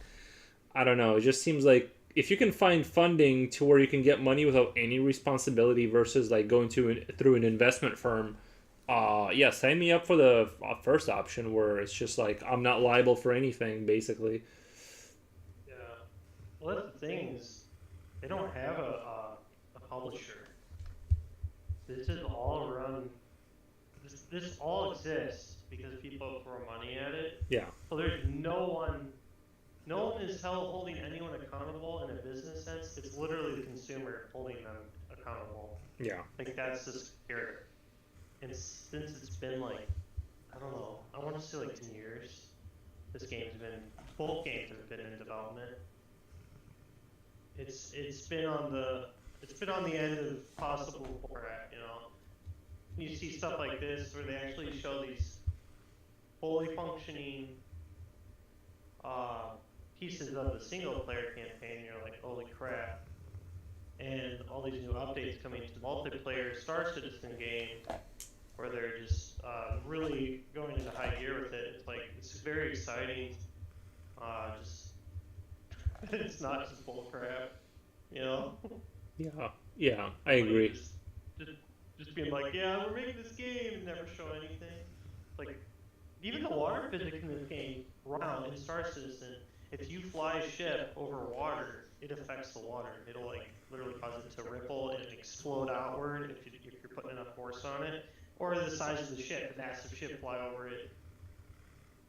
I don't know, it just seems like if you can find funding to where you can get money without any responsibility versus like going through an investment firm. Yeah, sign me up for the first option where it's just like I'm not liable for anything, basically. Yeah. Well, that's the thing is, they don't have a publisher. This is all run. This all exists because people throw money at it. Yeah. So there's no one is holding anyone accountable in a business sense. It's literally the consumer holding them accountable. Yeah. Like that's the spirit. And since it's been like, I don't know, I want to say like 10 years, both games have been in development. it's been on the end of possible crap, you know. You see stuff like this where they actually show these fully functioning uh, pieces of the single player campaign, and you're like, holy crap. And all these new updates coming to the multiplayer Star Citizen game where they're just really going into high gear with it. It's like, it's very exciting. Just, it's not just bull crap, you know? Yeah, yeah, I agree. Just, just being like, yeah, we're making this game and never show anything. Like, even the water physics in this game, round in Star Citizen, if you fly a ship over water, it affects the water. It'll like literally cause it to ripple and explode outward if you're putting enough force on it. Or the size of the ship, a massive ship fly over it.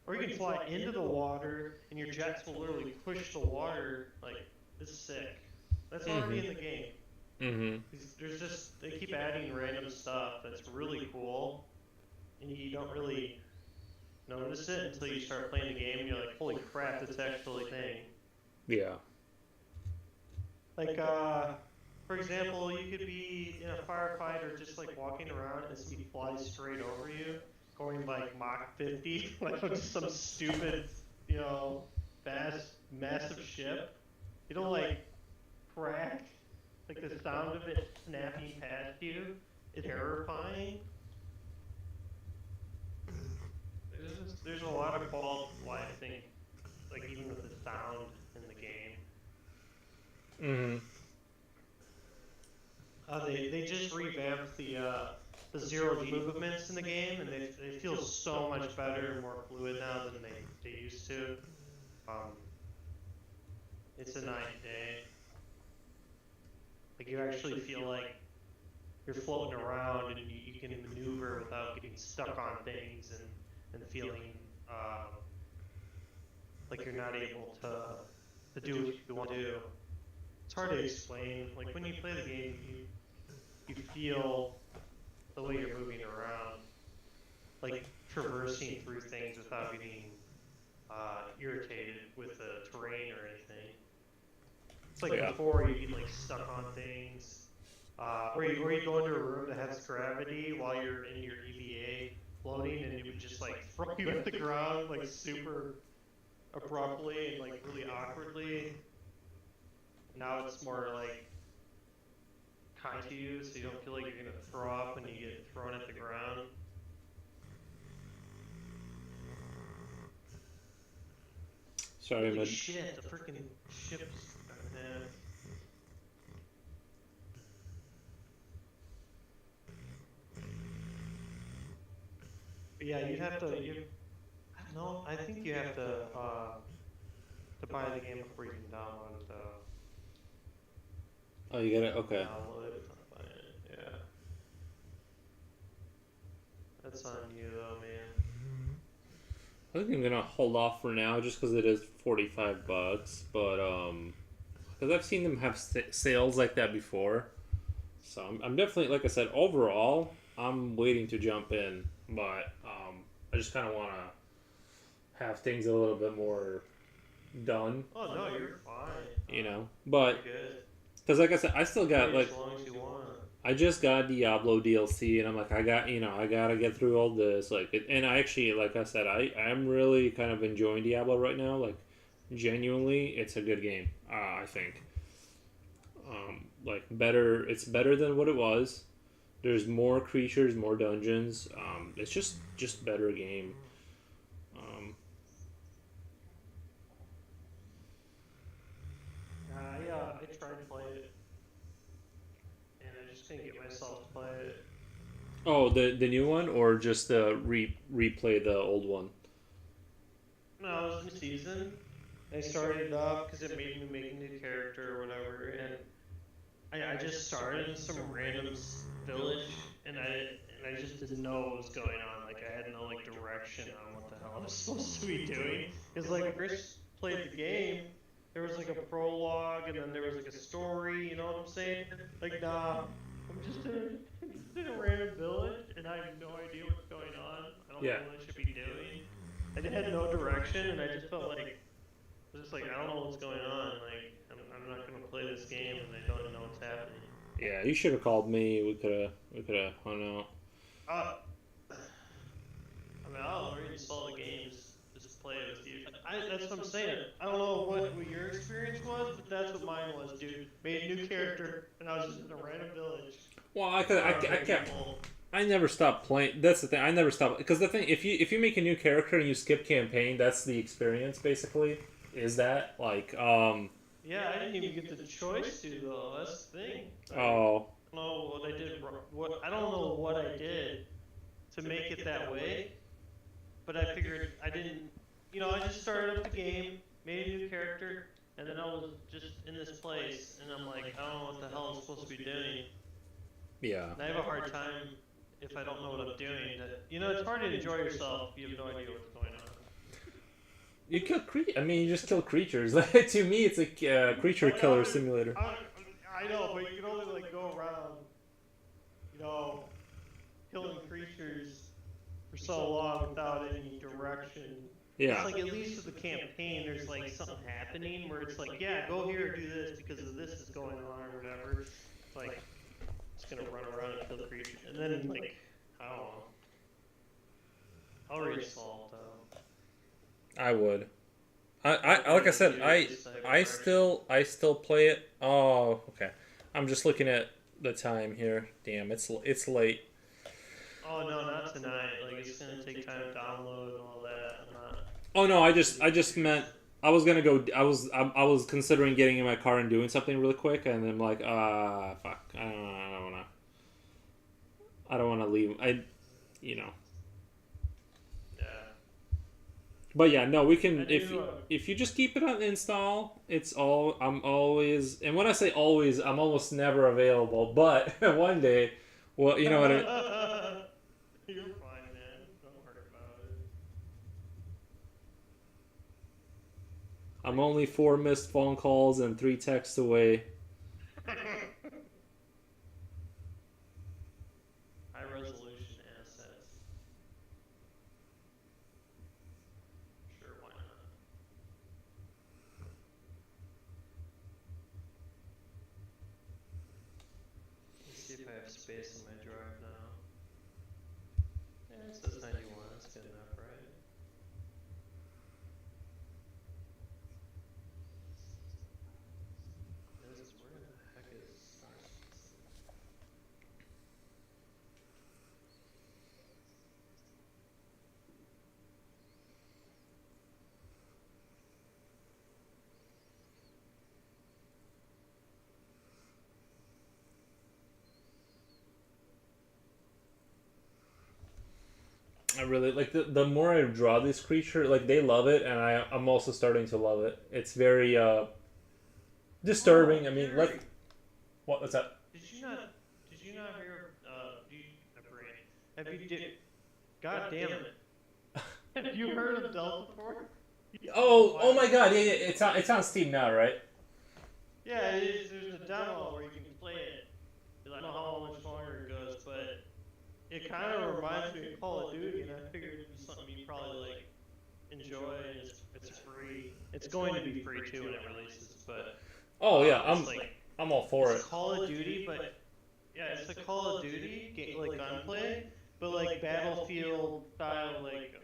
Or you can fly into the water and your jets will literally push the water. Like, this is sick. That's already in the game. Mm-hmm. There's just, they keep adding random stuff that's really cool. And you don't really notice it until you start playing the game and you're like, holy crap, that's actually a thing. Yeah. Like, for example, you could be in a firefight or just like walking around and somebody flies straight over you, going like Mach 50, like on some stupid, you know, fast, massive ship. It'll like crack, like the sound of it snapping past you is terrifying. There's a lot of fault why I think, like even with the sound in the game. Mm-hmm. They just revamped the zero G movements in the game, and they feel so much better and more fluid now than they used to. It's a night and day. Like you actually feel like you're floating around and you can maneuver without getting stuck on things and feeling like you're not able to do what you want to do. It's hard to explain. Like when you play the game, you feel the way you're moving around, like traversing through things without getting irritated with the terrain or anything. It's like before you get like stuck on things, or you go into a room that has gravity while you're in your EVA floating, and it would just like throw you at the ground like super abruptly and like really awkwardly. Now it's more like kind to you, so you don't feel like you're gonna throw up when you get thrown at the ground. Sorry, Holy man. shit, the freaking ship's yeah, you'd have to. I don't know. I think you have to buy the game before you can download it. Oh, you get it? Okay. Download it, not buy it. Yeah. That's on you though, man. I think I'm gonna hold off for now, just because it is $45. But because I've seen them have sales like that before, so I'm definitely, like I said, overall, I'm waiting to jump in, but I just kind of want to have things a little bit more done. Oh no, you're fine. You know, but You're good. because like I said, I still got like As long as you want. I just got Diablo DLC, and I'm like, I gotta get through all this, like, and I actually, like I said, I'm really kind of enjoying Diablo right now, like, genuinely, it's a good game, I think, like, it's better than what it was, there's more creatures, more dungeons, it's just better game, I tried to play it. Couldn't get myself to play it. Oh, the new one, or just replay the old one? No, it was in season. I started it up because it made me make a new character or whatever, and I just started in some random village, and I just didn't know what was going on. Like I had no like direction on what the hell I was supposed to be doing. Because like Chris played the game, there was like a prologue, and then there was like a story. You know what I'm saying? Like nah. I'm just in a random village, and I have no idea what's going on. I don't know what I should be doing. I had no direction, and I just felt like, I was just like, I don't know what's going on. Like, I'm I'm not gonna play this game and they don't know what's happening. Yeah, you should have called me. We could have hung out. I mean, I'll reinstall the game, just play it with you. That's what I'm saying. I don't know what your experience was, but that's what mine was, dude. Made a new character, and I was just in a random village. Well, I kept. I never stopped playing. That's the thing. I never stopped because the thing, if you make a new character and you skip campaign, that's the experience basically. Is that like Yeah, I didn't even get the choice to though. That's the thing. Oh. I don't know what I did. I don't know what I did to make it that way. But I figured I didn't. You know, I just started up the game, made a new character, and then I was just in this place, and I'm like, I don't know what the hell I'm supposed to be doing. Yeah. And I have a hard time if I don't know what I'm doing. You know, it's hard to enjoy yourself if you have no idea what's going on. You kill you just kill creatures. To me, it's a creature killer simulator. I know, but you can only like go around, you know, killing creatures for so long without any direction. Yeah. It's like at least with the campaign, there's like something happening where it's like, yeah, go here, do this because of this is going on or whatever. It's like it's gonna run around and kill the creature, and then like I don't know. I'll reinstall though. I would. I like I said, I still play it. Oh, okay. I'm just looking at the time here. Damn, it's late. Oh no, not tonight. Like it's gonna take time to download and all that. I'm not. Oh no, I just meant I was gonna go. I was considering getting in my car and doing something really quick, and then I'm like, fuck. I don't wanna leave. You know. But yeah, no, we can. If you just keep it on install, it's all. I'm always, and when I say always, I'm almost never available. But one day, well, you know what I mean. You're fine, man. Don't worry about it. I'm only 4 missed phone calls and 3 texts away. High resolution assets. Sure, why not? Let's see if I have space in my drive now. Yeah, it says 91. That's good enough, right? Where the heck is Stars? I really like the more I draw this creature, like they love it, and I'm also starting to love it. It's very disturbing. I mean, like, what's that? Did you not hear? Have you did? God damn it! Have you heard of Delta Force? Oh my God! Yeah, it's on Steam now, right? Yeah, it is. There's a demo where you can play it. I don't know how much longer it goes, but it kind of reminds me of Call of Duty, and I figured it'd be something you probably like enjoy. And it's free. It's going to be free too when it releases, but Oh yeah, I'm all for it. it's Call of Duty, but yeah, it's like Call of Duty game, like gunplay, but like Battlefield style, like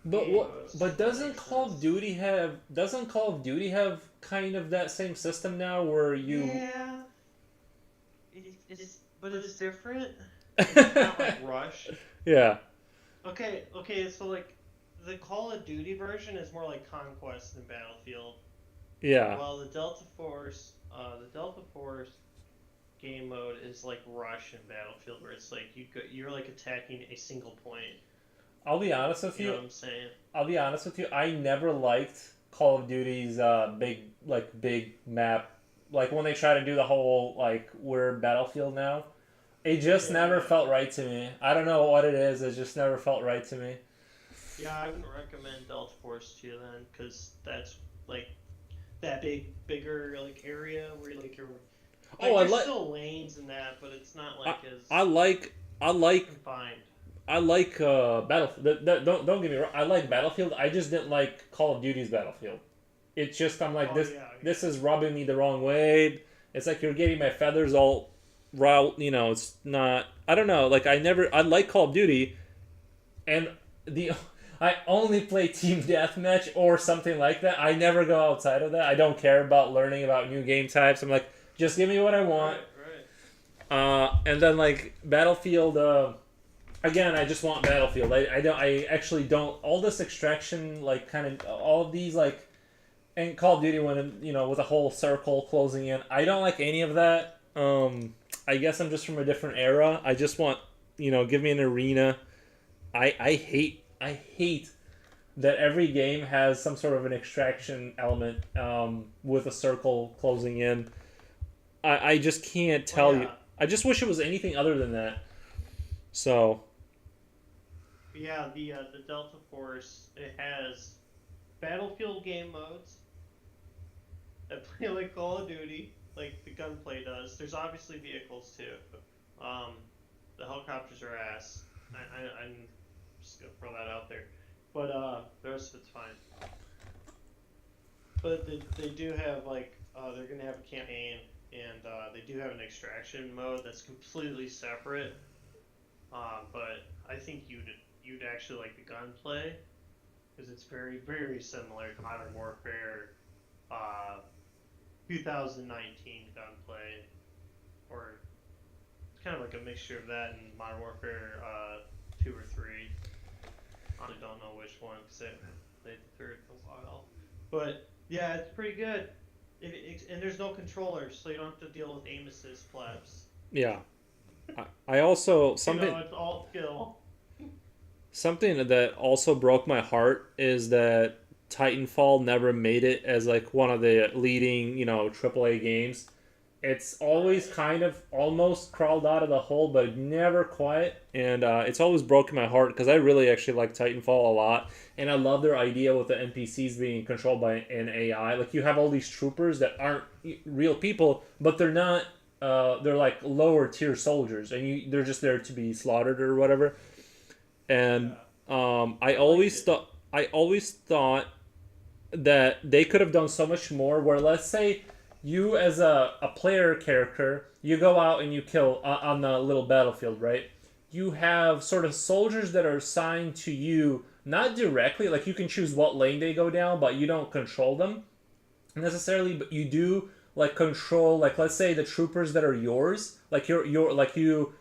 But what? But doesn't makes Call of Duty have kind of that same system now where you? Yeah. But it's different. It's not like Rush. Yeah. Okay, so like the Call of Duty version is more like Conquest than Battlefield. Yeah. While the Delta Force game mode is like Rush and Battlefield, where it's like you're like attacking a single point. I'll be honest with you. You know what I'm saying? I'll be honest with you. I never liked Call of Duty's big map. Like when they try to do the whole like we're Battlefield now, it just never felt right to me. I don't know what it is. It just never felt right to me. Yeah, I wouldn't recommend Delta Force to you then, because that's like that bigger like area where like you're. Like, there's still lanes in that, but it's not like as. I like confined. I like Battlefield. Don't get me wrong. I like Battlefield. I just didn't like Call of Duty's Battlefield. It's just I'm like Oh, this. yeah, This is rubbing me the wrong way. It's like you're getting my feathers all riled. You know, it's not. I don't know. Like I like Call of Duty, and the I only play team deathmatch or something like that. I never go outside of that. I don't care about learning about new game types. I'm like, just give me what I want. And then like Battlefield. Again, I just want Battlefield. I don't. I actually don't. All this extraction, like kind of all of these like. And Call of Duty when with a whole circle closing in, I don't like any of that. I guess I'm just from a different era. I just want give me an arena. I hate that every game has some sort of an extraction element with a circle closing in. I just can't tell you. I just wish it was anything other than that. So. Yeah, the Delta Force, it has Battlefield game modes that play like Call of Duty, like the gunplay does. There's obviously vehicles too. The helicopters are ass. I'm just gonna throw that out there. But the rest of it's fine. But they do have like they're gonna have a campaign, and they do have an extraction mode that's completely separate. But I think you'd actually like the gunplay because it's very very similar to Modern Warfare 2019 gunplay, or it's kind of like a mixture of that and Modern Warfare 2 or 3. I don't know which one because they played the third for a while. But yeah, it's pretty good. And there's no controllers, so you don't have to deal with aim assist plebs. Yeah. I also something it's all skill. something that also broke my heart is that Titanfall never made it as like one of the leading, AAA games. It's always kind of almost crawled out of the hole, but never quite. And it's always broken my heart because I really actually like Titanfall a lot. And I love their idea with the NPCs being controlled by an AI. Like you have all these troopers that aren't real people, but they're not. They're like lower tier soldiers, and they're just there to be slaughtered or whatever. And I always thought that they could have done so much more. Where let's say you as a player character, you go out and you kill on the little battlefield, right? You have sort of soldiers that are assigned to you, not directly, like you can choose what lane they go down, but you don't control them necessarily, but you do like control, like let's say the troopers that are yours, like you're like you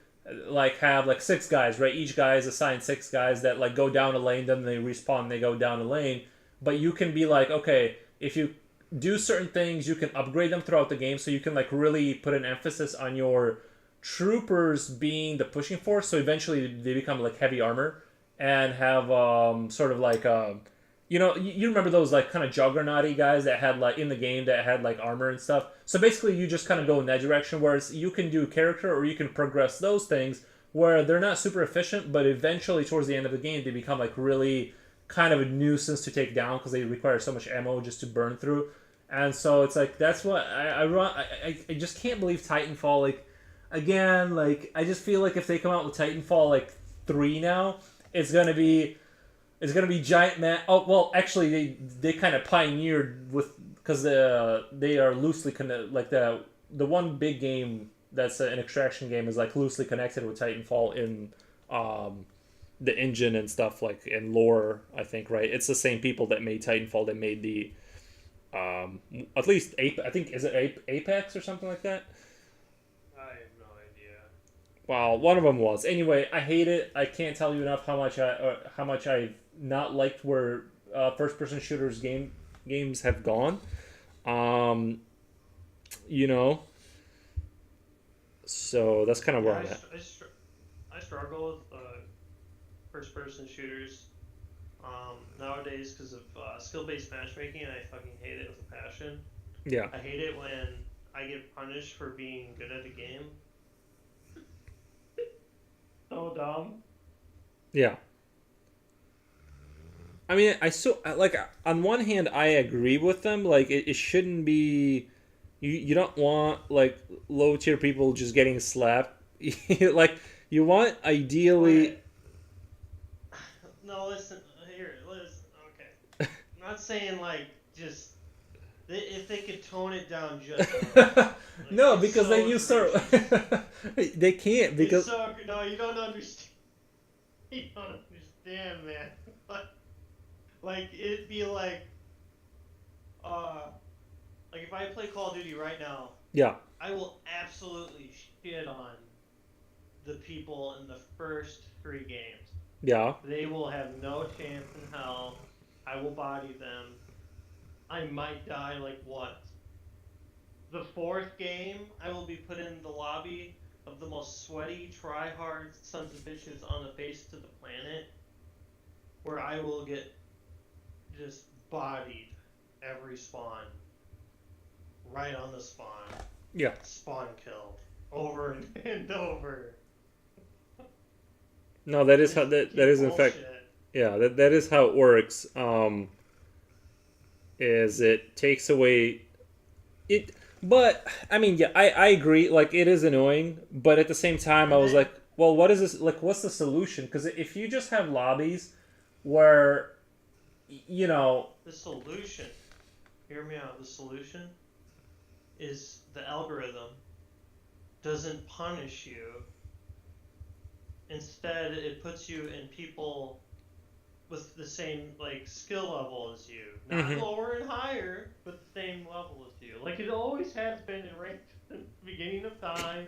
like have like 6 guys, right? Each guy is assigned 6 guys that like go down a lane, then they respawn and they go down a lane. But you can be like, okay, if you do certain things, you can upgrade them throughout the game, so you can like really put an emphasis on your troopers being the pushing force. So eventually they become like heavy armor and have sort of like you remember those like kind of juggernauty guys that had like in the game that had like armor and stuff. So basically you just kind of go in that direction, whereas you can do character or you can progress those things where they're not super efficient, but eventually towards the end of the game they become like really kind of a nuisance to take down because they require so much ammo just to burn through. And so it's like that's what I just can't believe Titanfall, like again, like I just feel like if they come out with Titanfall like 3 now, it's gonna be giant man. Oh well, actually they kind of pioneered with, because they are loosely connected. Like the one big game that's an extraction game is like loosely connected with Titanfall in the engine and stuff, like in lore, I think, right? It's the same people that made Titanfall that made the at least I think, is it Apex or something like that? I have no idea. Well, one of them was. Anyway, I hate it. I can't tell you enough how much I've not liked where first-person shooters games have gone. So that's kind of where I'm at. I struggle with first-person shooters nowadays because of skill-based matchmaking, and I fucking hate it with a passion. Yeah. I hate it when I get punished for being good at a game. So dumb. Yeah. I mean, like on one hand, I agree with them. Like it shouldn't be. You don't want like low tier people just getting slapped. Like you want ideally. Okay. No, listen. Okay. I'm not saying like just if they could tone it down just a little. Like, No, it's because so then you start. egregious. They can't because It's so no, you don't understand. You don't understand, man. Like it'd be uh, like if I play Call of Duty right now, yeah, I will absolutely shit on the people in the first 3 games. yeah, They will have no chance in hell. I will body them. I might die like once. The 4th game, I will be put in the lobby of the most sweaty, try-hard sons of bitches on the face of the planet, where I will get just bodied every spawn. Right on the spawn. yeah. Spawn killed. Over and over. No, that is how that is in fact. Bullshit. Yeah, that is how it works. Is it takes away it, but I mean, yeah, I agree. Like it is annoying, but at the same time, I was like, well, what is this? Like, what's the solution? Because if you just have lobbies where, you know, The solution, hear me out, the solution is the algorithm doesn't punish you. Instead, it puts you in people with the same like skill level as you, not Mhm. lower and higher, but the same level as you. Like it always has been in ranked since the beginning of time.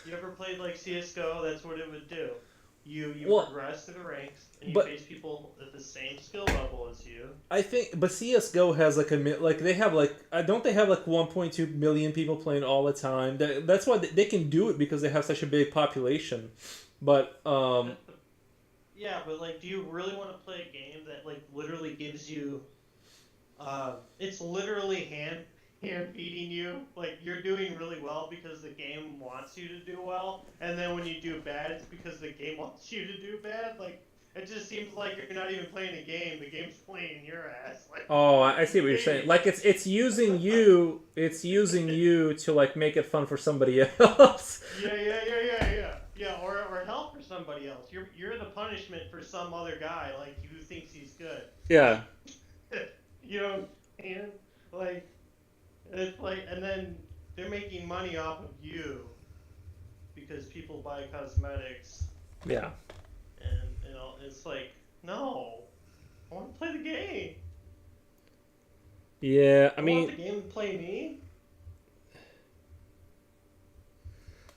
You ever played like CS:GO? That's what it would do. You Well, progress through the ranks, and you but face people at the same skill level as you. I think, but CS:GO has like like they have like don't they have like 1.2 million people playing all the time? That's why they can do it because they have such a big population. But Yeah, but like, do you really want to play a game that like literally gives you, it's literally hand feeding you? Like you're doing really well because the game wants you to do well, and then when you do bad, it's because the game wants you to do bad. Like it just seems like you're not even playing a game; the game's playing your ass. Like, oh, I see what you're saying. Like it's using you to like make it fun for somebody else. Yeah, or help for somebody else. You're the punishment for some other guy like who thinks he's good. Yeah. You know what I'm saying? Like it's like, and then they're making money off of you because people buy cosmetics, Yeah. and you know it's like no, I want to play the game. Yeah, I I mean, want the game to play me.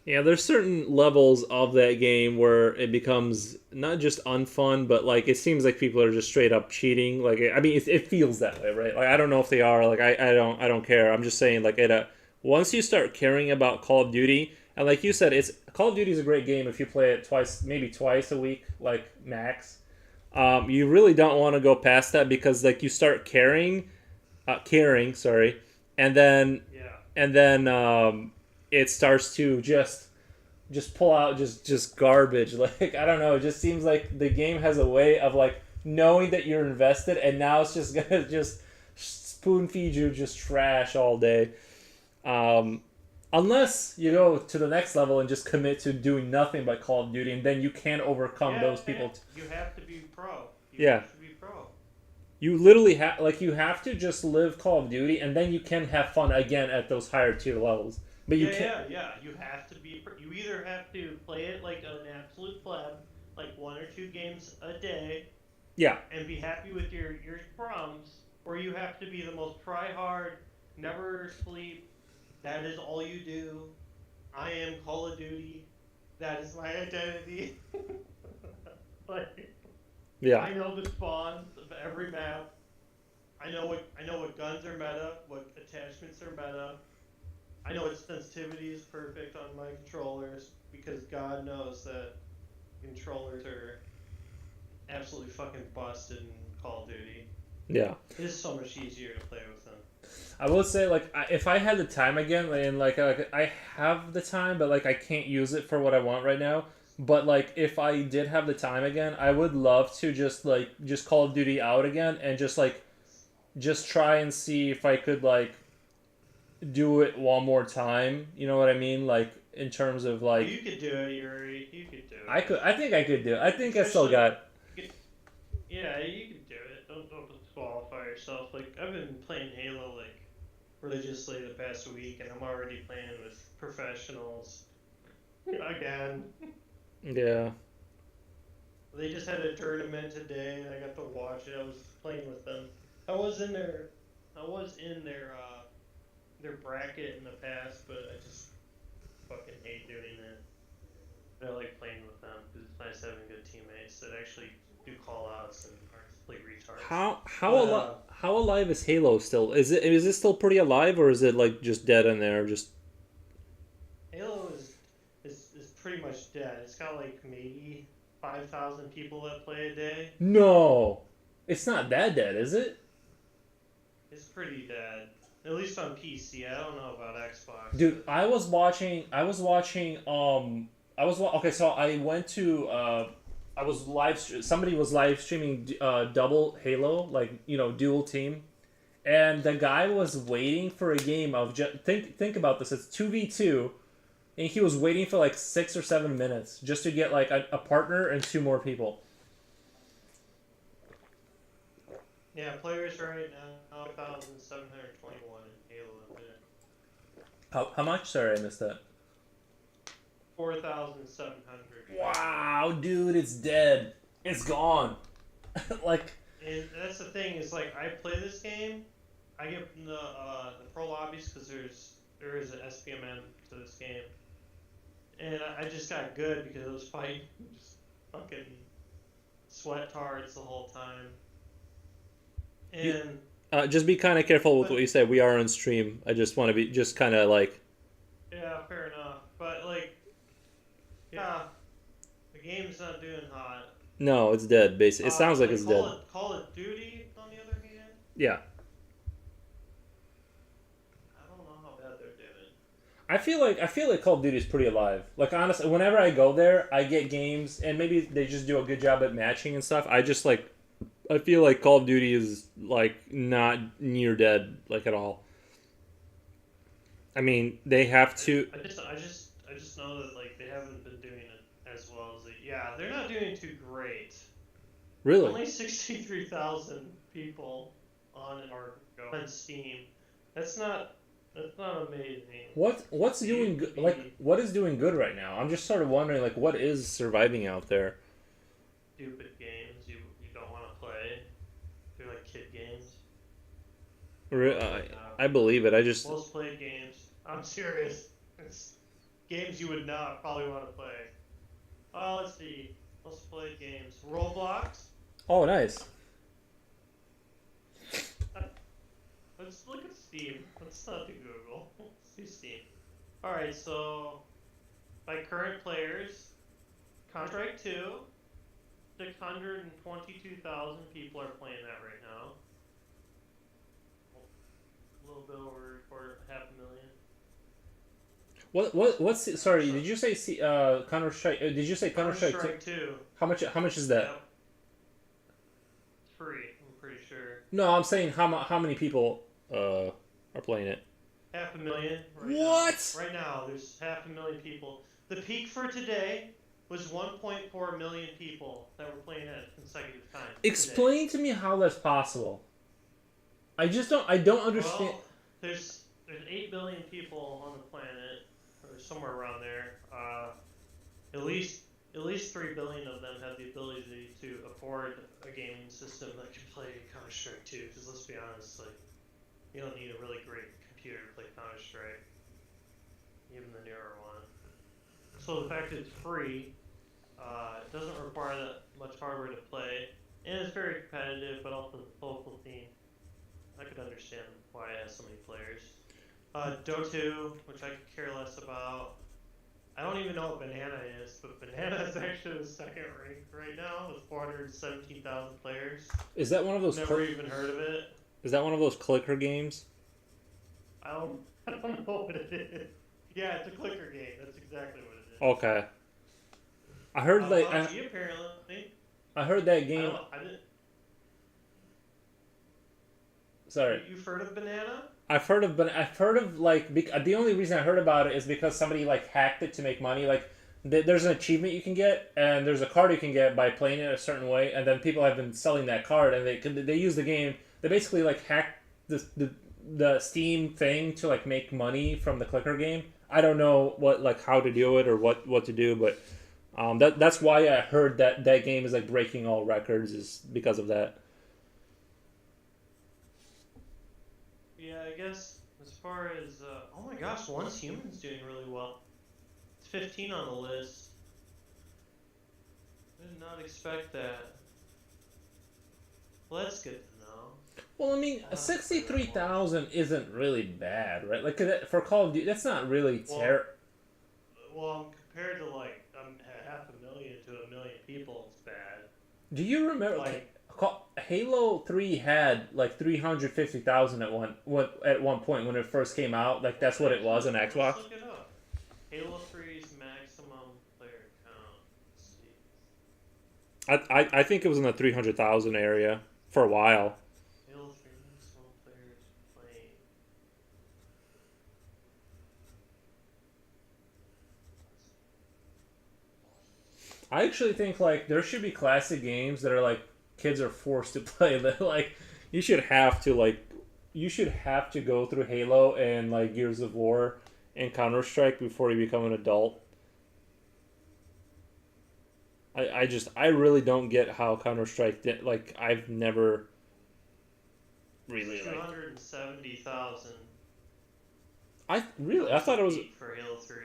yeah, there's certain levels of that game where it becomes not just unfun, but like it seems like people are just straight up cheating. Like I mean, it feels that way, right? Like I don't know if they are. Like I don't care. I'm just saying like once you start caring about Call of Duty, and like you said, it's Call of Duty is a great game if you play it twice, maybe twice a week, like max. You really don't want to go past that because like you start caring, sorry, and then Yeah. it starts to just pull out just garbage. Like I don't know, it just seems like the game has a way of like knowing that you're invested, and now it's just gonna just spoon feed you just trash all day. Unless you go to the next level and just commit to doing nothing but Call of Duty, and then you can overcome those people. You have to be pro. Yeah. Have to be pro. You literally you have to just live Call of Duty, and then you can have fun again at those higher tier levels. But you can't. Yeah. You have to be. You either have to play it like an absolute pleb, like 1 or 2 games a day, Yeah. and be happy with your crumbs, or you have to be the most try hard, never sleep. That is all you do. I am Call of Duty. That is my identity. Like, Yeah. I know the spawns of every map. I know what guns are meta, what attachments are meta. I know its sensitivity is perfect on my controllers because God knows that controllers are absolutely fucking busted in Call of Duty. Yeah. It is so much easier to play with them. I will say, like, if I had the time again, and like I have the time, but like I can't use it for what I want right now. But like, if I did have the time again, I would love to just Call of Duty out again and just try and see if I could like do it one more time. You know what I mean? Like in terms of like, You could do it, Yuri. You could do it. I could. I think I could do it. I think I still got. Yeah, you could do it. Don't disqualify yourself. Like, I've been playing Halo, like, religiously the past week, and I'm already playing with professionals. Again. Yeah. They just had a tournament today, and I got to watch it. I was playing with them. I was in their bracket in the past, but I just fucking hate doing it. I like playing with them because it's nice having good teammates that actually do call outs and aren't complete retards. How alive is Halo still? Is it still pretty alive, or is it like just dead in there? Just Halo is pretty much dead. It's got like maybe 5,000 people that play a day. no, it's not that dead, is it? It's pretty dead. At least on PC. I don't know about Xbox. Dude, I was watching. Okay, so I went to. I was somebody was live streaming double Halo, like dual team, and the guy was waiting for a game of think about this. It's 2v2, and he was waiting for like 6 or 7 minutes just to get like a partner and 2 more people. Yeah, players right now 1,721 in Halo Infinite. How much? Sorry, I missed that. 4,700. Wow, dude, it's dead. It's gone. Like. And that's the thing is like I play this game, I get in the pro lobbies because there is an SPMM to this game, and I just got good because I was fighting just fucking sweat tards the whole time. And Just be kind of careful with what you say. We are on stream. I just want to be just kind of like. Yeah, fair enough. But like, yeah, the game's not doing hot. No, it's dead. Basically, it sounds like it's dead. Call of Duty, on the other hand. Yeah. I don't know how bad they're doing. I feel like Call of Duty is pretty alive. Like honestly, whenever I go there, I get games, and maybe they just do a good job at matching and stuff. I feel like Call of Duty is like not near dead like at all. I mean, they have to. I just know that like they haven't been doing it as well as they're not doing too great. Really? Only 63,000 people on Steam. That's not amazing. What's doing good? Like what is doing good right now? I'm just sort of wondering like what is surviving out there. Stupid games you don't want to play. They're like kid games. I believe it. I just Most played games. I'm serious. It's games you would not probably want to play. Let's see. Most played games. Roblox. Oh, nice. Let's look at Steam. Let's not do Google. Let's do Steam. Alright, so by current players, Counter-Strike 2, 622,000 people are playing that right now. A little bit over 500,000. What's sorry? Did you say Counter Strike? Did you say Counter Strike 2? How much is that? Yep. It's free. I'm pretty sure. No, I'm saying how many people are playing it? 500,000. What? Right now, there's 500,000 people. The peak for today was 1.4 million people that were playing at consecutive times. Explain to me how that's possible. I don't understand. Well, there's 8 billion people on the planet, or somewhere around there. At least 3 billion of them have the ability to afford a gaming system that can play Counter-Strike 2. Because let's be honest, like you don't need a really great computer to play Counter-Strike, even the newer one. So the fact that it's free, it doesn't require that much hardware to play, and it's very competitive, but also local theme. I could understand why it has so many players. Dota, which I could care less about. I don't even know what Banana is, but Banana is actually the second ranked right now with 417,000 players. Is that one of those? Never even heard of it. Is that one of those clicker games? I don't know what it is. Yeah, it's a clicker game. That's exactly what it is. Okay. I heard PUBG, apparently. I heard that game. I didn't. Sorry. You've heard of Banana? I've heard of like the only reason I heard about it is because somebody like hacked it to make money. Like there's an achievement you can get, and there's a card you can get by playing it a certain way, and then people have been selling that card, and they use the game they basically like hacked the Steam thing to like make money from the clicker game. I don't know what like how to do it or what to do, but that's why I heard that that game is like breaking all records is because of that. Yeah, I guess as far as oh my gosh, Once Human's doing really well. It's 15 on the list. I did not expect that. Well, that's good to know. Well, I mean, 63,000 isn't really bad, right? Like for Call of Duty, that's not really terrible. Well, compared to like 500,000 to 1,000,000 people, it's bad. Do you remember? Like Halo 3 had like 350,000 at one point when it first came out. Like that's what it was on Xbox. Look it up. Halo 3's maximum player count. Let's see. I think it was in the 300,000 area for a while. Halo 3 maximum players playing. I actually think like there should be classic games that are like kids are forced to play. That like You should have to go through Halo and like Gears of War and Counter-Strike before you become an adult. I really don't get how Counter-Strike did, like I've never really like 270,000. I thought it was for Halo 3.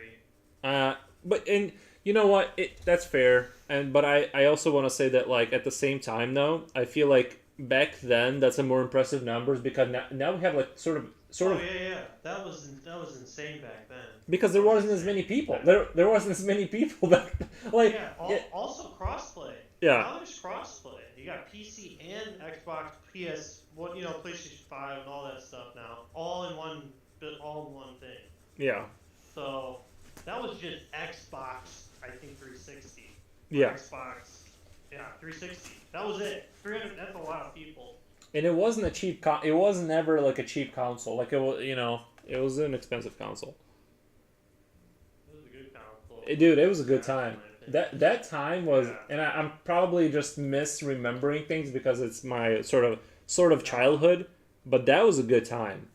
but and you know what? That's fair. But I also want to say that like at the same time though, I feel like back then that's a more impressive numbers because now we have like sort of Yeah. That was insane back then. because there wasn't as many people. There wasn't as many people that like Also crossplay. Yeah. Now there's crossplay. You got PC and Xbox, PS, PlayStation 5, and all that stuff now, all in one thing. yeah. So that was just Xbox, I think 360. Yeah. Xbox, 360. That was it. 300. That's a lot of people. and it wasn't a cheap it was never like a cheap console. Like it was it was an expensive console. It was a good console. Dude, it was a good time. That time was, and I'm probably just misremembering things because it's my sort of childhood, but that was a good time.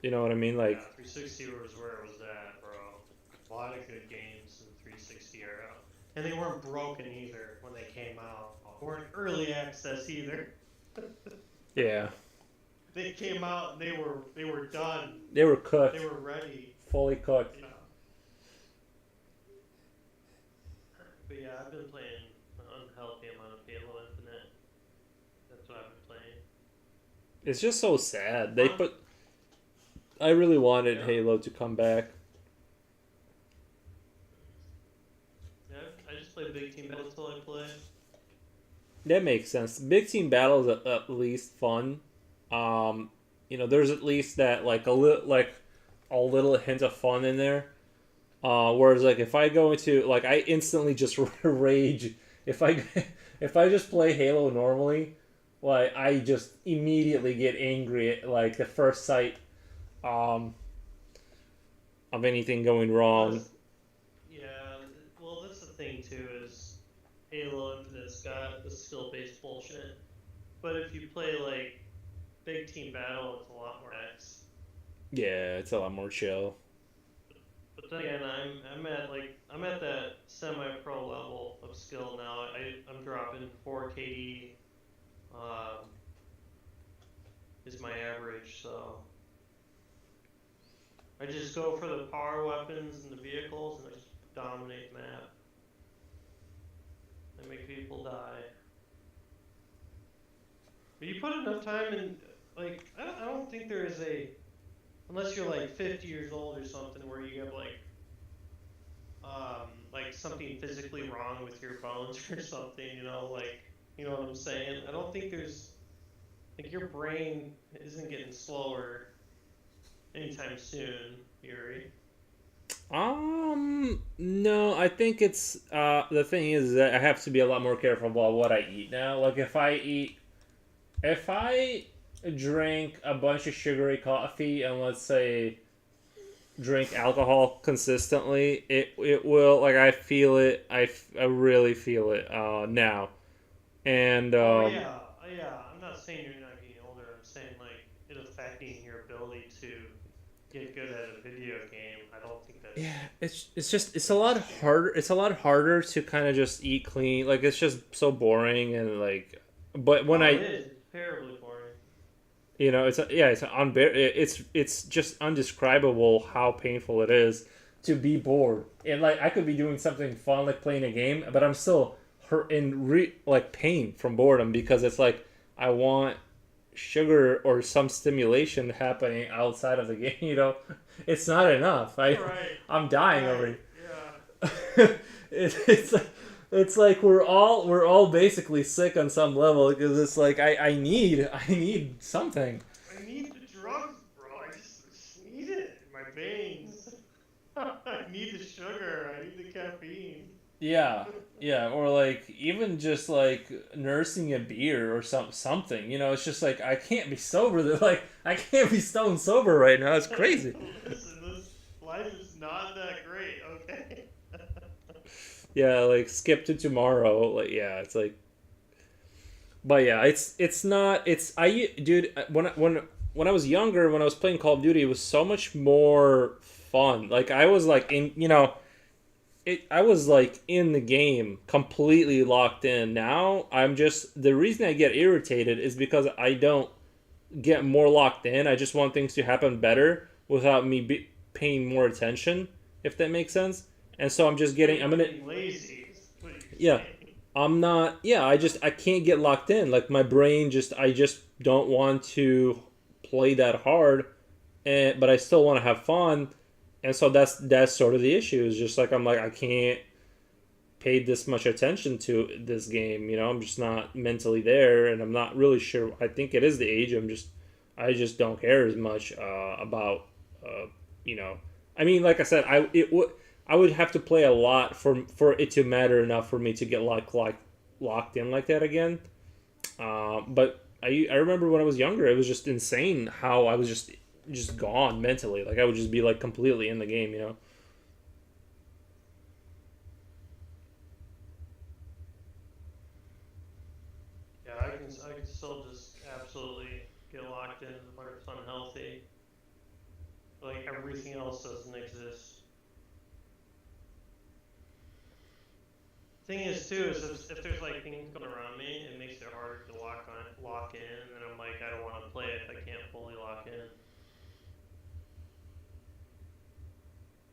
You know what I mean? Like 360 was where it was at, bro. A lot of good games in the 360 era, and they weren't broken either when they came out. Weren't early access either. yeah, They came out and they were done. they were cooked, They were ready. fully cooked. Yeah. But yeah, I've been playing an unhealthy amount of Halo Infinite. That's what I've been playing. It's just so sad. I really wanted Halo to come back. Yeah, I just play Big Team Battle until I play. That makes sense. Big team battle is at least fun. There's at least that like a little hint of fun in there. Whereas like if I go into like I instantly just rage if I just play Halo normally, like I just immediately get angry at like the first sight of anything going wrong. Yeah, well that's the thing too is Halo Infinite's got the skill-based bullshit, but if you play like Big Team Battle, it's a lot more X. Yeah, it's a lot more chill. But then again, I'm at that semi-pro level of skill now. I'm dropping 4 KD is my average, so I just go for the power weapons and the vehicles and I just dominate the map. I make people die. But you put enough time in, like I don't think there is unless you're like 50 years old or something where you have like something physically wrong with your bones or something, you know what I'm saying? I don't think there's like your brain isn't getting slower anytime soon, Yuri. No, I think it's the thing is that I have to be a lot more careful about what I eat now. Like if I drink a bunch of sugary coffee and let's say drink alcohol consistently, it will like I feel it. I really feel it now, and Yeah. I'm not saying you're not getting older. I'm saying like it affecting your ability to get good at a video game. I don't think that's. Yeah, it's just it's a lot harder. It's a lot harder to kind of just eat clean. Like it's just so boring and like. But when It is. It's terribly boring. it's just undescribable how painful it is to be bored. And like I could be doing something fun like playing a game, but I'm still hurt in like pain from boredom because it's like I want sugar or some stimulation happening outside of the game. It's not enough. I'm dying over it. Yeah. It's it's like we're all basically sick on some level because it's like I need something. I need the drugs, bro. I just need it in my veins. I need the sugar. I need the caffeine. Yeah, or like even just like nursing a beer or something. It's just like I can't be sober. Like I can't be stone sober right now. It's crazy. Listen, this life is not that great. Okay. Yeah, like skip to tomorrow. Like yeah, it's like. But yeah, it's not. Dude. When I was younger, when I was playing Call of Duty, it was so much more fun. Like I was like I was like in the game, completely locked in. Now the reason I get irritated is because I don't get more locked in. I just want things to happen better without me paying more attention, if that makes sense. And so I'm gonna lazy. Yeah. I'm not. Yeah, I can't get locked in. Like my brain I just don't want to play that hard, but I still want to have fun, and so that's sort of the issue. Is just like I'm like I can't pay this much attention to this game. I'm just not mentally there, and I'm not really sure. I think it is the age. I just don't care as much about. I mean, like I said, I would have to play a lot for it to matter enough for me to get locked in like that again. But I remember when I was younger, it was just insane how I was just gone mentally. Like I would just be like completely in the game. Yeah, I can still just absolutely get locked in where it's unhealthy. Like everything else doesn't exist. Thing is too is if there's like things going around me, it makes it harder to lock in, and then I'm like I don't want to play if I can't fully lock in.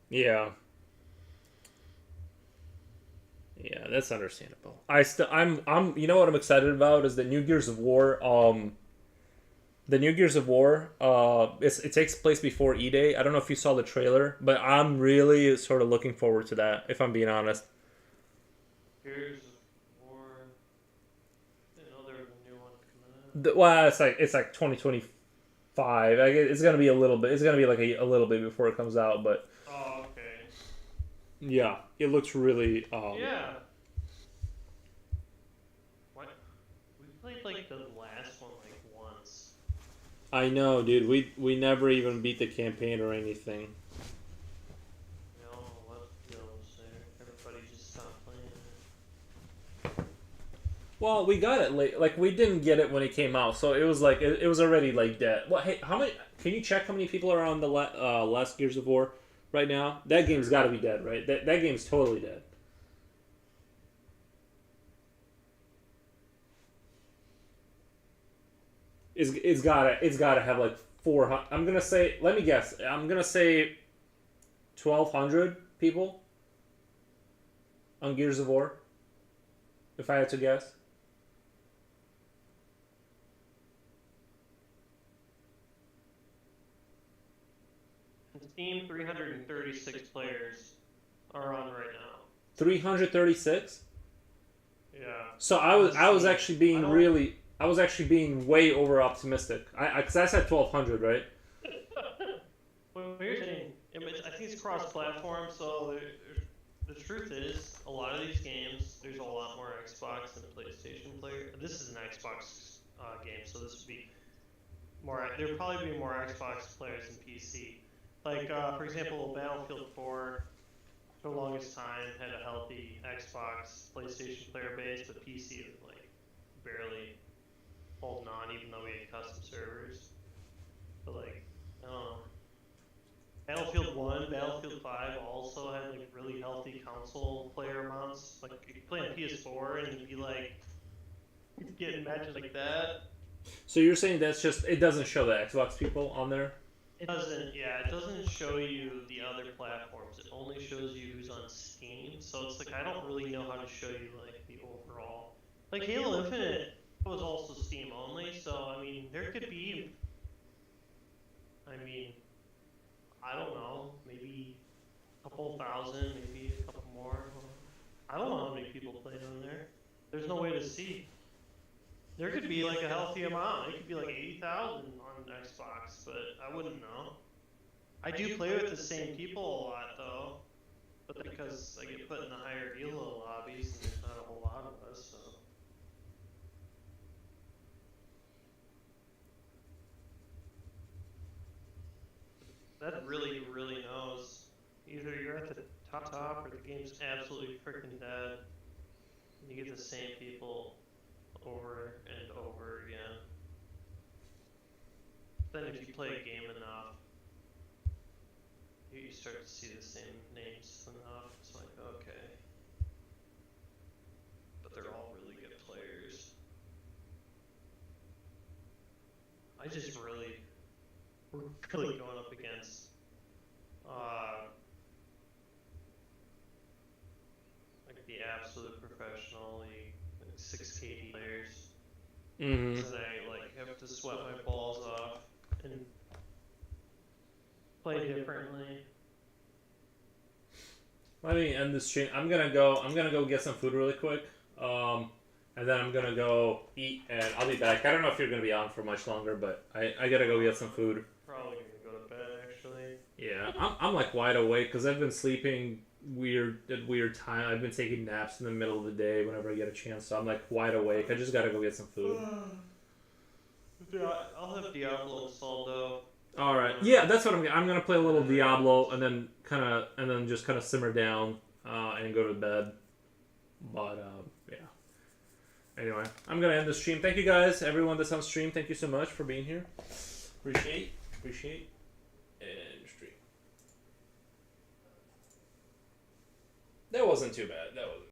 Yeah. Yeah, that's understandable. I'm you know what I'm excited about is the new Gears of War. The new Gears of War. It takes place before E-Day. I don't know if you saw the trailer, but I'm really sort of looking forward to that. If I'm being honest. Gears of War. I didn't know there was a new one coming out. Well, it's like 2025. It's gonna be a little bit. It's gonna be like a little bit before it comes out, but. Oh, okay. Yeah, it looks really. Yeah. What? We played like the last one like once. I know, dude. We never even beat the campaign or anything. No, what goes there? Everybody just stopped playing it. Well, we got it late. Like we didn't get it when it came out, so it was like it was already like dead. Well, hey, how many? Can you check how many people are on the last Gears of War right now? That game's got to be dead, right? That game's totally dead. It's gotta have like 400. I'm gonna say. Let me guess. I'm gonna say 1,200 people on Gears of War. If I had to guess. Steam 336 players are on right now. 336. Yeah. So I was actually being way over optimistic. Because I said 1,200, right? Well, here's the thing. I think it's cross-platform, so the truth is, a lot of these games, there's a lot more Xbox than PlayStation player. This is an Xbox game, so this would be more. There'd probably be more Xbox players than PC. Like, for example, Battlefield 4, for the longest time, had a healthy Xbox, PlayStation player base, but PC was like barely holding on, even though we had custom servers. But like, I don't know. Battlefield 1, Battlefield 5 also had like really healthy console player amounts. Like you could play on PS4 and you'd be like getting matches like that. So you're saying that's just it doesn't show the Xbox people on there? It doesn't, yeah, it doesn't show you the other platforms. It only shows you who's on Steam. So it's like I don't really know how to show you like the overall. Like Halo Infinite was also Steam only, so I mean there could be. I mean, I don't know, maybe a couple thousand, maybe a couple more. I don't know how many people played on there. There's no way to see. There could be like a healthy amount. It could be like 80,000 on Xbox, but I wouldn't know. I do play with the same people a lot though, but because I get put in the higher elo lobbies and there's not a whole lot of us, so. That really knows. Either you're at the top or the game's absolutely freaking dead. And you get the same people over and over again. Then if you play a game enough, you start to see the same names enough. It's like, okay. But they're all really good players. We're really going up against like the absolute professional league, like 6KD players. Mm-hmm. So I like have to sweat my balls off and play differently. Let me end this stream. I'm gonna go get some food really quick. And then I'm gonna go eat, and I'll be back. I don't know if you're gonna be on for much longer, but I gotta go get some food. Probably gonna go to bed actually. Yeah, I'm like wide awake because I've been sleeping at weird time. I've been taking naps in the middle of the day whenever I get a chance, so I'm like wide awake. I just gotta go get some food. I'll have Diablo installed though. All right, yeah, that's what I'm gonna play a little Diablo and then just kind of simmer down and go to bed. But yeah. Anyway, I'm gonna end the stream. Thank you guys, everyone that's on stream. Thank you so much for being here. Appreciate. And stream. That wasn't too bad. That was.